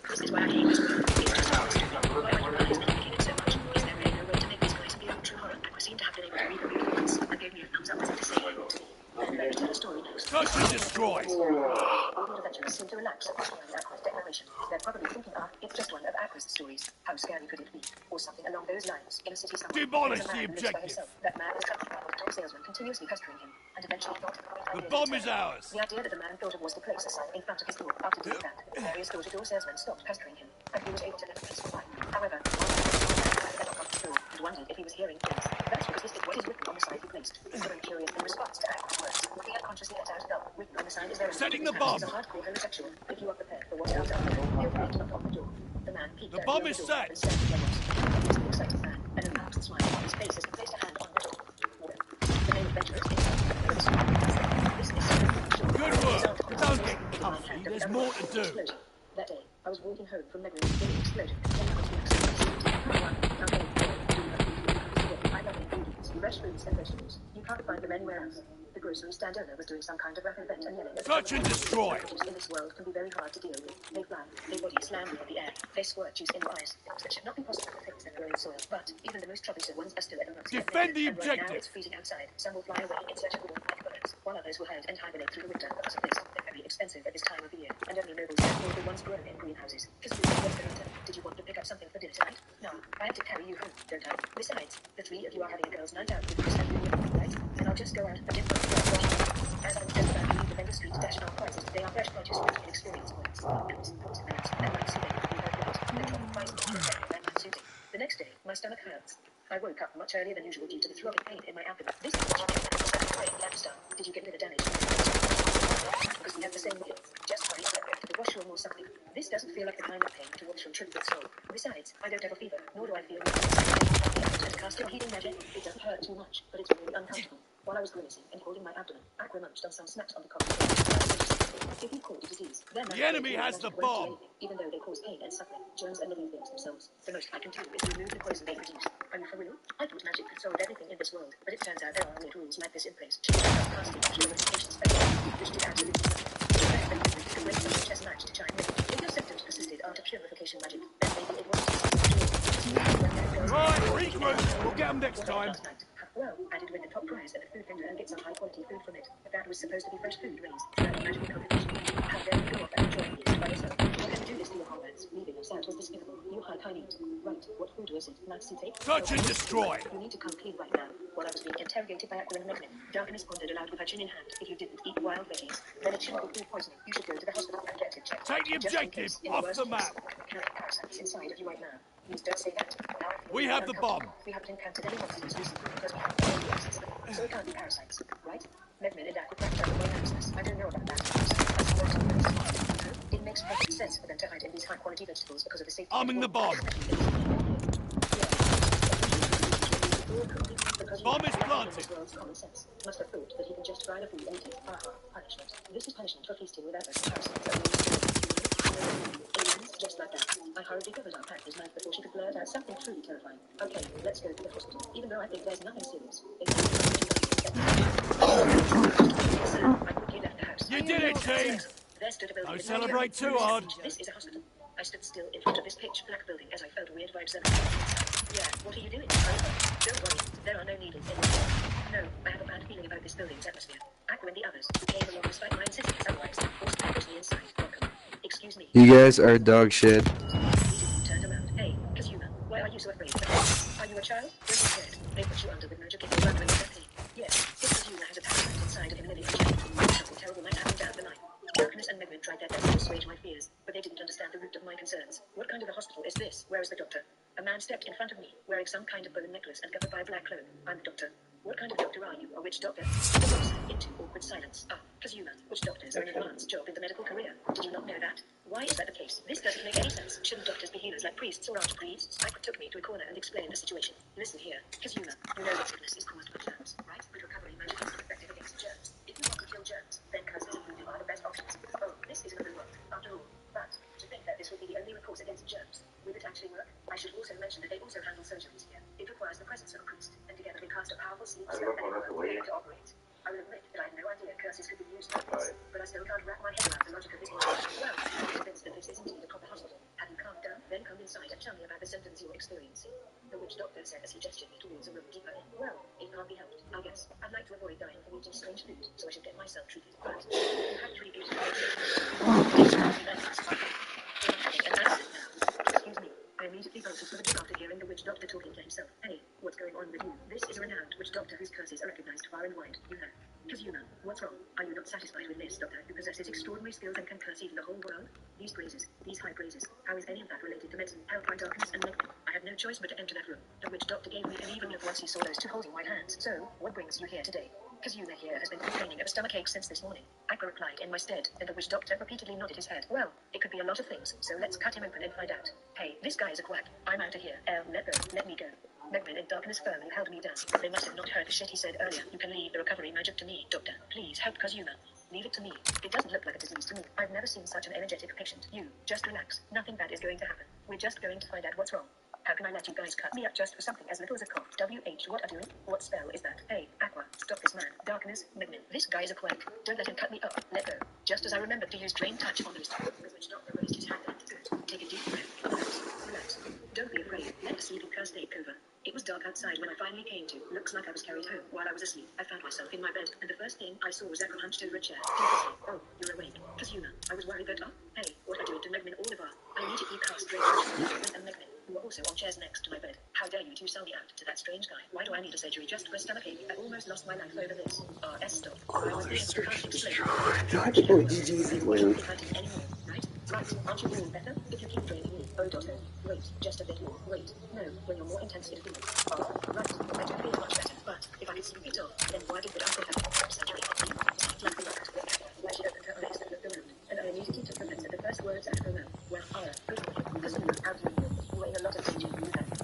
This is why I hate this world. It's just not stupid. Why are you guys making it so much? Is there really no way to make these guys appear true horror? Aqua seemed to have been able to read the read once and gave me a thumbs up as if to say to me. Let me tell a story next. Search and destroy. All the adventurers seem to relax at Aqua's declaration. They're probably thinking, it's just one of Aqua's stories. How scary could it be? Or something along those lines. In a city somewhere. Demolish There's a man the who lives by objective. himself. That man is trapped by a toy salesman continuously pestering him, and eventually thought of a great The idea. bomb is ours. The idea that the man thought of was to place a sign in front of his door. After doing that, the various door-to-door salesmen stopped pestering him, and he was able to let a peaceful life. However, and wondered if he was hearing things. That's because this is what is written on the sign he placed. So very curious in response to Aqua's words. He unconsciously let out a bell. Written on the sign is there. Setting the bomb. He's a hardcore homosexual. If you are prepared for what's out there, feel free to knock on the door. The man peeked The out bomb the is door set. and stared at the windows. He was an excited man, and a relaxed smile on his face as he placed a hand on the door. The main adventurers This is Good work. Don't get comfy. There's more to do. That day, I was walking home from Memory when it exploded. Then I was I love ingredients, fresh fruits and vegetables. You can't find them anywhere else. The grocery stand owner was doing some kind of rapid event and yelling. Search and destroy. In this world can be very hard to deal with. They fly, their bodies slam in the air, they squirt juice in your eyes. That should not be possible for things that grow in soil. But even the most troublesome ones are still at the most. Defend the and right now objective. it's freezing outside. Some will fly away in search of warmth like birds, while others will hide and hibernate through the winter because of this. very expensive at this time of the year, and only nobles can afford the ones grown in greenhouses. What's the matter? Did you want to pick up something for dinner tonight? No, I have to carry you home, don't I? Besides, the three of you are having a girls' night out with Chris and Julia, right? And I'll just go out and dip my feet. As I was just about to leave the vendor street to dash in our prices, they are fresh produce with inexperienced words. Apples, fruits, and nuts, and like soothing, we both ate. They dropped the price more effective than like soothing. The next day, my stomach hurts. I woke up much earlier than usual due to the throbbing pain in my abdomen. This is what you get for the brain lifestyle. Did you get liver damage? Because we have the same meal. Just hurry to the washroom or something. This doesn't feel like the kind of pain to watch from triple soul. Besides, I don't have a fever, nor do I feel to cast your heating magic. It doesn't hurt too much, but it's really uncomfortable. While I was grimacing and holding my abdomen, Aqua munched on some snacks on the coffee. If you caught a disease, then The enemy has the bomb. Even though they cause pain and suffering, germs and living things themselves. The most I can do is remove the poison they produce. Are you for real? I thought magic could solve everything in this world, but it turns out there are weird rules like this in place. Casting purification spell, which did absolutely nothing. The great chess match to chime in. If your symptoms persisted after purification magic, then maybe it wasn't. Right, regroup. We'll get them next time. Well, I did win the top prize at the food vendor and get some high-quality food from it. But that was supposed to be fresh food raised without magical cultivation. How dare you go off and enjoy this by yourself? How can you do this to your comrades? Leaving us out was despicable. You high meat. Right, what food was it? Maxi tape? Touch and destroy. You need to come clean right now. While I was being interrogated by Aqua and Meglin, Darkness pondered aloud with her chin in hand. If you didn't eat wild veggies, then it shouldn't be food poisoning. You should go to the hospital and get it checked. Take the objective off the map. Parasites inside of you right now. Please don't say that. We have the bomb. We haven't encountered any monsters recently because we haven't found the absence of them. So it can't be parasites, right? Meglin and Aqua cracked up my abscess. I don't know about that. It makes perfect sense for them to hide in these high-quality vegetables because of the safety. Arming the bomb. Bomb is planted. Common sense must have thought that he can just fry the food and eat it. Punishment. This is punishment for feasting with others. Just like that. I hurriedly covered our pack his knife before she could blurt out something truly terrifying. Okay, let's go to the hospital. Even though I think there's nothing serious. I quickly left the house. You did it, team! Don't celebrate too hard. This is a hospital. I stood still in front of this pitch black building as I felt weird vibes. Yeah, what are you doing? Don't worry, there are no needles in this. No, I have a bad feeling about this building's atmosphere. Aqua and the others, who came along despite my insistence otherwise, forced to push me inside. Welcome. Excuse me. You guys are dog shit. Turned around. Hey, Kazuma, why are you so afraid? Are you a child? You're scared. They put you under with magic if you run with that pain. Yes, if Kazuma has a parasite inside of him living something terrible might happen down the line. Darkness and Meglin tried their best to assuage my fears, but they didn't understand the root of my concerns. What kind of a hospital is this? Where is the doctor? A man stepped in front of me, wearing some kind of bone necklace and covered by a black cloak. I'm the doctor. What kind of doctor are you, or which doctor? Into awkward silence. Kazuma, which doctors are an advanced job in the medical career? Did you not know that? Why is that the case? This doesn't make any sense. Shouldn't doctors be healers like priests or archpriests? Aqua took me to a corner and explained the situation. Listen here, Kazuma, you know that sickness is caused by germs, right? But recovery magic is effective against germs. If you want to kill germs, then curses and voodoo are the best options. Oh, this is another world, after all. But, to think that this would be the only recourse against germs, will it actually work? I should also mention that they also handle surgeries here. It requires the presence of a priest, and together they cast a powerful sleep spell and it works to operate. I will admit that I had no idea curses could be used like this, but I still can't wrap my head around the logic of this. Well, I'm convinced that this is indeed a proper hospital. Have you calmed down? Then come inside and tell me about the symptoms you're experiencing. The witch doctor said as he gestured me towards a room deeper in. Well, it can't be helped, I guess. I'd like to avoid dying from eating strange food, so I should get myself treated. But you have 3 beautiful Excuse me. I immediately bolted for the door after hearing the witch doctor talking to himself. Hey, what's going on with you? This is a renowned witch doctor whose curses are recognized far and wide, you know. Kazuma, what's wrong? Are you not satisfied with this doctor who possesses extraordinary skills and can curse even the whole world? These praises, these high praises, how is any of that related to medicine, held by darkness and Meglin? I had no choice but to enter that room. The witch doctor gave me an even look once he saw those 2 holding white hands. So, what brings you here today? Kazuma here has been complaining of a stomachache since this morning. Aqua replied in my stead, and the witch doctor repeatedly nodded his head. Well, it could be a lot of things, so let's cut him open and find out. Hey, this guy is a quack. I'm out of here. Let me go. Meglin and Darkness firmly held me down. They must have not heard the shit he said earlier. You can leave the recovery magic to me, doctor. Please help Kazuma. Leave it to me. It doesn't look like a disease to me. I've never seen such an energetic patient. You, just relax. Nothing bad is going to happen. We're just going to find out what's wrong. How can I let you guys cut me up just for something as little as a cough? WH, what are you doing? What spell is that? Hey, Aqua, stop this man. Darkness, Meglin. This guy is a quack. Don't let him cut me up. Let go. Just as I remembered to use drain touch on those 2. The witch doctor raised his hand and good. Take a deep breath. Relax. Don't be afraid. Let the sleeping curse take over. It was dark outside when I finally came to. Looks like I was carried home while I was asleep. I found myself in my bed, and the first thing I saw was Echo hunched over a chair. Oh, you're awake. Kazuma. I was worried that, hey, what are you doing to Megman Oliver? I immediately cast Drake and Megman, who were also on chairs next to my bed. How dare you two sell me out to that strange guy? Why do I need a surgery just for a stomachache? I almost lost my life over this. Stop. I was being can't explain. Right? Right. Aren't you feeling better? If you keep draining me. Oh, daughter. Wait. Just a bit more. Wait. No. When you're more intense it feels. Right. I do feel much better. But if I could sleep it off, then why did the doctor have surgery? Like the rock. When she opened her eyes and looked around, and I immediately took offense at the first words out of her mouth. Well, good for you. Kazuma, how do you feel? You were in a lot of danger.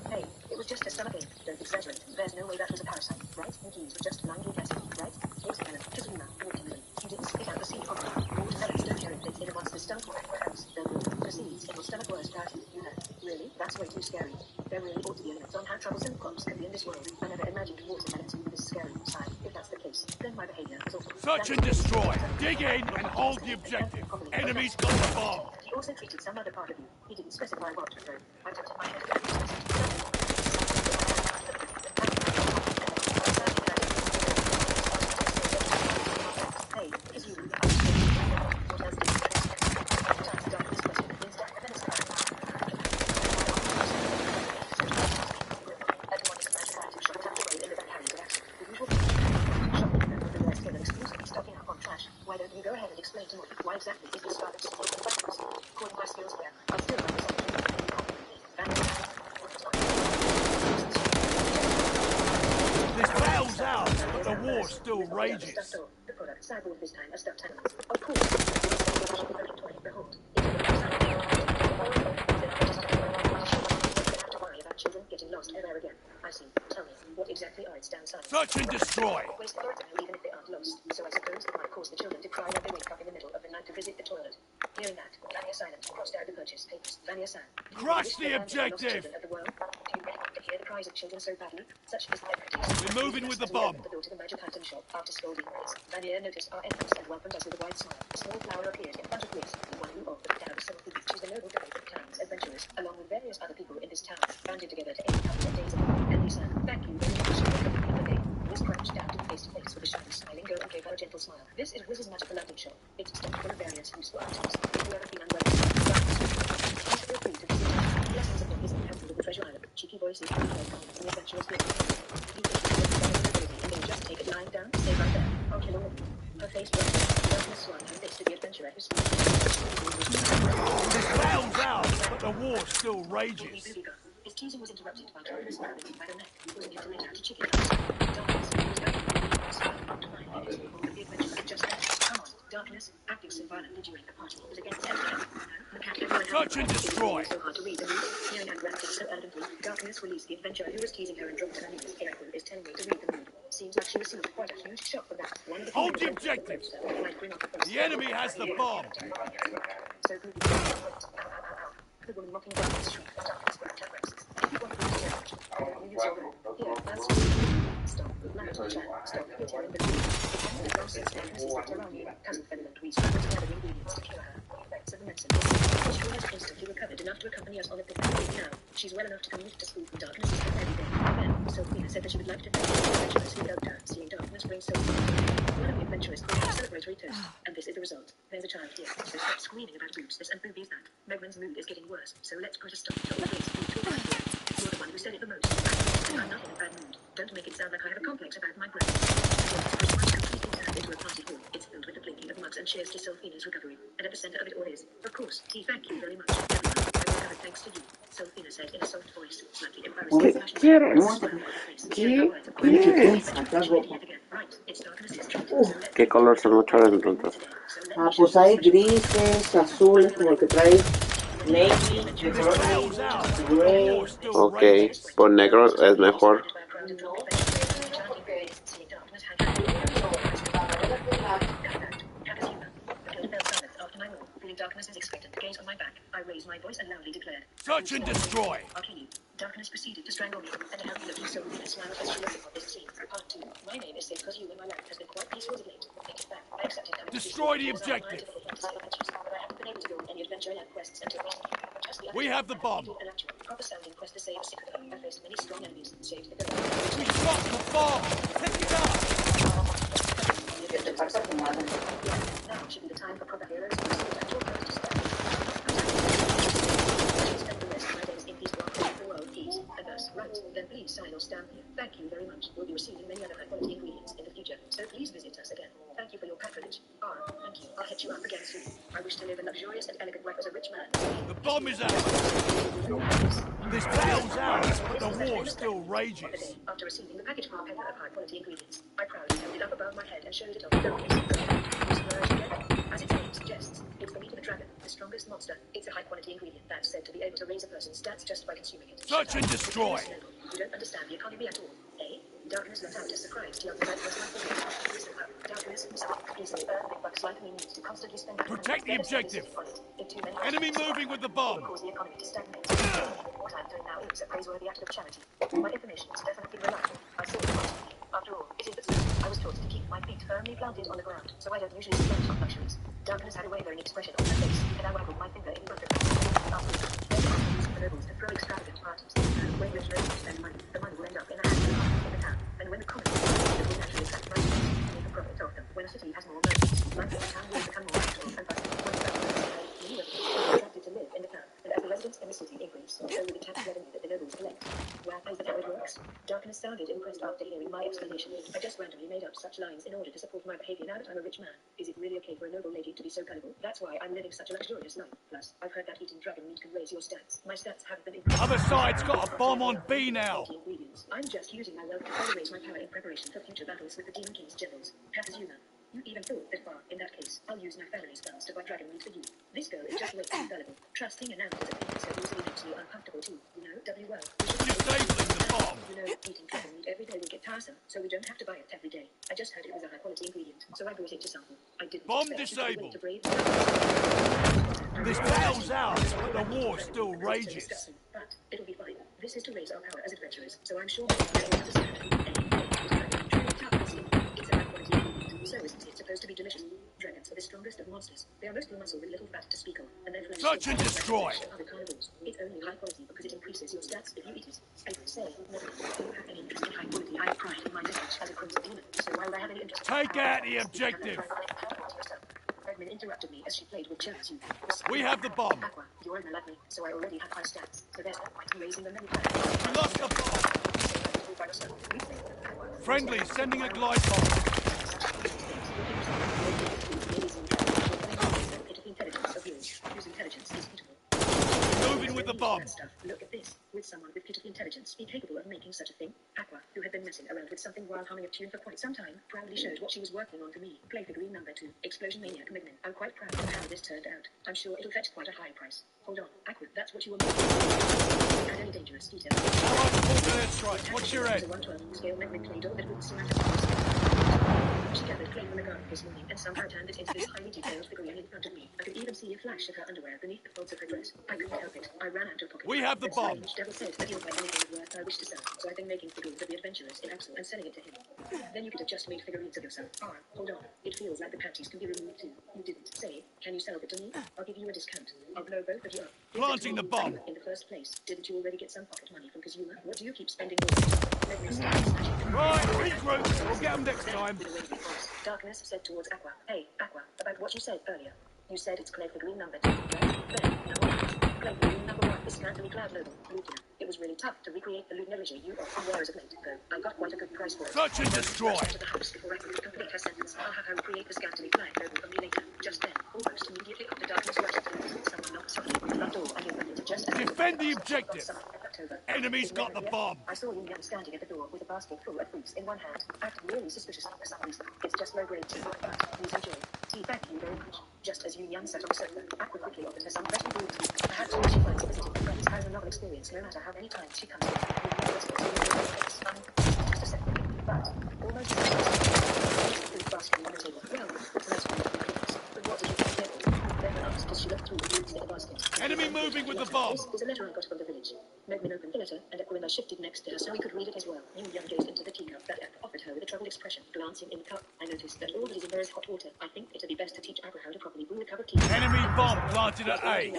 Hey, it was just a stomachache. Don't exaggerate. There's no way that was a parasite, right? And he's just blindly guessing, right? Watermelon. Kazuma. Watermelon. You didn't spit out the seed of it. Watermelons don't carry plates in amongst the stomach. Perhaps they're good. The seeds in your stomach were starting. Really? That's way too scary. There really ought to be a limit on how troublesome crops can be in this world. I never imagined watermelons would be this scary. If that's the case, then my behavior is awful. Search and destroy. Dig in and hold the objective. Enemies got the bomb. He also treated some other part of you. He didn't specify what, though. I tilted my head. Hey, is you? What else did you chance to start this question means that the minutes everyone is magic shot tucked away in the back carries of action. The usual shopping the rest still exclusively stocking up on trash. Why don't you go ahead and explain to me why exactly is this garbage so questions? According my skills there, I'll still run this This battle's out, but the war still rages. The product cyborg this time are stuffed animals. Of course. Behold. Have to worry about children getting lost ever again. I see. Tell me, what exactly are its downsides? Search and destroy. Waste the earth even if they aren't lost. So I suppose it might cause the children to cry when they wake up in the middle of the night to visit the toilet. Hearing that, Vanya silent crossed out the purchase papers. Vanya san. Crush the objective. Of the world. Do you really want to hear the cries of children so badly? Such is the expertise. We're moving with the bomb. The door to the magic item shop after scolding Liz. Vanya noticed our entrance and welcomed us with a wide smile. A small flower appeared in front of Liz, one who offered the dab of some food. She's the noble daughter of Clown's adventurers, along with various other people in this town, banded together to aid a couple of days ago. And Lisa, thank you very much for coming in the day. Liz crouched down to be face to face with a shy, smiling girl and gave her a gentle smile. This is Liz's magical item shop. It's stocked full of various useful items. If you ever feel unwell, please feel free to visit us. Lessons of Liz and helpful with the treasure island. Cheeky voices and the adventurers good. You can then just take it lying down, stay right there. I'll kill a woman. Her face was darkness swung her face to the adventurer who speaks. This battle's out, but the war still rages. His teasing was interrupted by Darkness grabbing him by the neck, causing him to let out a chicken dance. Darkness was very come on, Darkness, acting so violently during the party was against everything. Search and destroy. So hard to read the mood. Hearing her grunting so elegantly, Darkness released the adventurer who was teasing her and dropped to her knees. Echo is telling me to read the mood. Seems like she received quite a huge shock from that. One of the Hold the objective. The enemy has the bomb. So the woman mocking Darkness shrieked as Darkness grabbed her breasts. If you want to use your action, you use your will. Here, that's stop. Land on the chat. Stop. You're tearing the food. The process Darkness is wrapped around you. Cousin Feminine Tweets put together the ingredients to cure her. The effects of the medicine. She has instantly recovered enough to accompany us on a picnic. Now, she's well enough to commute to school from Darkness is every day. Then, Sophia said that she would like to thank the adventurers who helped her, seeing Darkness bring Sophia. One of the adventurers called a celebratory toast, and this is the result. There's a child here, so stop screaming about boobs this and boobies that. Megman's mood is getting worse, so let's put a stop to all this. You're the one who said it the most. I'm not in a bad mood. Don't make it sound like I have a complex about my breasts. Into a party hall. It's filled with the blinking of mugs and cheers to Sophina's recovery. And at the center of it all is, of course, T. Thank you very much, everyone. I will have it thanks to you. Sophina said in a soft voice, slightly embarrassed. ¿Qué color son los chores entonces? Ah, pues hay grises, azules, como el que trae navy, de color gray. Ok, por negro es mejor. Darkness is expectant. The gaze on my back. I raised my voice and loudly declared, Search and destroy. I'll kill you. Darkness proceeded to strangle me, and to help me look so weak and smile as she looked upon this scene. Part 2. My name is safe because you in my life has been quite peaceful of late. Take it back. I accepted coming. Destroy the objective. But I haven't been able to go on any adventure and quests until recently. Just We have the bomb. An actual, proper sounding quest to save a secret home. I faced many strong enemies. Saved the We dropped the bomb. Pick it up. Now should be the time for proper heroes who receive actual courage to stand. I spend the rest of my days in peace walking the world peace. And thus, right, then please sign or stamp here. Thank you very much. We'll be receiving many other high quality ingredients in the future, so please visit us again. Thank you for your patronage. Thank you. I'll hit you up again soon. I wish to live a luxurious and elegant life as a rich man. The bomb is out. This battle's ours, but the war still rages. After receiving the package from our peddler of high quality ingredients, I proudly held it up above my head and showed it off. As its name suggests, it's the meat of a dragon, the strongest monster. It's a high quality ingredient that's said to be able to raise a person's stats just by consuming it. Search and destroy. You don't understand the economy at all, eh? Darkness let out a surprise to young Darkness himself easily earn big bucks like me needs to constantly spend. Protect the objective. Enemy moving with the bomb. Cause the economy to stagnate. What I'm doing now is a praiseworthy act of charity. My information is definitely reliable. I saw it constantly. After all, it is the truth. I was taught to keep my feet firmly planted on the ground, so I don't usually splurge on luxuries. Darkness had a wavering expression on her face, and I waggled my finger in front of her. After that, the nobles to throw extravagant parties. When rich nobles spend money, the money will end up in the hands of the in the town. And when the common people will naturally attract money, make a profit of them. When a city has more merchants, life in the town will become more natural, and thus, when the many of them are attracted to live in the town. And as the residents in the city increase, so will the tax revenue that the nobles collect. Well, is that how it works? Darkness sounded impressed after hearing my explanation. I just randomly made up such lines in order to support my behavior now that I'm a rich man. Is it really okay for a noble lady to be so gullible? That's why I'm living such a luxurious life. Plus, I've heard that eating dragon meat can raise your stats. My stats haven't been increased. Other side's got a bomb on B now. I'm just using my wealth to further raise my power in preparation for future battles with the Demon King's generals. Katazuma. You even thought that far. In that case, I'll use my family's funds to buy dragon meat for you. This girl is just way too gullible. Trusting and now is a thing so easily makes you uncomfortable too. You know, well. Disabling the bomb. You know, eating dragon meat every day will get tiresome, so we don't have to buy it every day. I just heard it was a high quality ingredient, so I brought it to sample. I didn't bomb disabled. This battle's ours, but the war still rages. But it'll be fine. This is to raise our power as adventurers, so I'm sure they will understand. It's a high quality ingredient, so isn't it supposed to be delicious? Dragons are the strongest of monsters. They are mostly muscle with little fat to speak of, and their flesh search and destroy. Other carnivores. It's only high quality because it increases your stats if you eat it. I say, no, I don't have any interest in high quality. I have pride in my lineage as a crimson demon, so why would I have any interest? Take out the objective. Redman interrupted me as she played with chairs. We have the bomb. Aqua, your owner like me, so I already have high stats. So there's no point in raising them any We lost the bomb. Friendly, sending a glide bomb. Moving with the bomb. Look at this. With someone with pitiful intelligence be capable of making such a thing? Aqua, who had been messing around with something while humming a tune for quite some time, proudly showed what she was working on to me. Play figurine number 2, Explosion Maniac Mignon. I'm quite proud of how this turned out. I'm sure it'll fetch quite a high price. Hold on, Aqua, that's what you were making. And any dangerous detail. What's your head? 112 scale magnet clay door that wouldn't seem She gathered clay from the garden this morning and somehow turned it into this highly detailed figurine in front of me. I could even see a flash of her underwear beneath the folds of her dress. I couldn't help it. I ran out of pocket. We have the bomb. Devil said that he'll buy anything of worth I wish to sell, so I've been making figurines of the adventurers in Axel and selling it to him. Then you could have just made figurines of yourself. Hold on. It feels like the panties can be removed too. You didn't say. Can you sell it to me? I'll give you a discount. I'll blow both of you up. Planting the bomb. In the first place, didn't you already get some pocket money from Kazuma? What do you keep spending Right, regroup. We'll get them next time. Darkness said towards Aqua. Hey, Aqua, about what you said earlier. You said it's clay figurine number 2, right? Then, clay figurine number 1 is scantily clad noble, Lucia. It was really tough to recreate the lunar vision you often wear as a plate, though. I got quite a good price for it. Search and destroy. To the house before I could complete her sentence. I'll have her recreate the scantily clad noble for me later. Just then, almost immediately after Darkness rushed through, someone knocked softly on the front door and opened it just as defend the objective. Enemy's got the bomb. I saw Yin Yang standing at the door with a basket full of fruits in one hand, acting really suspiciously for some reason. It's just low-grade tea, but please enjoy. Tea, thank you very much. Just as Yin Yang sat on the sofa, Aqua quickly offered her some fresh brewed tea. Perhaps when she finds a visiting friend has a novel experience, no matter how many times she comes here. Just a second, but almost the fruit basket on the table. Well, it's nice for you. But what did you think? Then asked as she looked through the fruits in the basket. Enemy moving with the bomb. This is a letter I got from the village. Megman opened the letter, and Aquilina shifted next to her so we could read it as well. Yin Yang gazed into the teacup that Aqua offered her with a troubled expression. Glancing in the cup, I noticed that all that is in there is hot water. I think it'd be best to teach Aqua how to properly brew a cup of tea. Enemy bomb planted at A.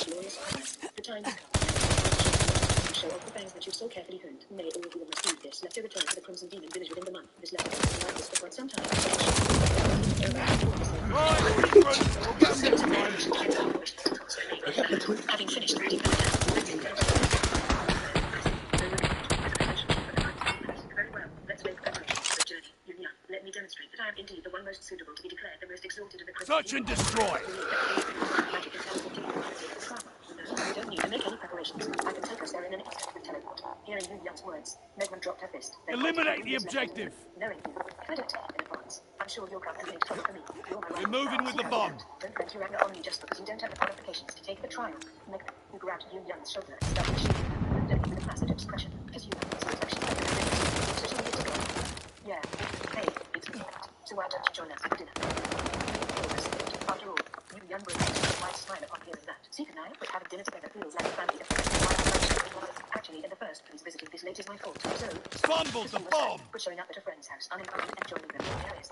glorious prize. The time has come. To show off the fangs that you've so carefully honed. May all who will receive this letter return to the Crimson Demon village within the month. This letter has been like this for quite some time. We'll get them next time. Having finished reading the very well, let's make preparations for the journey. Yunya, let me demonstrate that I am indeed the one most suitable to be declared the most exalted of the Crimson Search and destroy. Magic and teleportation. You don't need to make any preparations. I can take us there in an instant with teleport. Hearing Yu Young's words, Megman dropped her fist. Eliminate the objective. Knowing you, if I don't tell in advance, I'm sure you'll come and make trouble for me. You're my We're moving with the bomb. Don't vent your anger on me just because you don't have the qualifications to take the trial. Megman, who grabbed Yu Young's shoulder and started shooting her, looked at me with a placid expression. Because you seems like she's so she needs to go. Yeah, hey, it's me. So why don't you join us for dinner? After all, Yu Young will have a wide smile upon hearing that. Seek and I, but having dinner together feels like a family affair. Actually, in the first place, visiting this late is my fault. So, fumbled the bomb! For showing up at a friend's house uninvited and joining them. There is.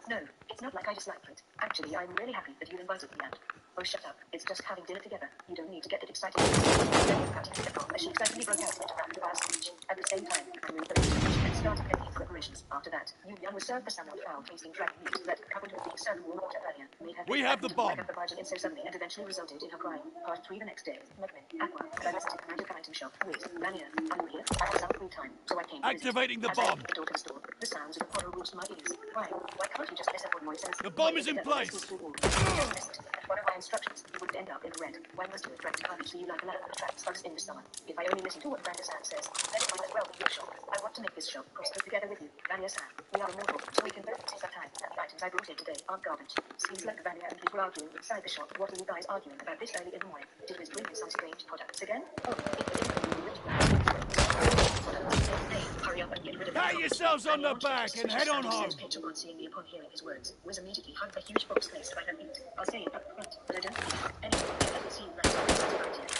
No, it's not like I dislike it. Actually, I'm really happy that you invited me and... Oh, shut up. It's just having dinner together. You don't need to get it excited. As she excitedly broke out into rapid fire speech. At the same time, I moved the and started making preparations. After that, Yu Young was served the somewhat foul-tasting dragon meat that, coupled with being served warm water earlier, made her... We have the bomb! ...the margin in so suddenly and eventually resulted in her crying. Part 3 the next day. Megman, Aqua, and I visited the magic item shop with Lania. I'm here. I have some free time, so I came to activating the visit. bomb! The door to the store. The sounds of the horror reached my ears. Why can't you just listen for voices? The bomb is in place! Follow my instructions. You would end up in the red. Why must you attract garbage so you like a lamp that attracts bugs in the summer? If I only listen to what Vanessa says, then it might as well be your shop. I want to make this shop prosper together with you. Vanessa, we are immortal, so we can both take our time. And the items I brought in today aren't garbage. Seems like Vanya and people arguing inside the shop. What are you guys arguing about this early in the morning? Did Liz bring in some strange products again? Oh, it was in the hurry up and get rid of Pat yourselves on the back and head on home. On seeing me upon hearing his words, was immediately hugged a huge box placed by her feet. I'll say it up front, but I don't think anyone will see you right.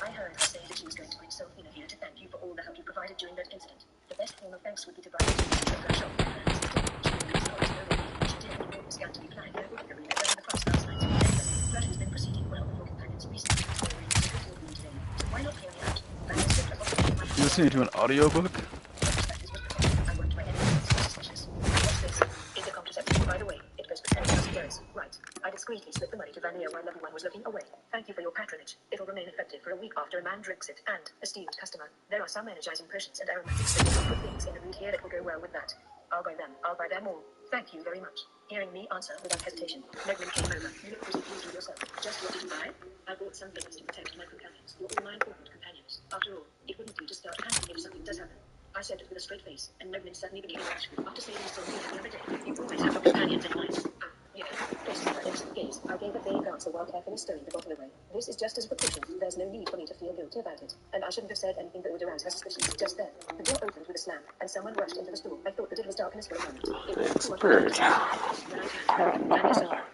I heard her say that she was going to bring Sophina here to thank you for all the help you provided during that incident. The best form of thanks would be to buy you a shop. She did, and it was going to be planned in a room in the front last night. That has been proceeding well with your companions recently. So why not hear me out? You listening to an audiobook? By the way, it goes for 10,000 words. Right. I discreetly slipped the money to Vania while everyone was looking away. Thank you for your patronage. It'll remain effective for a week after a man drinks it. And, esteemed customer, there are some energizing potions and aromatics that will put things in the mood here that will go well with that. I'll buy them all. Thank you very much. Hearing me answer without hesitation, Megman came over. You look pretty pleased with yourself. Just what did you buy? I bought some things to protect my companions. You're all my important companions. After all, it wouldn't do to start panicking if something does happen. I said it with a straight face, and Megman suddenly began to ask, after saving Sophia the other day, you always have your companions in mind. Yeah, based on my next gaze, I gave a vague answer while carefully stowing the bottle away. This is just as a precaution. There's no need for me to feel guilty about it. And I shouldn't have said anything that would arouse her suspicions. Just then, the door opened with a slam, and someone rushed into the store. I thought that it was darkness for a moment. It was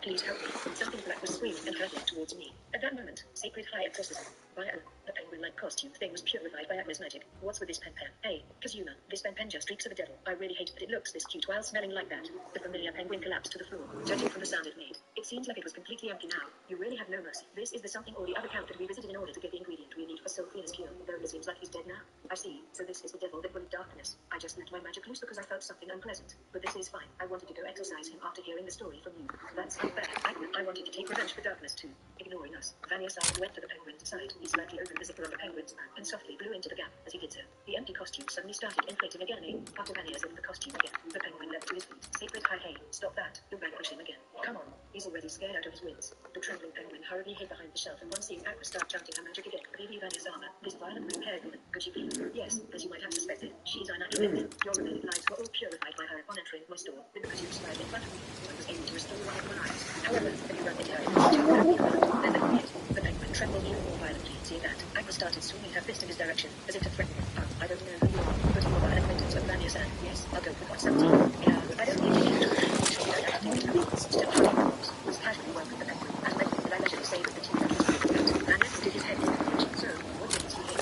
please help me. Something black was screaming and hurtling towards me. At that moment, sacred high exorcism. By Allah, the penguin-like costume thing was purified by Atma's magic. What's with this pen? Hey, Kazuma, this pen just reeks of the devil. I really hate that it looks this cute while smelling like that. The familiar penguin collapsed to the floor, judging from the sound it made. It seems like it was completely empty now. You really have no mercy. This is the something or the other count that we visited in order to get the ingredient we need for Sophia's cure. Though it seems like he's dead now. I see. So this is the devil that will darkness. I just let my magic loose because I felt something unpleasant. But this is fine. I wanted to go exorcise him after hearing the story from you. That's unfair. I wanted to take revenge for darkness too. Ignoring us, Vanya went to the penguin's side. He slightly opened the zipper of the penguin's back and softly blew into the gap. As he did so, the empty costume suddenly started inflating again. After Vanya zipped the costume again, the penguin leapt to his feet. Sacred high hey, stop that. You'll vanquish him again. Come on. He's already scared out of his wits. The trembling penguin hurriedly hid behind the shelf and once seeing Aqua start chanting her magic again, revealing Vanya's armor, this violent blue-haired woman, could she be? Yes, as you might have suspected, she's our natural enemy. Your remaining lives were all purified by her upon entering my store, but because you expired in front of me, I was able to restore one of your lives. However, if you run into her, then the penguin trembled even more violently. Seeing that, Aqua started swinging her fist in his direction, as if to threaten him. I don't know who you are, but you are an acquaintance of Vanya's. Yes, I'll go for 117. Yeah, I don't need you to step was casually welcomed the penguin, and let him that I leisure say that the team Vanya did his head in the kitchen, so what did he see here?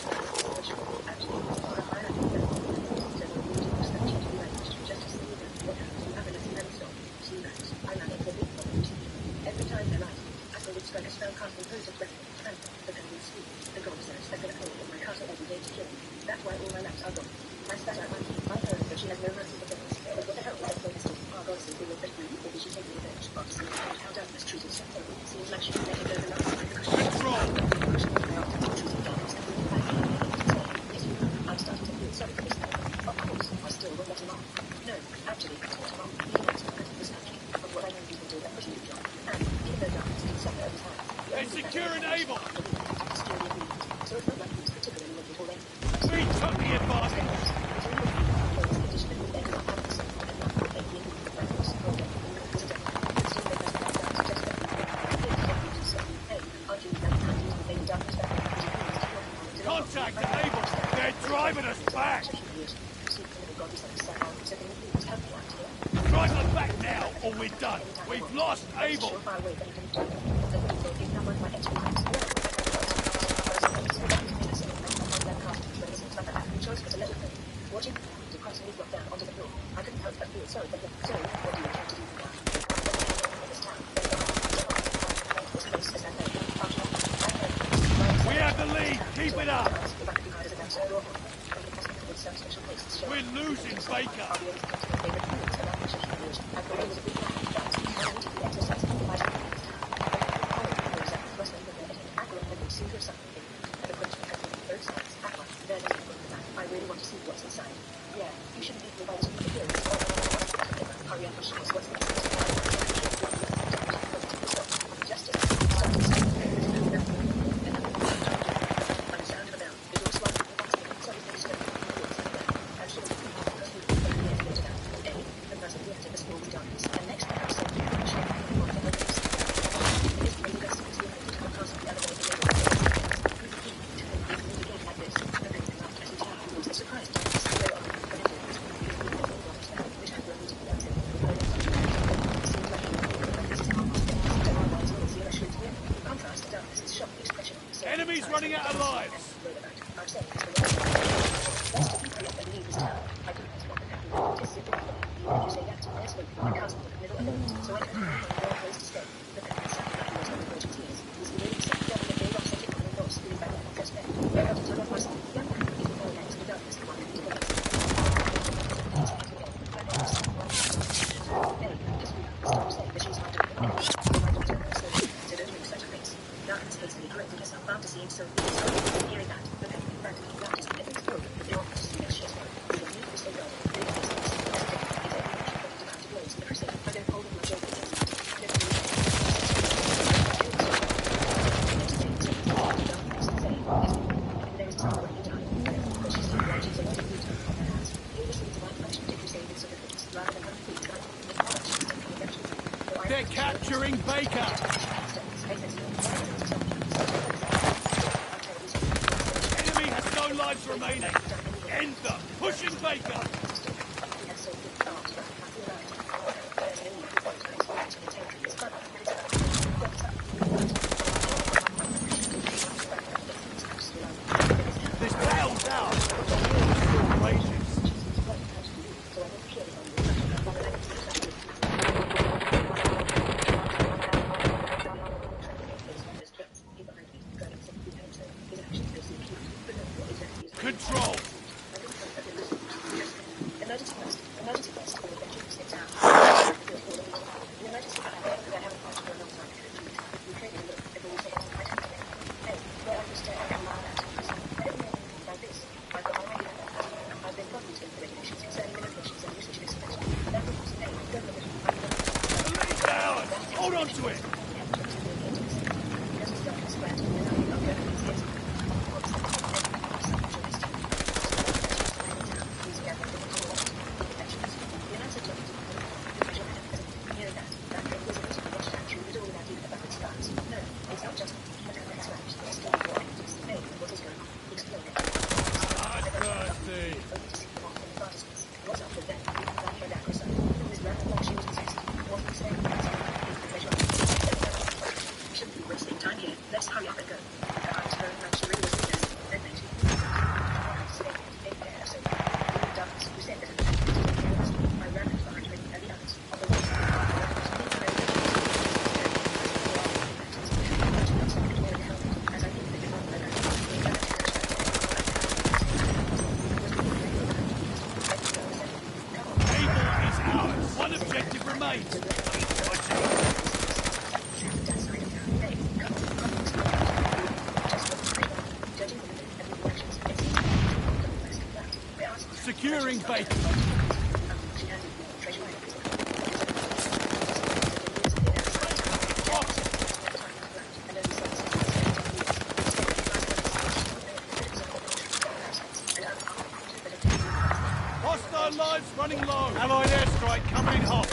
Actually, for a higher several meetings that need to be arranged just to see what happens to have a lesson and stop. See that, I ran into a big problem too. Every time they're right, I thought it struck a spell casting pose of threat, and the penguin screamed. won't let him off. No, actually, it's not him off. He wants to protect this country from what I know people do that pushing the job. And even though darkness can suffer over time, They're securing Able! so it's not like he's particularly looking for them. We took the advantage! Contact Able! They're driving us back! Drive them back now, or we're done! We've lost Able! Watching the crossing drop down onto the floor, I couldn't help but feel sorry for him. So, what do you intend to do now? We have the lead! Keep it up! We're losing Baker! I really want to see what's inside. Yeah, you shouldn't leave me by this appearance. Hurry up and show us what's inside. Justice. I'm sound of a bell. The door swung. Sorry for disturbing. I'm sure you can have the people who are here later down. The person who entered the school with darkness. And next, I'm saying you can show me what the hell it is. It is the best of the to come across the elevator. Surprise! Enemies running out of lives! They're capturing Baker! Enemy has no lives remaining! End them! Pushing Baker! This battle's out! Rages. Control! Emergency quest. Emergency quest. It's out. Emergency quest. I haven't watched for a long time. You traded a look before we take it. Hey, where are you staying? I don't know about this. I've got my radio. I've been confused with the regulations concerning the locations and usage of expression. That means, hey, go look at it. Let it down! Hold on to it! Let's hurry up and go. One objective remains. Securing Baker. low. Allied airstrike coming in hot.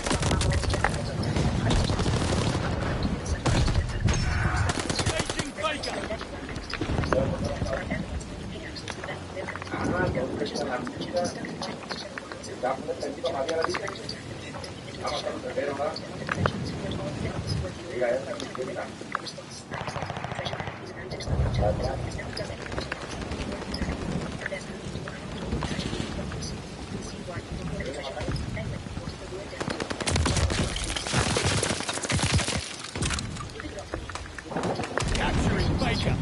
Engaging Baker. Capturing Baker.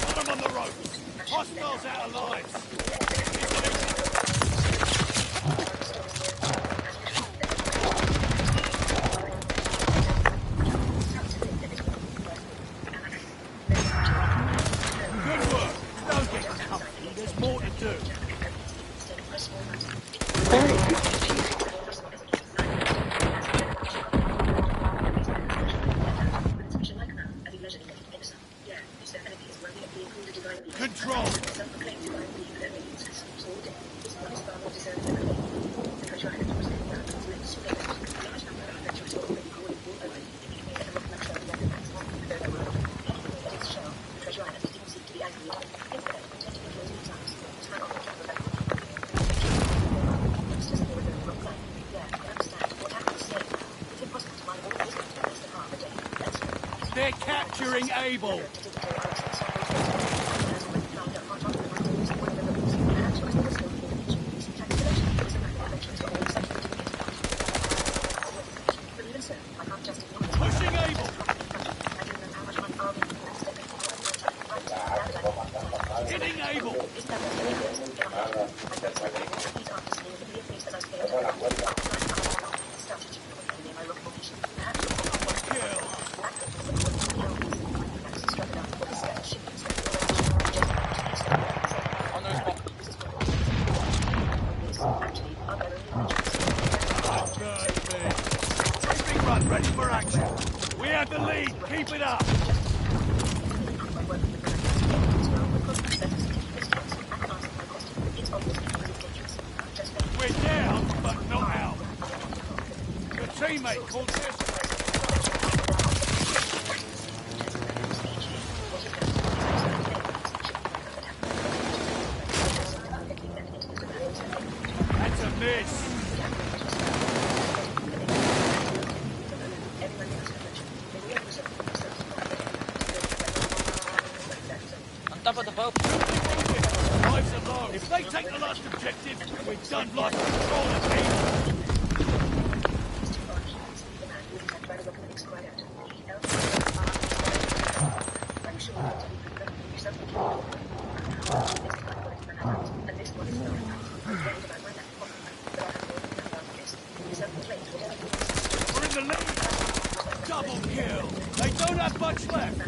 Got him on the ropes. Hostiles out of lives. Good work. Don't get comfortable. There's more to do. Control. They're capturing Able. Pushing Able. Hitting Able. Run, ready for action. We have the lead. Keep it up. We're down, but not out. Your teammate called this. That's a miss. Top of the boat. Lives are low. If they take the last objective, we've done lost control of it. We're in the lead. Double kill. They don't have much left.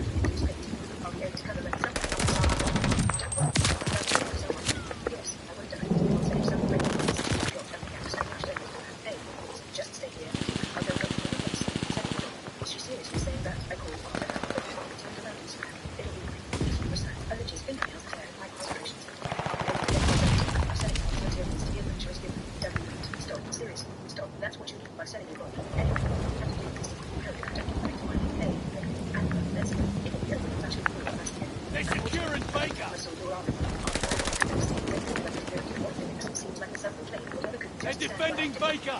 They're securing Baker. They're defending Baker.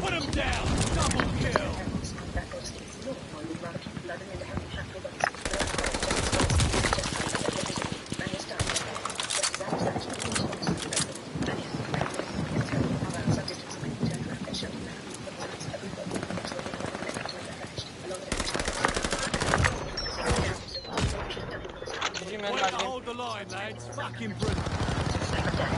Put him down. Double kill. Hold the line, lads. Fucking brilliant.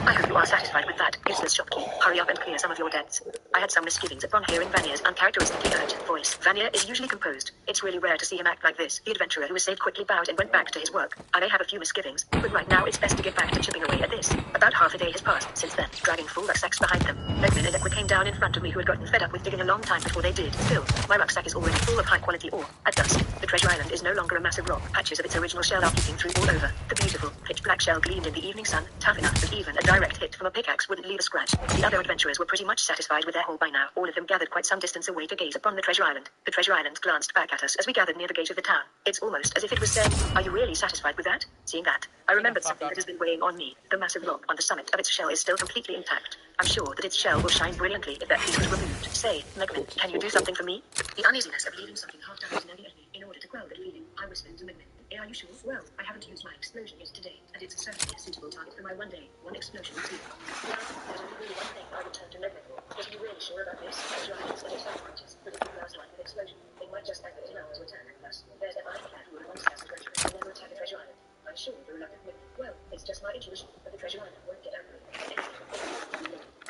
I hope you are satisfied with that. It's the Vanier's shop key. Hurry up and clear some of your debts. I had some misgivings upon hearing Vanier's uncharacteristically urgent voice. Vanier is usually composed. It's really rare to see him act like this. The adventurer who was saved quickly bowed and went back to his work. I may have a few misgivings, but right now it's best to get back to chipping away at this. About half a day has passed since then, dragging full rucksacks behind them. Megman and Ekwa came down in front of me who had gotten fed up with digging a long time before they did. Still, my rucksack is already full of high-quality ore. At dusk, the treasure island is no longer a massive rock. Patches of its original shell are peeking through all over. The beautiful, pitch-black shell gleamed in the evening sun, tough enough that even a direct hit from a pickaxe wouldn't leave a scratch. The other adventurers were pretty much satisfied with their haul by now. All of them gathered quite some distance away to gaze upon the treasure island. The treasure island glanced back at us as we gathered near the gate of the town. It's almost as if it was saying, "Are you really satisfied with that?" Seeing that, I remembered something that has been weighing on me. The massive rock on the summit of its shell is still completely intact. I'm sure that its shell will shine brilliantly if that piece was removed. Say, Megman, can you do something for me? The uneasiness of leaving something half done was nagging at me. In order to quell that feeling, I whispered to Megman, "Are you sure?" "Well, I haven't used my explosion yet today, and it's certainly a suitable target for my one explosion routine." The answer there's only really one thing I would turn to Megman for. "Was you really sure about this?" "Treasure islands and its subconscious, but if you last line of explosion, they might just act enough to attack us. There's an ironclad rule amongst us adventurers to never attack a treasure island." "I'm sure you're reluctant, Megman." "Well, it's just my intuition, but the treasure island won't get angry.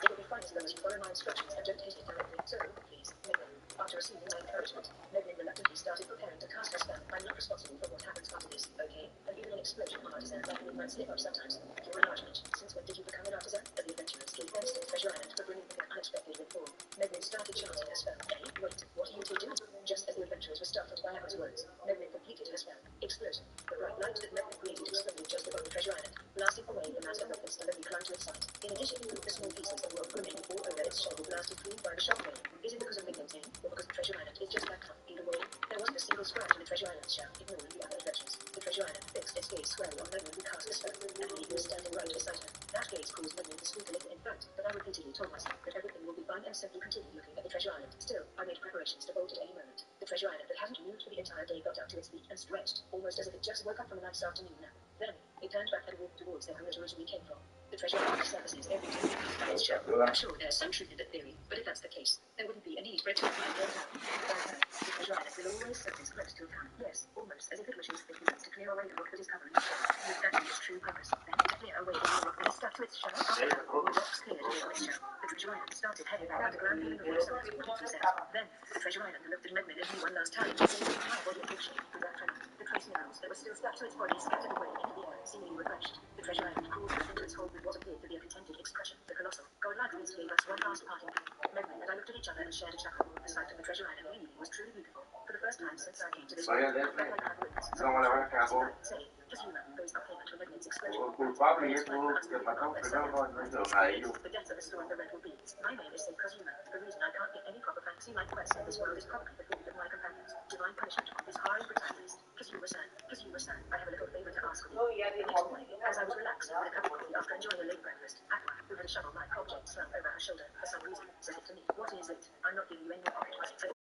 It will be fine as long as you follow my instructions and don't hit it directly. So, please, Megman." After receiving my encouragement, Megman reluctantly started preparing to cast her spell. "I'm not responsible for what happens after this, okay? And even an explosion artisan like me might slip up sometimes. You're an archmage. Since when did you become an artisan?" The adventurers gave thanks to the treasure island for bringing them an unexpected windfall. Megman started chanting her spell. "Hey, wait, what are you two doing?" Just as the adventurers were startled by Aqua's words, Megman completed her spell. Explosion. The bright light that Megman created exploded just above the treasure island, blasting away the mass of rock that stubbornly climbed to its summit. In addition, the small pieces of rock remaining all over its shell were blasted through by the shockwave. Is it because of Megman's name, or because the treasure island is just that tough? Either way, there wasn't a single scratch in the treasure island's shell, ignoring the other adventures. The treasure island fixed its gaze squarely on Megman who cast a spell, and he was standing right beside her. That gaze caused Megman to squeak a little in front, but I repeatedly told myself that everything will be fine and simply continued looking at the treasure island. Still, I made preparations to bolt at any moment. The treasure island that hadn't moved for the entire day got up to its feet and stretched, almost as if it just woke up from a nice afternoon nap. Then, it turned back and walked towards where it originally came from. The treasure island surfaces every time it comes by its shell. I'm sure there's some truth in that theory, but if that's the case, there wouldn't be a need for it to be blown down. The treasure island will always surface close to a town. Yes, almost as if it wishes that humans to clear away the rock that is covering its shell. With that in its true purpose, then to clear away the rock that is stuck to its shell. After having all the rocks cleared away from its shell, the treasure island started heading back underground, leaving the water surface what he said. Then, the treasure island looked at Megman and me one last time, seeing the entire body of fiction with that tremor. The trace minerals that were still stuck to its body scattered away into the air, seemingly refreshed. The treasure island crawled back into its hole with what appeared to be a contented expression. The colossal, godlike beast gave us one last parting look. Megman and I looked at each other and shared a chuckle. The sight of the treasure island really was truly beautiful. For the first time since I came to this world, I felt like I had witnessed something. Say, just human goes up payment for Megman's explosion. The depth of the storm the red will be. My name is Kazuma. The reason I can't get any proper fantasy-like quests in this world is probably the fault of my companions. Divine punishment is hard protagonist. Kazuma-san, I have a little favor to ask of you. The next morning, as I was relaxing with a cup of coffee after enjoying a late breakfast, Aqua, who had a shovel-like object slung over her shoulder for some reason, said it to me. What is it? I'm not giving you any more pocket money.